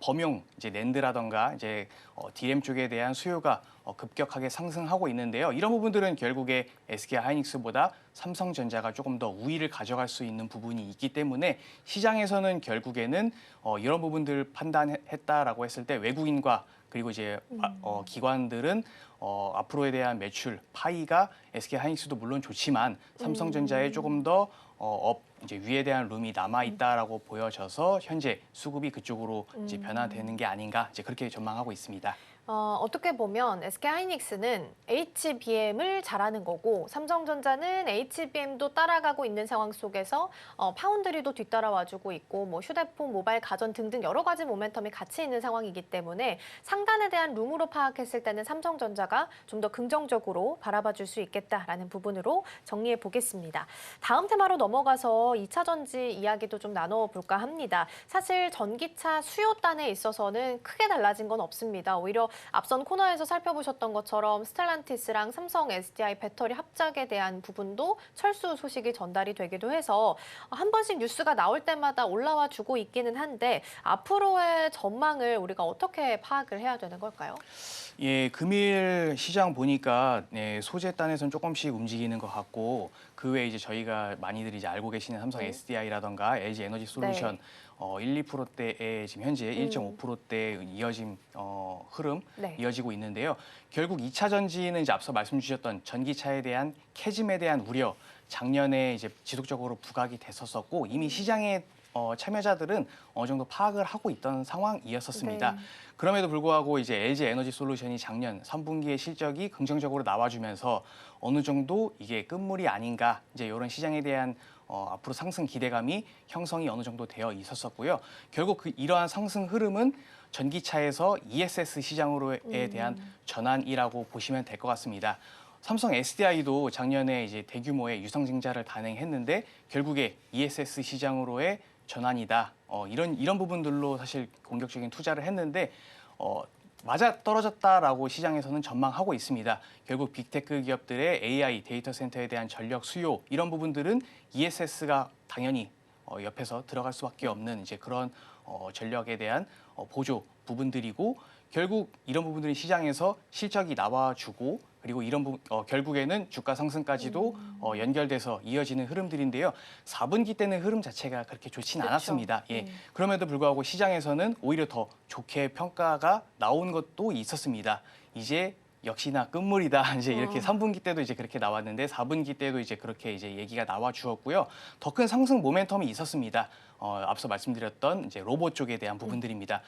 범용 이제 낸드라던가 이제 DRAM 쪽에 대한 수요가 급격하게 상승하고 있는데요. 이런 부분들은 결국에 SK하이닉스보다 삼성전자가 조금 더 우위를 가져갈 수 있는 부분이 있기 때문에 시장에서는 결국에는 이런 부분들 판단했다라고 했을 때 외국인과 그리고 이제 기관들은 앞으로에 대한 매출 파이가 SK하이닉스도 물론 좋지만 삼성전자에 조금 더 이제 위에 대한 룸이 남아 있다라고 보여져서 현재 수급이 그쪽으로 이제 변화되는 게 아닌가 이제 그렇게 전망하고 있습니다. 어떻게 보면 SK하이닉스는 HBM을 잘하는 거고 삼성전자는 HBM도 따라가고 있는 상황 속에서 파운드리도 뒤따라와주고 있고 뭐 휴대폰, 모바일, 가전 등등 여러 가지 모멘텀이 같이 있는 상황이기 때문에 상단에 대한 룸으로 파악했을 때는 삼성전자가 좀 더 긍정적으로 바라봐줄 수 있겠다라는 부분으로 정리해 보겠습니다. 다음 테마로 넘어가서 2차 전지 이야기도 좀 나눠볼까 합니다. 사실 전기차 수요단에 있어서는 크게 달라진 건 없습니다. 오히려 앞선 코너에서 살펴보셨던 것처럼 스텔란티스랑 삼성 SDI 배터리 합작에 대한 부분도 철수 소식이 전달이 되기도 해서 한 번씩 뉴스가 나올 때마다 올라와 주고 있기는 한데 앞으로의 전망을 우리가 어떻게 파악을 해야 되는 걸까요? 예, 금일 시장 보니까 소재단에서는 조금씩 움직이는 것 같고 그 외에 이제 저희가 많이들 이제 알고 계시는 삼성 SDI라던가 LG 에너지 솔루션 1, 2%대에 지금 현재 1.5%대 이어진 흐름 네. 이어지고 있는데요. 결국 2차 전지는 이제 앞서 말씀 주셨던 전기차에 대한 캐즘에 대한 우려 작년에 이제 지속적으로 부각이 됐었었고 이미 시장의 참여자들은 어느 정도 파악을 하고 있던 상황이었었습니다. 네. 그럼에도 불구하고 이제 LG 에너지 솔루션이 작년 3분기의 실적이 긍정적으로 나와주면서 어느 정도 이게 끝물이 아닌가 이제 이런 시장에 대한 앞으로 상승 기대감이 형성이 어느 정도 되어 있었었고요. 결국 이러한 상승 흐름은 전기차에서 ESS 시장으로에 대한 전환이라고 보시면 될 것 같습니다. 삼성 SDI도 작년에 이제 대규모의 유상증자를 단행했는데 결국에 ESS 시장으로의 전환이다. 이런 부분들로 사실 공격적인 투자를 했는데 맞아 떨어졌다라고 시장에서는 전망하고 있습니다. 결국 빅테크 기업들의 AI 데이터 센터에 대한 전력 수요 이런 부분들은 ESS가 당연히 옆에서 들어갈 수밖에 없는 이제 그런 전력에 대한 보조 부분들이고 결국 이런 부분들이 시장에서 실적이 나와주고 그리고 이런 결국에는 주가 상승까지도 연결돼서 이어지는 흐름들인데요. 4분기 때는 흐름 자체가 그렇게 좋지는 그쵸. 않았습니다. 예. 그럼에도 불구하고 시장에서는 오히려 더 좋게 평가가 나온 것도 있었습니다. 이제 역시나 끝물이다. 이제 이렇게 3분기 때도 이제 그렇게 나왔는데 4분기 때도 이제 그렇게 이제 얘기가 나와 주었고요. 더 큰 상승 모멘텀이 있었습니다. 앞서 말씀드렸던 이제 로봇 쪽에 대한 부분들입니다.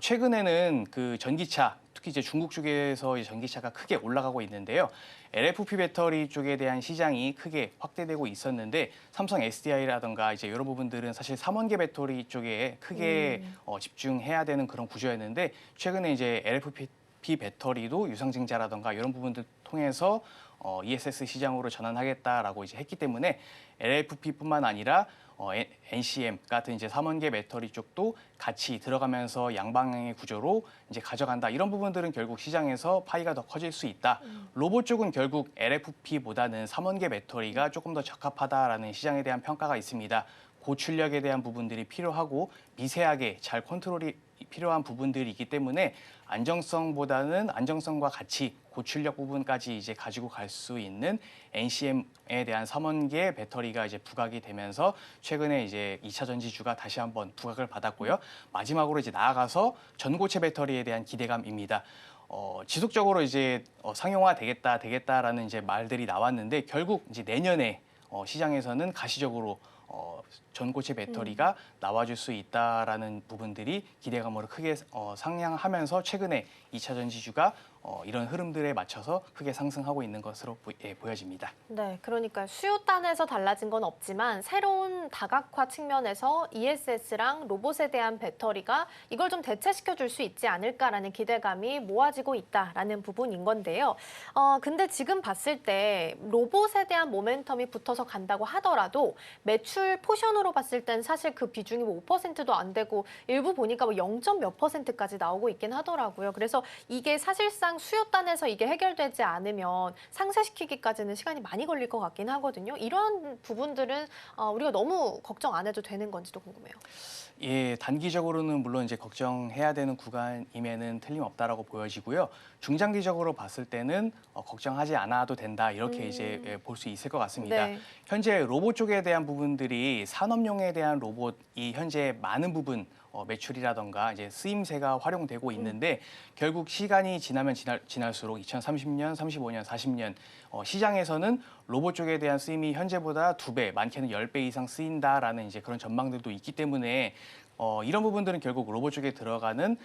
최근에는 그 전기차, 특히 이제 중국 쪽에서 이제 전기차가 크게 올라가고 있는데요. LFP 배터리 쪽에 대한 시장이 크게 확대되고 있었는데 삼성 SDI라던가 이제 이런 부분들은 사실 3원계 배터리 쪽에 크게 집중해야 되는 그런 구조였는데 최근에 이제 LFP 배터리도 유상증자라던가 이런 부분들 통해서 ESS 시장으로 전환하겠다라고 이제 했기 때문에 LFP뿐만 아니라 NCM 같은 이제 3원계 배터리 쪽도 같이 들어가면서 양방향의 구조로 이제 가져간다. 이런 부분들은 결국 시장에서 파이가 더 커질 수 있다. 로봇 쪽은 결국 LFP보다는 3원계 배터리가 조금 더 적합하다라는 시장에 대한 평가가 있습니다. 고출력에 대한 부분들이 필요하고 미세하게 잘 컨트롤이 필요한 부분들이 있기 때문에 안정성보다는 안정성과 같이 고출력 부분까지 이제 가지고 갈 수 있는 NCM에 대한 3원계 배터리가 이제 부각이 되면서 최근에 이제 2차 전지주가 다시 한번 부각을 받았고요. 마지막으로 이제 나아가서 전고체 배터리에 대한 기대감입니다. 지속적으로 이제 상용화 되겠다라는 이제 말들이 나왔는데 결국 이제 내년에 시장에서는 가시적으로 전고체 배터리가 나와줄 수 있다라는 부분들이 기대감으로 크게 상향하면서 최근에 2차 전지주가 이런 흐름들에 맞춰서 크게 상승하고 있는 것으로 보여집니다. 네, 그러니까 수요단에서 달라진 건 없지만 새로운 다각화 측면에서 ESS랑 로봇에 대한 배터리가 이걸 좀 대체시켜 줄 수 있지 않을까라는 기대감이 모아지고 있다라는 부분인 건데요. 근데 지금 봤을 때 로봇에 대한 모멘텀이 붙어서 간다고 하더라도 매출 포션으로 봤을 땐 사실 그 비중이 뭐 5%도 안 되고 일부 보니까 뭐 0. 몇 %까지 나오고 있긴 하더라고요. 그래서 이게 사실상 수요단에서 이게 해결되지 않으면 상쇄시키기까지는 시간이 많이 걸릴 것 같긴 하거든요. 이런 부분들은 우리가 너무 걱정 안 해도 되는 건지도 궁금해요. 예, 단기적으로는 물론 이제 걱정해야 되는 구간임에는 틀림없다라고 보여지고요. 중장기적으로 봤을 때는 걱정하지 않아도 된다 이렇게 이제 볼 수 있을 것 같습니다. 네. 현재 로봇 쪽에 대한 부분들이 산업용에 대한 로봇이 현재 많은 부분 매출이라던가 이제 쓰임새가 활용되고 있는데 결국 시간이 지나면 지날수록 2030년, 35년, 40년 시장에서는 로봇 쪽에 대한 쓰임이 현재보다 2배, 많게는 10배 이상 쓰인다라는 이제 그런 전망들도 있기 때문에 이런 부분들은 결국 로봇 쪽에 들어가는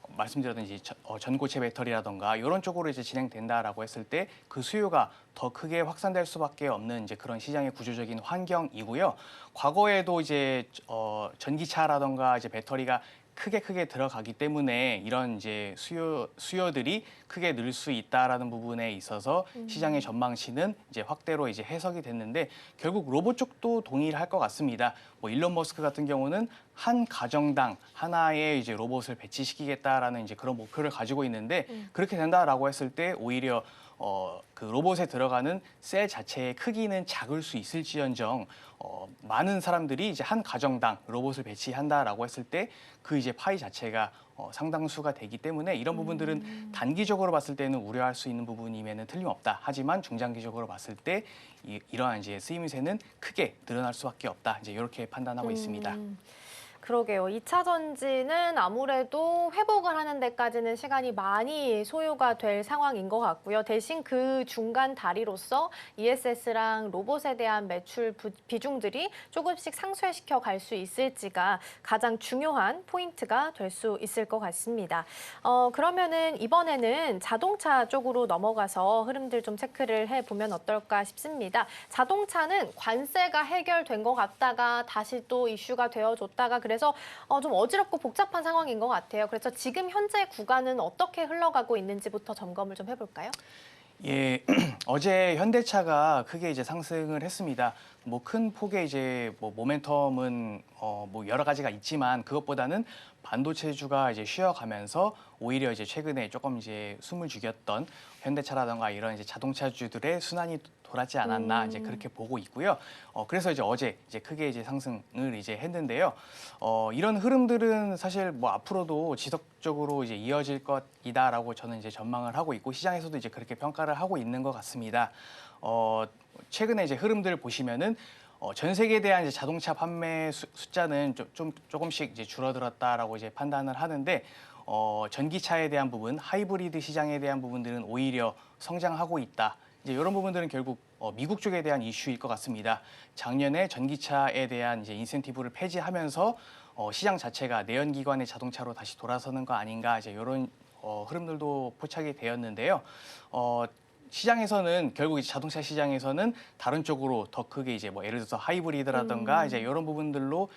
말씀드렸던 이제 전고체 배터리라던가 이런 쪽으로 이제 진행된다라고 했을 때 그 수요가 더 크게 확산될 수밖에 없는 이제 그런 시장의 구조적인 환경이고요. 과거에도 이제 전기차라던가 이제 배터리가 크게 들어가기 때문에 이런 이제 수요들이 크게 늘 수 있다라는 부분에 있어서 시장의 전망치는 이제 확대로 이제 해석이 됐는데 결국 로봇 쪽도 동일할 것 같습니다. 뭐 일론 머스크 같은 경우는 한 가정당 하나의 이제 로봇을 배치시키겠다라는 이제 그런 목표를 가지고 있는데 그렇게 된다라고 했을 때 오히려 그 로봇에 들어가는 셀 자체의 크기는 작을 수 있을지언정 많은 사람들이 이제 한 가정당 로봇을 배치한다라고 했을 때 그 이제 파이 자체가 상당수가 되기 때문에 이런 부분들은 단기적으로 봤을 때는 우려할 수 있는 부분임에는 틀림없다. 하지만 중장기적으로 봤을 때 이러한 이제 쓰임새는 크게 늘어날 수밖에 없다. 이제 이렇게 판단하고 있습니다. 그러게요. 2차 전지는 아무래도 회복을 하는 데까지는 시간이 많이 소요가 될 상황인 것 같고요. 대신 그 중간 다리로서 ESS랑 로봇에 대한 매출 비중들이 조금씩 상쇄시켜 갈 수 있을지가 가장 중요한 포인트가 될 수 있을 것 같습니다. 그러면은 이번에는 자동차 쪽으로 넘어가서 흐름들 좀 체크를 해보면 어떨까 싶습니다. 자동차는 관세가 해결된 것 같다가 다시 또 이슈가 되어줬다가 그래서 좀 어지럽고 복잡한 상황인 것 같아요. 그래서 지금 현재 구간은 어떻게 흘러가고 있는지부터 점검을 좀 해볼까요? 예, 어제 현대차가 크게 이제 상승을 했습니다. 뭐 큰 폭의 이제 뭐 모멘텀은 뭐 여러 가지가 있지만 그것보다는 반도체주가 이제 쉬어가면서 오히려 이제 최근에 조금 이제 숨을 죽였던 현대차라던가 이런 이제 자동차주들의 순환이 돌았지 않았나 이제 그렇게 보고 있고요. 그래서 이제 어제 이제 크게 이제 상승을 이제 했는데요. 이런 흐름들은 사실 뭐 앞으로도 지속적으로 이제 이어질 것이다라고 저는 이제 전망을 하고 있고 시장에서도 이제 그렇게 평가를 하고 있는 것 같습니다. 최근에 이제 흐름들을 보시면은 전 세계에 대한 이제 자동차 판매 숫자는 조금씩 이제 줄어들었다라고 이제 판단을 하는데 전기차에 대한 부분, 하이브리드 시장에 대한 부분들은 오히려 성장하고 있다. 이제 이런 부분들은 결국 미국 쪽에 대한 이슈일 것 같습니다. 작년에 전기차에 대한 이제 인센티브를 폐지하면서 시장 자체가 내연기관의 자동차로 다시 돌아서는 거 아닌가 이제 이런 흐름들도 포착이 되었는데요. 시장에서는 결국 이제 자동차 시장에서는 다른 쪽으로 더 크게 이제 뭐 예를 들어서 하이브리드라든가 이제 이런 부분들로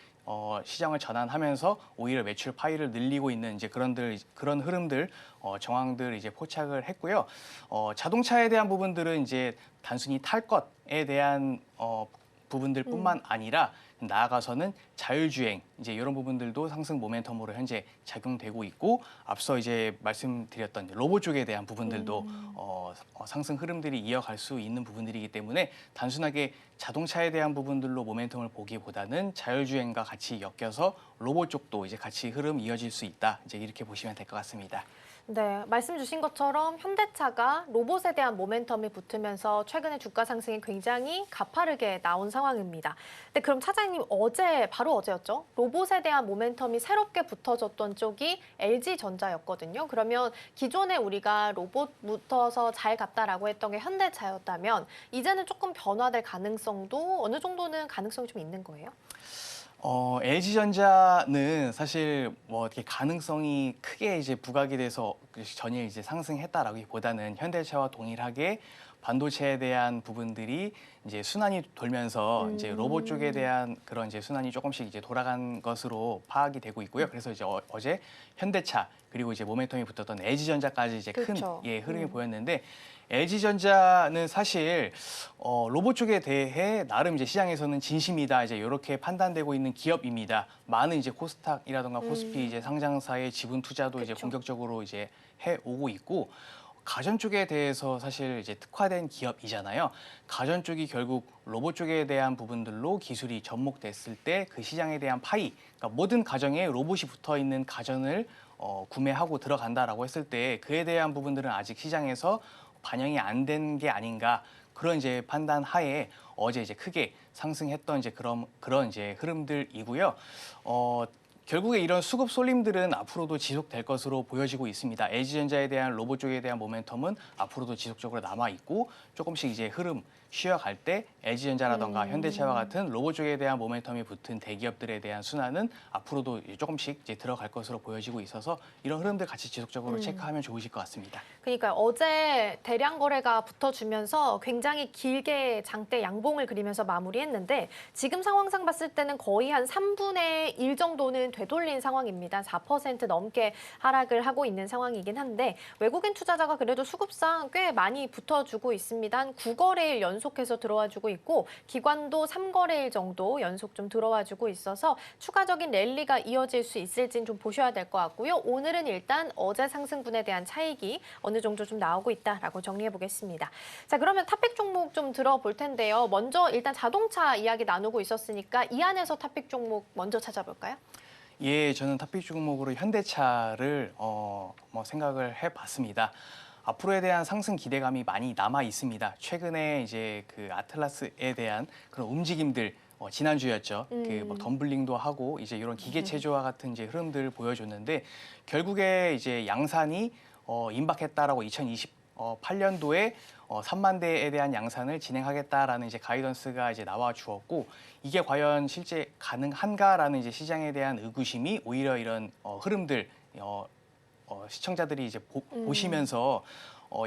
시장을 전환하면서 오히려 매출 파이를 늘리고 있는 이제 그런 흐름들, 정황들 이제 포착을 했고요. 자동차에 대한 부분들은 이제 단순히 탈 것에 대한 부분들뿐만 아니라 나아가서는 자율주행 이제 이런 부분들도 상승 모멘텀으로 현재 작용되고 있고 앞서 이제 말씀드렸던 로봇 쪽에 대한 부분들도 상승 흐름들이 이어갈 수 있는 부분들이기 때문에 단순하게 자동차에 대한 부분들로 모멘텀을 보기보다는 자율주행과 같이 엮여서 로봇 쪽도 이제 같이 흐름 이어질 수 있다 이제 이렇게 보시면 될 것 같습니다. 네, 말씀 주신 것처럼 현대차가 로봇에 대한 모멘텀이 붙으면서 최근에 주가 상승이 굉장히 가파르게 나온 상황입니다. 근데 그럼 차장님 바로 어제였죠? 로봇에 대한 모멘텀이 새롭게 붙어졌던 쪽이 LG전자였거든요. 그러면 기존에 우리가 로봇 붙어서 잘 갔다라고 했던 게 현대차였다면 이제는 조금 변화될 가능성도 어느 정도는 가능성이 좀 있는 거예요? LG전자는 사실 뭐 어떻게 가능성이 크게 이제 부각이 돼서 전일 이제 상승했다라기보다는 현대차와 동일하게 반도체에 대한 부분들이 이제 순환이 돌면서 이제 로봇 쪽에 대한 그런 이제 순환이 조금씩 이제 돌아간 것으로 파악이 되고 있고요. 그래서 이제 어제 현대차 그리고 이제 모멘텀이 붙었던 LG전자까지 이제 그렇죠. 큰 흐름이 보였는데 LG전자는 사실 로봇 쪽에 대해 나름 이제 시장에서는 진심이다 이제 이렇게 판단되고 있는 기업입니다. 많은 이제 코스닥이라든가 코스피 이제 상장사의 지분 투자도 이제 그쵸. 본격적으로 이제 해 오고 있고 가전 쪽에 대해서 사실 이제 특화된 기업이잖아요. 가전 쪽이 결국 로봇 쪽에 대한 부분들로 기술이 접목됐을 때 그 시장에 대한 파이, 그러니까 모든 가정에 로봇이 붙어 있는 가전을 구매하고 들어간다라고 했을 때 그에 대한 부분들은 아직 시장에서 반영이 안 된 게 아닌가 그런 이제 판단 하에 어제 이제 크게 상승했던 이제 그런 이제 흐름들이고요. 결국에 이런 수급 쏠림들은 앞으로도 지속될 것으로 보여지고 있습니다. LG전자에 대한 로봇 쪽에 대한 모멘텀은 앞으로도 지속적으로 남아 있고 조금씩 이제 흐름 쉬어갈 때 LG전자라던가 현대차와 같은 로봇 쪽에 대한 모멘텀이 붙은 대기업들에 대한 순환은 앞으로도 조금씩 이제 들어갈 것으로 보여지고 있어서 이런 흐름들 같이 지속적으로 체크하면 좋으실 것 같습니다. 그러니까 어제 대량 거래가 붙어주면서 굉장히 길게 장대 양봉을 그리면서 마무리했는데 지금 상황상 봤을 때는 거의 한 3분의 1 정도는 되돌린 상황입니다. 4% 넘게 하락을 하고 있는 상황이긴 한데 외국인 투자자가 그래도 수급상 꽤 많이 붙어주고 있습니다. 한 9거래일 연속해서 들어와주고 있고 기관도 3거래일 정도 연속 좀 들어와주고 있어서 추가적인 랠리가 이어질 수 있을지는 좀 보셔야 될 것 같고요. 오늘은 일단 어제 상승분에 대한 차익이 어느 정도 좀 나오고 있다라고 정리해 보겠습니다. 자, 그러면 탑픽 종목 좀 들어볼 텐데요. 먼저 일단 자동차 이야기 나누고 있었으니까 이 안에서 탑픽 종목 먼저 찾아볼까요? 예, 저는 탑픽 종목으로 현대차를 생각을 해봤습니다. 앞으로에 대한 상승 기대감이 많이 남아 있습니다. 최근에 이제 그 아틀라스에 대한 그런 움직임들 지난주였죠. 그 뭐 덤블링도 하고 이제 이런 기계 체조와 같은 이제 흐름들을 보여줬는데 결국에 이제 양산이 임박했다라고 2028년도에 3만 대에 대한 양산을 진행하겠다라는 이제 가이던스가 이제 나와 주었고 이게 과연 실제 가능한가라는 이제 시장에 대한 의구심이 오히려 이런 흐름들 시청자들이 이제 보시면서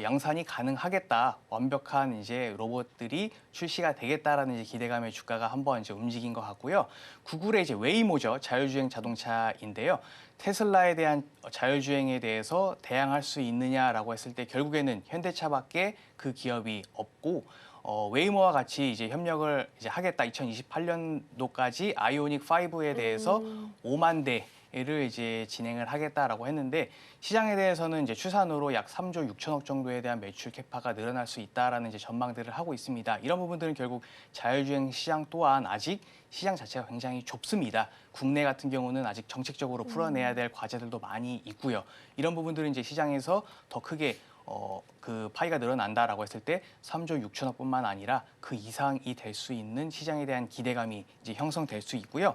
양산이 가능하겠다, 완벽한 이제 로봇들이 출시가 되겠다라는 이제 기대감의 주가가 한번 이제 움직인 것 같고요. 구글의 이제 웨이모죠, 자율주행 자동차인데요. 테슬라에 대한 자율주행에 대해서 대항할 수 있느냐라고 했을 때 결국에는 현대차밖에 그 기업이 없고 웨이모와 같이 이제 협력을 이제 하겠다. 2028년도까지 아이오닉 5에 대해서 5만 대를 이제 진행을 하겠다라고 했는데 시장에 대해서는 이제 추산으로 약 3조 6천억 정도에 대한 매출 캐파가 늘어날 수 있다라는 이제 전망들을 하고 있습니다. 이런 부분들은 결국 자율주행 시장 또한 아직 시장 자체가 굉장히 좁습니다. 국내 같은 경우는 아직 정책적으로 풀어내야 될 과제들도 많이 있고요. 이런 부분들은 이제 시장에서 더 크게 그 파이가 늘어난다라고 했을 때 3조 6천억뿐만 아니라 그 이상이 될 수 있는 시장에 대한 기대감이 이제 형성될 수 있고요.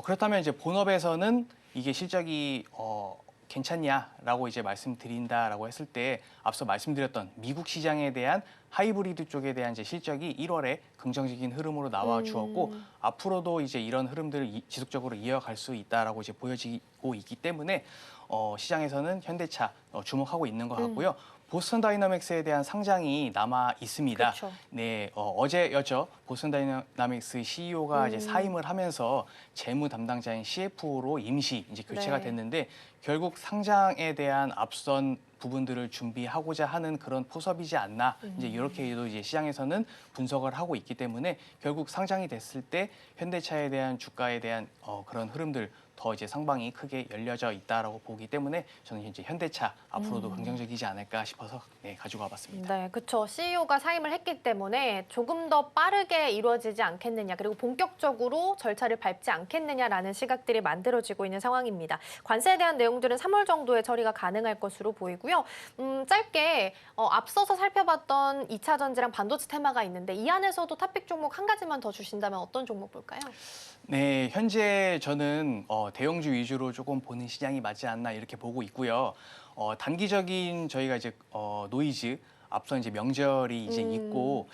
그렇다면 이제 본업에서는 이게 실적이 괜찮냐라고 이제 말씀드린다라고 했을 때 앞서 말씀드렸던 미국 시장에 대한 하이브리드 쪽에 대한 이제 실적이 1월에 긍정적인 흐름으로 나와 주었고 앞으로도 이제 이런 흐름들을 지속적으로 이어갈 수 있다라고 이제 보여지고 있기 때문에 시장에서는 현대차 주목하고 있는 것 같고요. 보스턴 다이나믹스에 대한 상장이 남아 있습니다. 그렇죠. 네, 어제였죠. 보스턴 다이나믹스 CEO가 이제 사임을 하면서 재무 담당자인 CFO로 임시 이제 교체가 네. 됐는데 결국 상장에 대한 앞선 부분들을 준비하고자 하는 그런 포섭이지 않나 이제 이렇게도 이제 시장에서는 분석을 하고 있기 때문에 결국 상장이 됐을 때 현대차에 대한 주가에 대한 그런 흐름들 더 이제 상방이 크게 열려져 있다라고 보기 때문에 저는 이제 현대차 앞으로도 긍정적이지 않을까 싶어서 가지고 와봤습니다. 네, 그렇죠. CEO가 사임을 했기 때문에 조금 더 빠르게 이루어지지 않겠느냐, 그리고 본격적으로 절차를 밟지 않겠느냐라는 시각들이 만들어지고 있는 상황입니다. 관세에 대한 내용들은 3월 정도에 처리가 가능할 것으로 보이고요. 짧게 앞서서 살펴봤던 2차 전지랑 반도체 테마가 있는데 이 안에서도 탑픽 종목 한 가지만 더 주신다면 어떤 종목 볼까요? 네, 현재 저는 대형주 위주로 조금 보는 시장이 맞지 않나 이렇게 보고 있고요. 단기적인 저희가 이제 노이즈 앞서 이제 명절이 이제 있고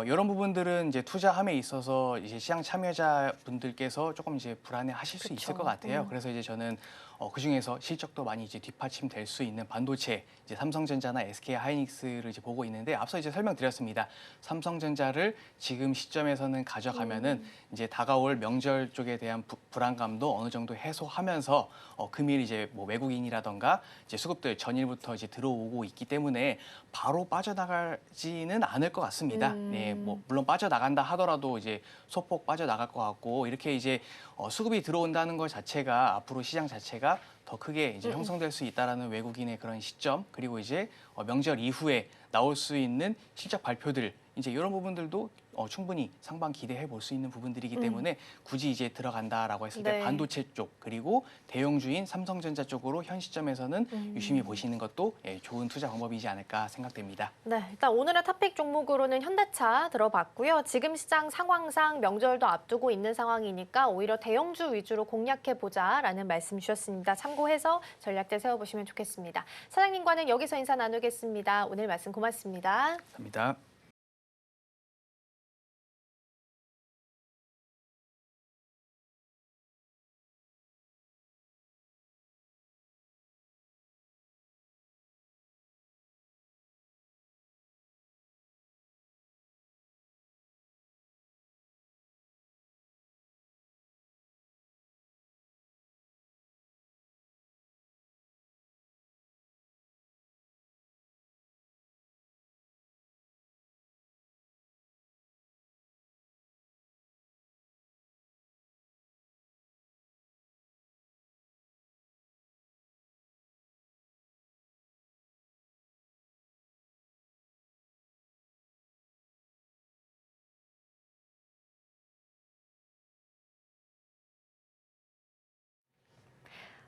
이런 부분들은 이제 투자함에 있어서 이제 시장 참여자분들께서 조금 이제 불안해하실 수 있을 것 같아요. 그래서 이제 저는 그 중에서 실적도 많이 이제 뒷받침될 수 있는 반도체, 이제 삼성전자나 SK 하이닉스를 이제 보고 있는데 앞서 이제 설명드렸습니다. 삼성전자를 지금 시점에서는 가져가면은 이제 다가올 명절 쪽에 대한 불안감도 어느 정도 해소하면서 금일 이제 뭐 외국인이라던가 이제 수급들 전일부터 이제 들어오고 있기 때문에 바로 빠져나가지는 않을 것 같습니다. 네, 뭐 물론 빠져나간다 하더라도 이제 소폭 빠져나갈 것 같고 이렇게 이제 수급이 들어온다는 것 자체가 앞으로 시장 자체가 더 크게 이제 형성될 수 있다라는 외국인의 그런 시점 그리고 이제 명절 이후에 나올 수 있는 실적 발표들 이제 이런 부분들도 충분히 상방 기대해 볼 수 있는 부분들이기 때문에 굳이 이제 들어간다라고 했을 때 네. 반도체 쪽 그리고 대형주인 삼성전자 쪽으로 현 시점에서는 유심히 보시는 것도 좋은 투자 방법이지 않을까 생각됩니다. 네, 일단 오늘의 탑픽 종목으로는 현대차 들어봤고요. 지금 시장 상황상 명절도 앞두고 있는 상황이니까 오히려 대형주 위주로 공략해보자라는 말씀 주셨습니다. 참고해서 전략들 세워보시면 좋겠습니다. 사장님과는 여기서 인사 나누겠습니다. 오늘 말씀 고맙습니다. 감사합니다.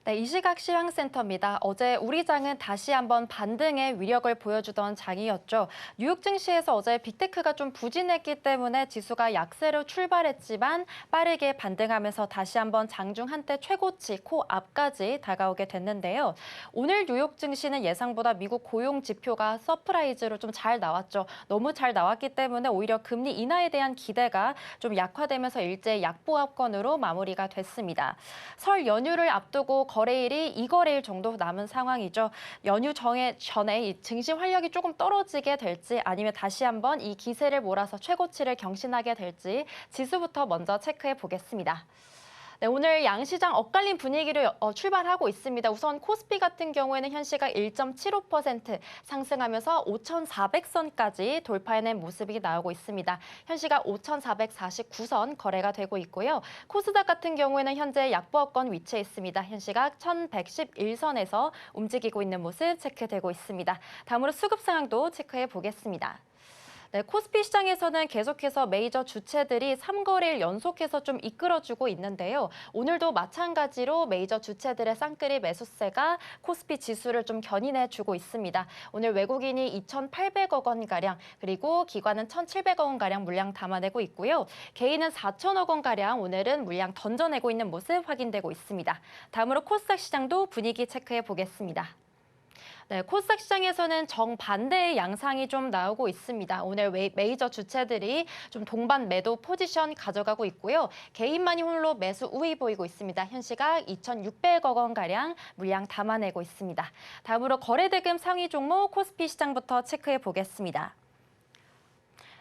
네, 이 시각 시황센터입니다. 어제 우리 장은 다시 한번 반등의 위력을 보여주던 장이었죠. 뉴욕 증시에서 어제 빅테크가 좀 부진했기 때문에 지수가 약세로 출발했지만 빠르게 반등하면서 다시 한번 장중 한때 최고치 코앞까지 다가오게 됐는데요. 오늘 뉴욕 증시는 예상보다 미국 고용 지표가 서프라이즈로 좀 잘 나왔죠. 너무 잘 나왔기 때문에 오히려 금리 인하에 대한 기대가 좀 약화되면서 일제 약보합권으로 마무리가 됐습니다. 설 연휴를 앞두고 거래일이 2거래일 정도 남은 상황이죠. 연휴 전에 이 증시 활력이 조금 떨어지게 될지 아니면 다시 한번 이 기세를 몰아서 최고치를 경신하게 될지 지수부터 먼저 체크해 보겠습니다. 네, 오늘 양시장 엇갈린 분위기를 출발하고 있습니다. 우선 코스피 같은 경우에는 현시가 1.75% 상승하면서 5,400선까지 돌파해낸 모습이 나오고 있습니다. 현시가 5,449선 거래가 되고 있고요. 코스닥 같은 경우에는 현재 약보합권 위치해 있습니다. 현시각 1,111선에서 움직이고 있는 모습 체크되고 있습니다. 다음으로 수급 상황도 체크해 보겠습니다. 네, 코스피 시장에서는 계속해서 메이저 주체들이 3거래일 연속해서 좀 이끌어주고 있는데요. 오늘도 마찬가지로 메이저 주체들의 쌍끌이 매수세가 코스피 지수를 좀 견인해주고 있습니다. 오늘 외국인이 2,800억 원가량, 그리고 기관은 1,700억 원가량 물량 담아내고 있고요. 개인은 4,000억 원가량 오늘은 물량 던져내고 있는 모습 확인되고 있습니다. 다음으로 코스닥 시장도 분위기 체크해 보겠습니다. 네, 코스닥 시장에서는 정반대의 양상이 좀 나오고 있습니다. 오늘 메이저 주체들이 좀 동반 매도 포지션 가져가고 있고요. 개인만이 홀로 매수 우위 보이고 있습니다. 현시각 2,600억 원가량 물량 담아내고 있습니다. 다음으로 거래대금 상위 종목 코스피 시장부터 체크해 보겠습니다.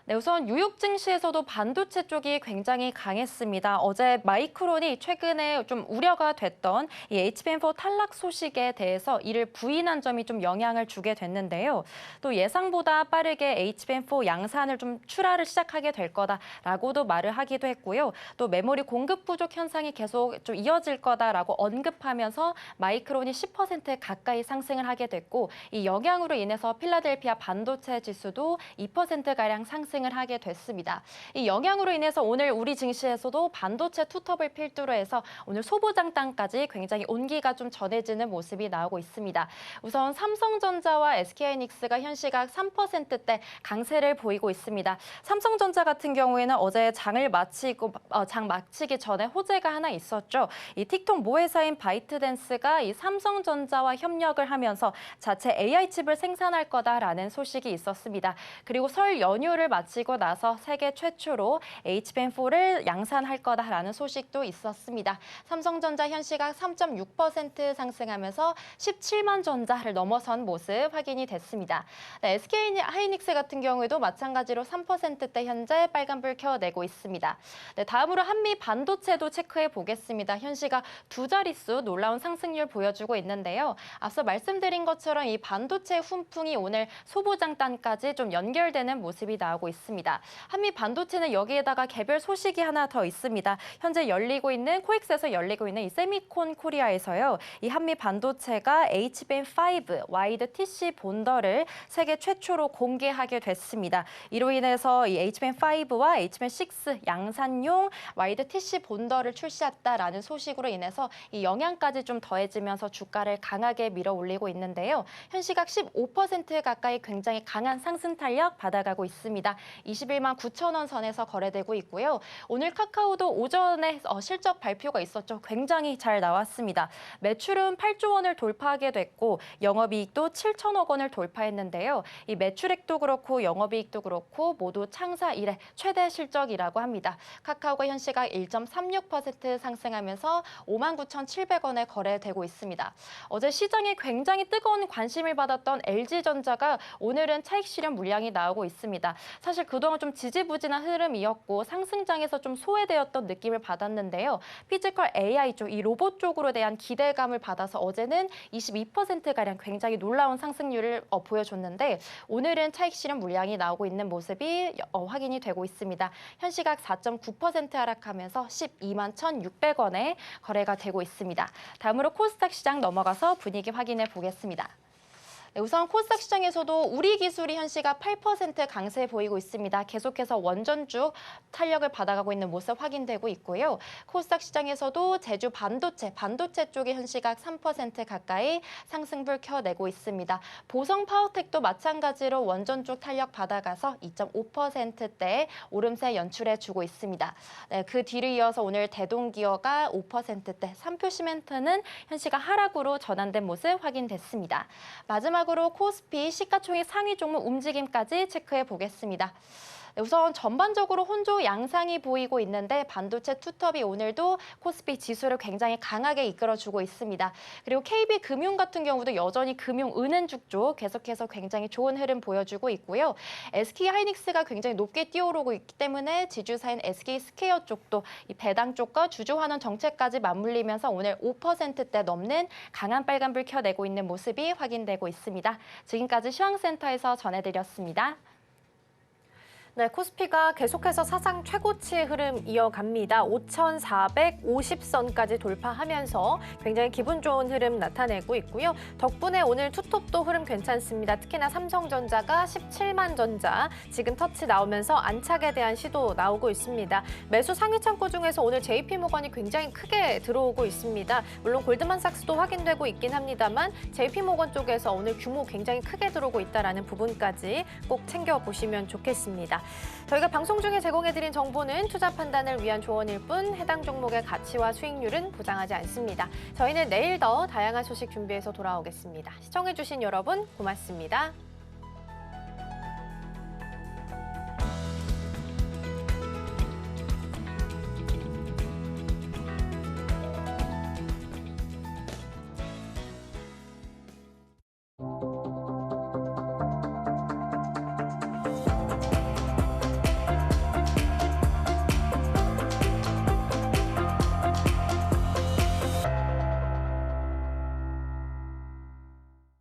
네, 우선 뉴욕 증시에서도 반도체 쪽이 굉장히 강했습니다. 어제 마이크론이 최근에 좀 우려가 됐던 이 HBM4 탈락 소식에 대해서 이를 부인한 점이 좀 영향을 주게 됐는데요. 또 예상보다 빠르게 HBM4 양산을 좀 출하를 시작하게 될 거다라고도 말을 하기도 했고요. 또 메모리 공급 부족 현상이 계속 좀 이어질 거다라고 언급하면서 마이크론이 10% 가까이 상승을 하게 됐고 이 영향으로 인해서 필라델피아 반도체 지수도 2%가량 상승을 하게 됐습니다. 이 영향으로 인해서 오늘 우리 증시에서도 반도체 투톱을 필두로 해서 오늘 소보장단까지 굉장히 온기가 좀 전해지는 모습이 나오고 있습니다. 우선 삼성전자와 SK하이닉스가 현시각 3%대 강세를 보이고 있습니다. 삼성전자 같은 경우에는 어제 장 마치기 전에 호재가 하나 있었죠. 이 틱톡 모회사인 바이트댄스가 이 삼성전자와 협력을 하면서 자체 AI 칩을 생산할 거다라는 소식이 있었습니다. 그리고 설 연휴를 마치고 나서 세계 최초로 HBM4를 양산할 거다라는 소식도 있었습니다. 삼성전자 현시각 3.6% 상승하면서 17만 전자를 넘어선 모습 확인이 됐습니다. 네, SK하이닉스 같은 경우에도 마찬가지로 3%대 현재 빨간불 켜내고 있습니다. 네, 다음으로 한미 반도체도 체크해 보겠습니다. 현시각 두 자릿수 놀라운 상승률 보여주고 있는데요. 앞서 말씀드린 것처럼 이 반도체 훈풍이 오늘 소보장단까지 좀 연결되는 모습이 나오고 있습니다. 한미 반도체는 여기에다가 개별 소식이 하나 더 있습니다. 현재 코엑스에서 열리고 있는 이 세미콘 코리아에서요. 이 한미 반도체가 HBM5 와이드 TC 본더를 세계 최초로 공개하게 됐습니다. 이로 인해서 이 HBM5와 HBM6 양산용 와이드 TC 본더를 출시했다라는 소식으로 인해서 이 영향까지 좀 더해지면서 주가를 강하게 밀어 올리고 있는데요. 현시각 15% 가까이 굉장히 강한 상승 탄력 받아가고 있습니다. 21만 9천 원 선에서 거래되고 있고요. 오늘 카카오도 오전에 실적 발표가 있었죠. 굉장히 잘 나왔습니다. 매출은 8조 원을 돌파하게 됐고 영업이익도 7천억 원을 돌파했는데요. 이 매출액도 그렇고 영업이익도 그렇고 모두 창사 이래 최대 실적이라고 합니다. 카카오가 현시각 1.36% 상승하면서 59,700원에 거래되고 있습니다. 어제 시장에 굉장히 뜨거운 관심을 받았던 LG전자가 오늘은 차익 실현 물량이 나오고 있습니다. 사실 그동안 좀 지지부진한 흐름이었고 상승장에서 좀 소외되었던 느낌을 받았는데요. 피지컬 AI 쪽, 이 로봇 쪽으로 대한 기대감을 받아서 어제는 22%가량 굉장히 놀라운 상승률을 보여줬는데 오늘은 차익 실현 물량이 나오고 있는 모습이 확인이 되고 있습니다. 현시각 4.9% 하락하면서 12만 1,600원에 거래가 되고 있습니다. 다음으로 코스닥 시장 넘어가서 분위기 확인해 보겠습니다. 네, 우선 코스닥 시장에서도 우리 기술이 현시가 8% 강세 보이고 있습니다. 계속해서 원전주 탄력을 받아가고 있는 모습 확인되고 있고요. 코스닥 시장에서도 제주 반도체 쪽이 현시각 3% 가까이 상승불 켜내고 있습니다. 보성 파워텍도 마찬가지로 원전 쪽 탄력 받아가서 2.5%대 오름세 연출해주고 있습니다. 네, 그 뒤를 이어서 오늘 대동기어가 5%대, 삼표시멘트는 현시가 하락으로 전환된 모습 확인됐습니다. 마지막으로 코스피 시가총액 상위 종목 움직임까지 체크해 보겠습니다. 네, 우선 전반적으로 혼조 양상이 보이고 있는데 반도체 투톱이 오늘도 코스피 지수를 굉장히 강하게 이끌어주고 있습니다. 그리고 KB금융 같은 경우도 여전히 금융은행주 쪽 계속해서 굉장히 좋은 흐름 보여주고 있고요. SK하이닉스가 굉장히 높게 뛰어오르고 있기 때문에 지주사인 SK스퀘어 쪽도 이 배당 쪽과 주주환원 정책까지 맞물리면서 오늘 5%대 넘는 강한 빨간불 켜내고 있는 모습이 확인되고 있습니다. 지금까지 시황센터에서 전해드렸습니다. 네, 코스피가 계속해서 사상 최고치 흐름 이어갑니다. 5,450선까지 돌파하면서 굉장히 기분 좋은 흐름 나타내고 있고요. 덕분에 오늘 투톱도 흐름 괜찮습니다. 특히나 삼성전자가 17만 전자 지금 터치 나오면서 안착에 대한 시도 나오고 있습니다. 매수 상위 창고 중에서 오늘 JP모건이 굉장히 크게 들어오고 있습니다. 물론 골드만삭스도 확인되고 있긴 합니다만 JP모건 쪽에서 오늘 규모 굉장히 크게 들어오고 있다는 부분까지 꼭 챙겨보시면 좋겠습니다. 저희가 방송 중에 제공해드린 정보는 투자 판단을 위한 조언일 뿐 해당 종목의 가치와 수익률은 보장하지 않습니다. 저희는 내일 더 다양한 소식 준비해서 돌아오겠습니다. 시청해주신 여러분 고맙습니다.